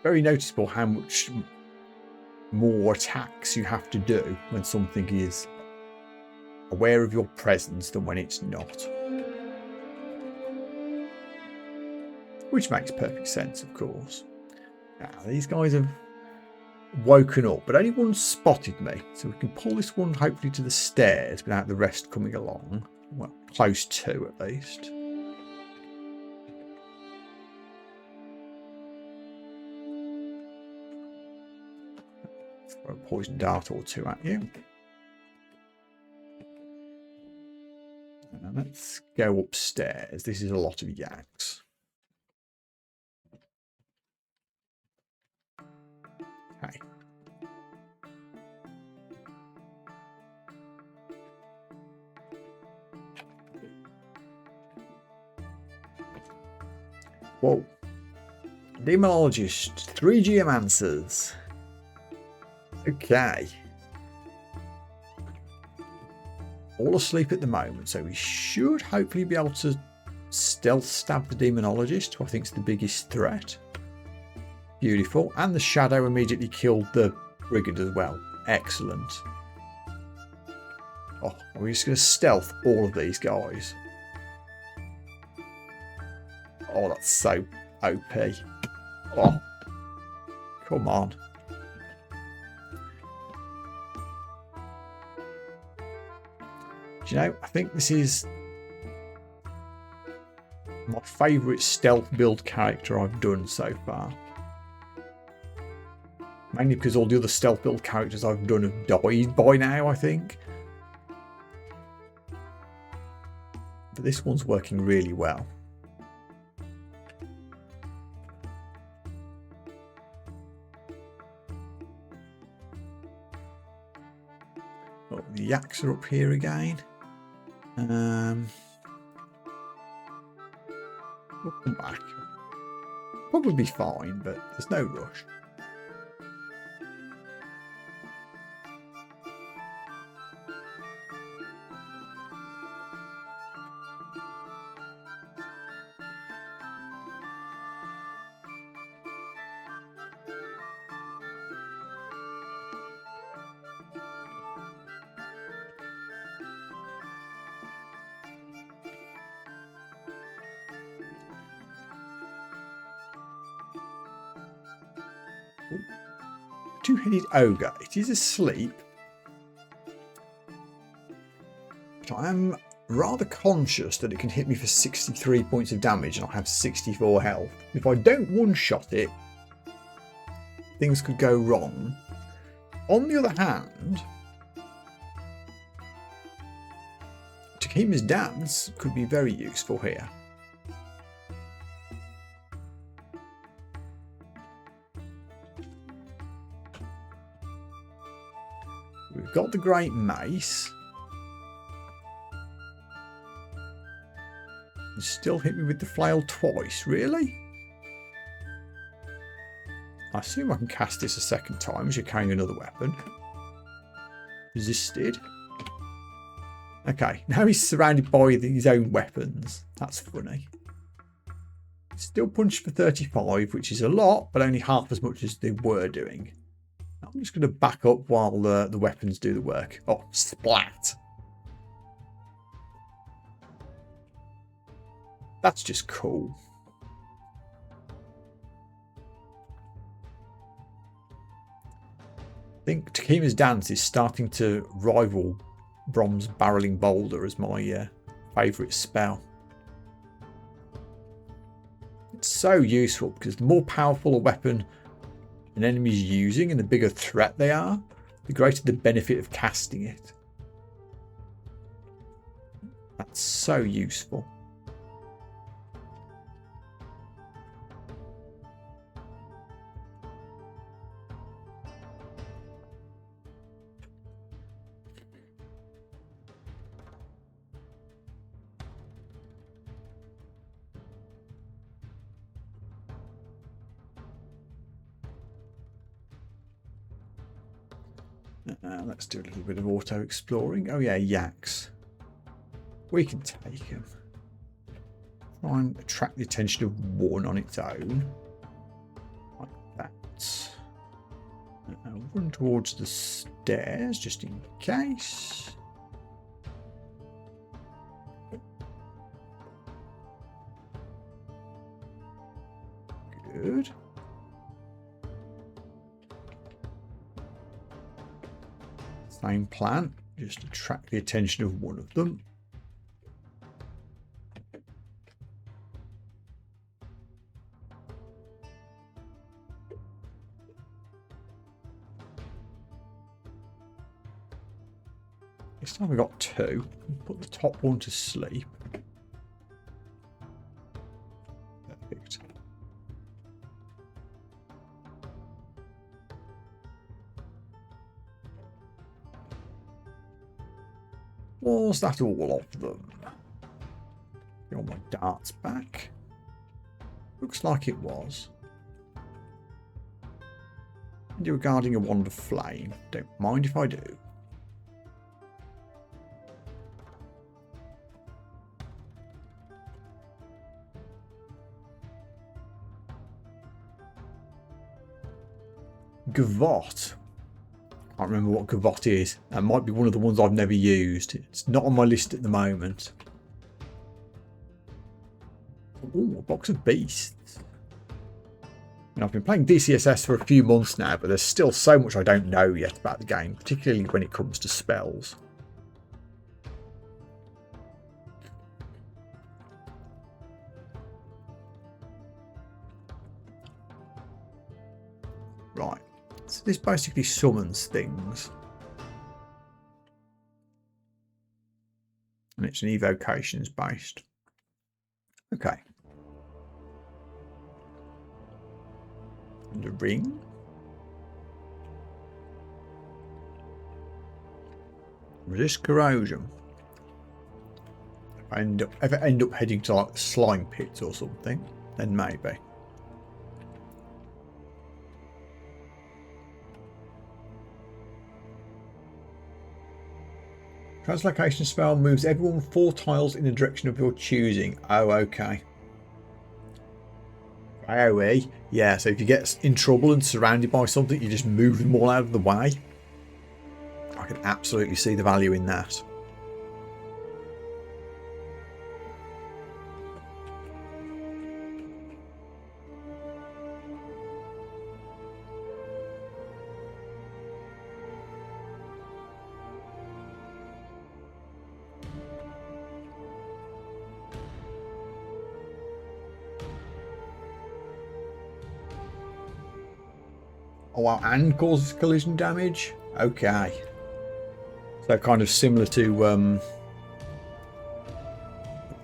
Very noticeable how much more attacks you have to do when something is aware of your presence than when it's not. Which makes perfect sense, of course. Now, these guys have woken up, but only one spotted me, so we can pull this one hopefully to the stairs without the rest coming along. Well, close to at least. Throw a poison dart or two at you. And let's go upstairs. This is a lot of yaks. Okay. Whoa. Demonologist, 3 geomancers. Okay. All asleep at the moment, so we should hopefully be able to stealth stab the demonologist, who I think is the biggest threat. Beautiful. And the shadow immediately killed the brigand as well. Excellent. Oh, we're just going to stealth all of these guys. Oh, that's so OP. Oh, come on. Do you know, I think this is my favourite stealth build character I've done so far. Mainly because all the other stealth build characters I've done have died by now, I think. But this one's working really well. Oh, the yaks are up here again. We'll come back. Probably be fine, but there's no rush. Two-headed ogre. It is asleep. But I am rather conscious that it can hit me for 63 points of damage and I have 64 health. If I don't one-shot it, things could go wrong. On the other hand, Takima's dance could be very useful here. We've got the great mace. You still hit me with the flail twice, really? I assume I can cast this a second time as you're carrying another weapon. Resisted. Okay, now he's surrounded by his own weapons. That's funny. Still punched for 35, which is a lot, but only half as much as they were doing. I'm just going to back up while the weapons do the work. Oh, splat. That's just cool. I think Takima's dance is starting to rival Brom's barreling boulder as my favourite spell. It's so useful because the more powerful a weapon an enemy is using and the bigger threat they are, the greater the benefit of casting it. That's so useful. Let's do a little bit of auto exploring. Oh yeah, yaks. We can take them. Try and attract the attention of one on its own. Like that. Run towards the stairs just in case. Good. Same plan, just attract the attention of one of them. This time we got two. Put the top one to sleep. Perfect. Was that all of them? Get all my darts back. Looks like it was. And you're guarding a wand of flame. Don't mind if I do. Gavotte. I can't remember what Gavotte is. That might be one of the ones I've never used. It's not on my list at the moment. Ooh, a box of beasts. And I've been playing DCSS for a few months now, but there's still so much I don't know yet about the game, particularly when it comes to spells. Right. So this basically summons things. And it's an evocations based. Okay. And a ring. Resist corrosion. If I end up heading to like the slime pits or something, then maybe. Translocation spell moves everyone 4 tiles in the direction of your choosing. Oh, okay. AoE. Yeah, so if you get in trouble and surrounded by something, you just move them all out of the way. I can absolutely see the value in that. Oh wow, and causes collision damage? Okay. So kind of similar to the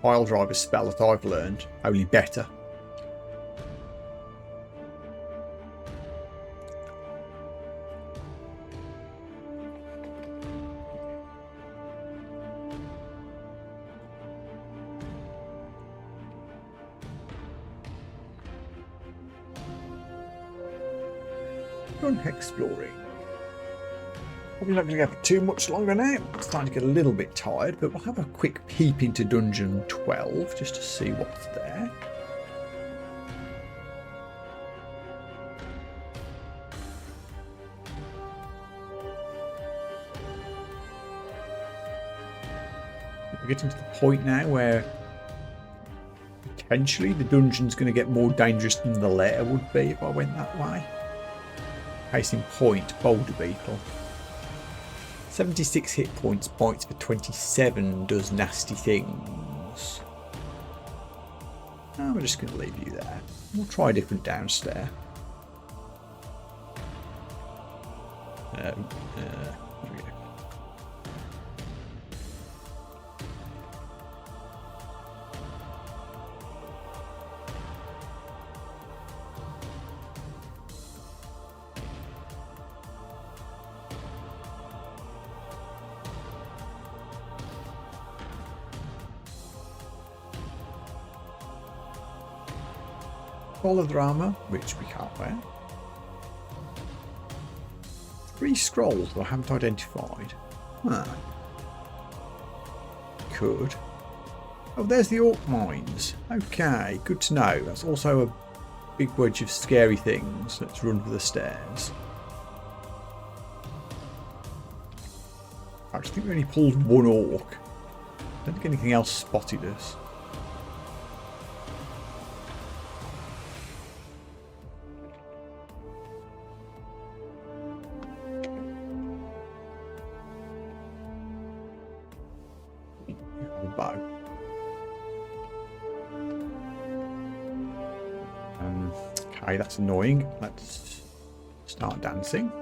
pile driver spell that I've learned, only better. Done exploring. Probably not going to go for too much longer now. I'm starting to get a little bit tired, but we'll have a quick peep into Dungeon 12 just to see what's there. We're getting to the point now where potentially the dungeon's going to get more dangerous than the lair would be if I went that way. Case in point, Boulder Beetle. 76 hit points, bites for 27, does nasty things. No, we're just going to leave you there. We'll try a different downstairs. There we go. All of the armor, which we can't wear. 3 scrolls that I haven't identified. Huh. Could. Oh, there's the Orc Mines. Okay, good to know. That's also a big wedge of scary things. Let's run for the stairs. I think we only pulled 1 orc. I don't think anything else spotted us. Bow. Okay, that's annoying. Let's start dancing.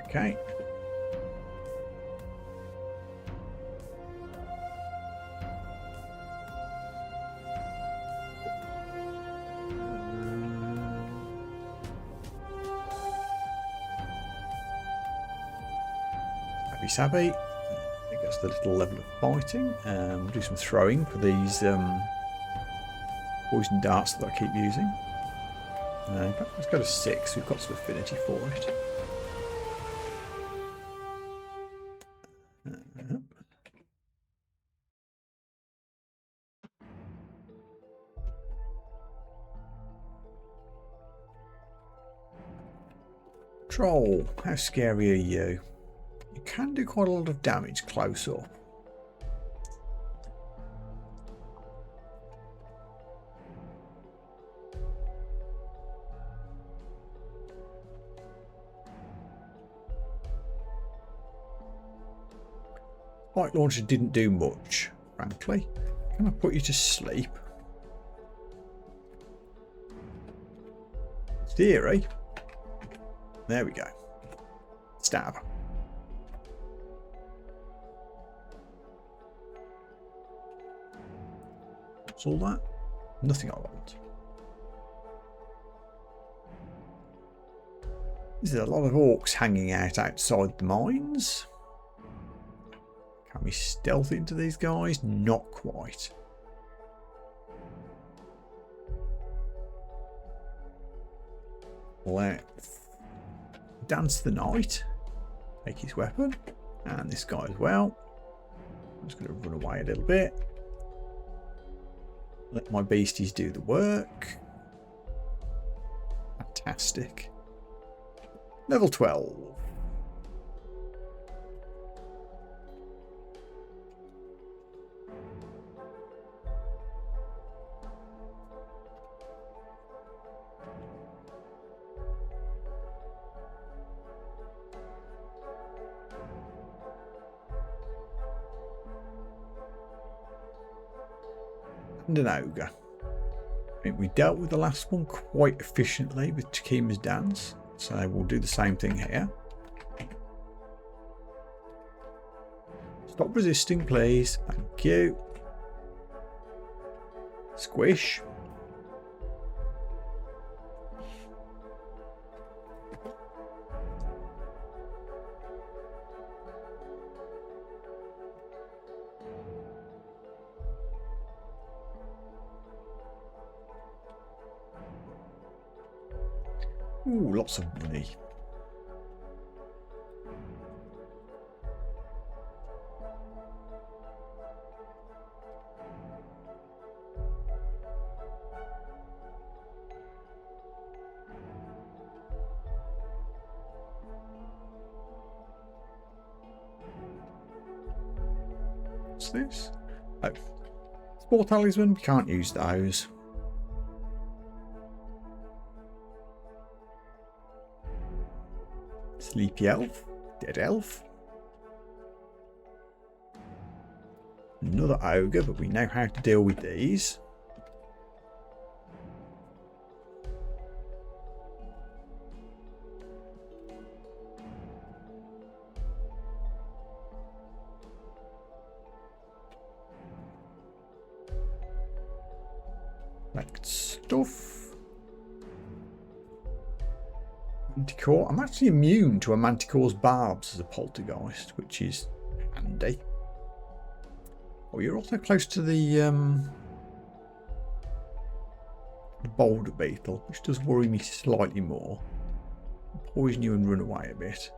Okay. Savvy. I think that's the little level of fighting. We'll do some throwing for these poison darts that I keep using. Let's go to 6. We've got some affinity for it. Troll, how scary are you? You can do quite a lot of damage close up. Spike launcher didn't do much, frankly. Can I put you to sleep? Theory. There we go. Stab. What's all that? Nothing I want. Is there a lot of orcs hanging out outside the mines? Can we stealth into these guys? Not quite. Let's dance the night. Take his weapon. And this guy as well. I'm just going to run away a little bit. Let my beasties do the work. Fantastic. Level 12. And an ogre. I think we dealt with the last one quite efficiently with Takima's dance, so we'll do the same thing here. Stop resisting, please. Thank you. Squish. Ooh, lots of money. What's this? Oh, sport talisman. We can't use those. Sleepy elf, dead elf. Another ogre, but we know how to deal with these. Collect stuff. Manticore. I'm actually immune to a Manticore's barbs as a poltergeist, which is handy. Oh, you're also close to the boulder beetle, which does worry me slightly more. I'll poison you and run away a bit.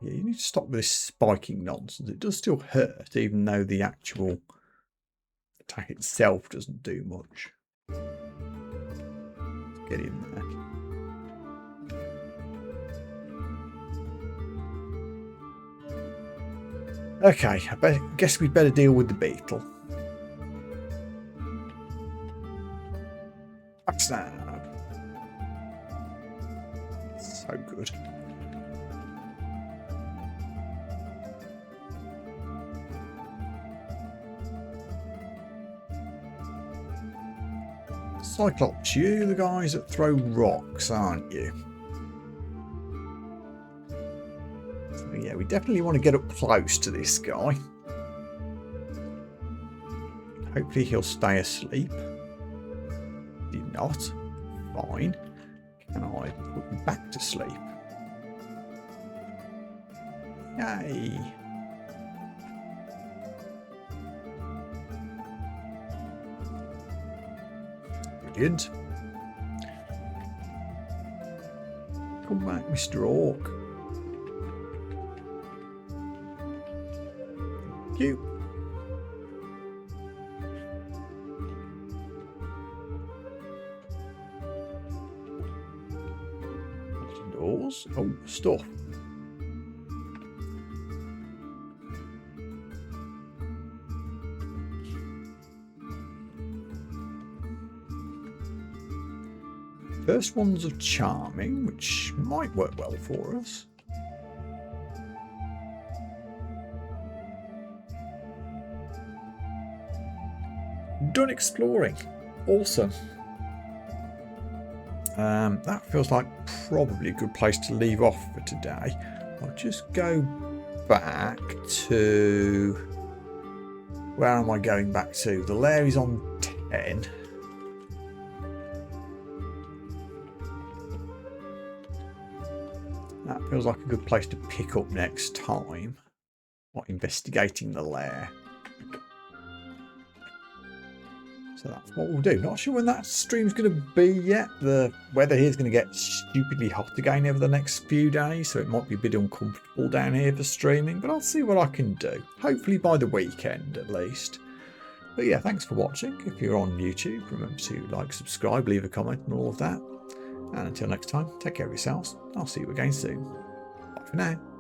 Yeah, you need to stop with this spiking nonsense. It does still hurt, even though the actual attack itself doesn't do much. Get in there. Okay, I guess we'd better deal with the beetle. Backstab. So good. Cyclops, you the guys that throw rocks, aren't you? So yeah, we definitely want to get up close to this guy. Hopefully he'll stay asleep. Did not. Fine. Can I put him back to sleep? Yay. Brilliant. Come back, Mr. Orc. Thank you. Doors. Oh, stuff. First ones are charming, which might work well for us. done exploring. Awesome. That feels like probably a good place to leave off for today. I'll just go back to... Where am I going back to? The lair is on 10. That feels like a good place to pick up next time. While investigating the lair. So that's what we'll do. Not sure when that stream's going to be yet. The weather here is going to get stupidly hot again over the next few days, so it might be a bit uncomfortable down here for streaming, but I'll see what I can do. Hopefully by the weekend at least. But yeah, thanks for watching. If you're on YouTube, remember to like, subscribe, leave a comment and all of that. And until next time, take care of yourselves. I'll see you again soon. Bye for now.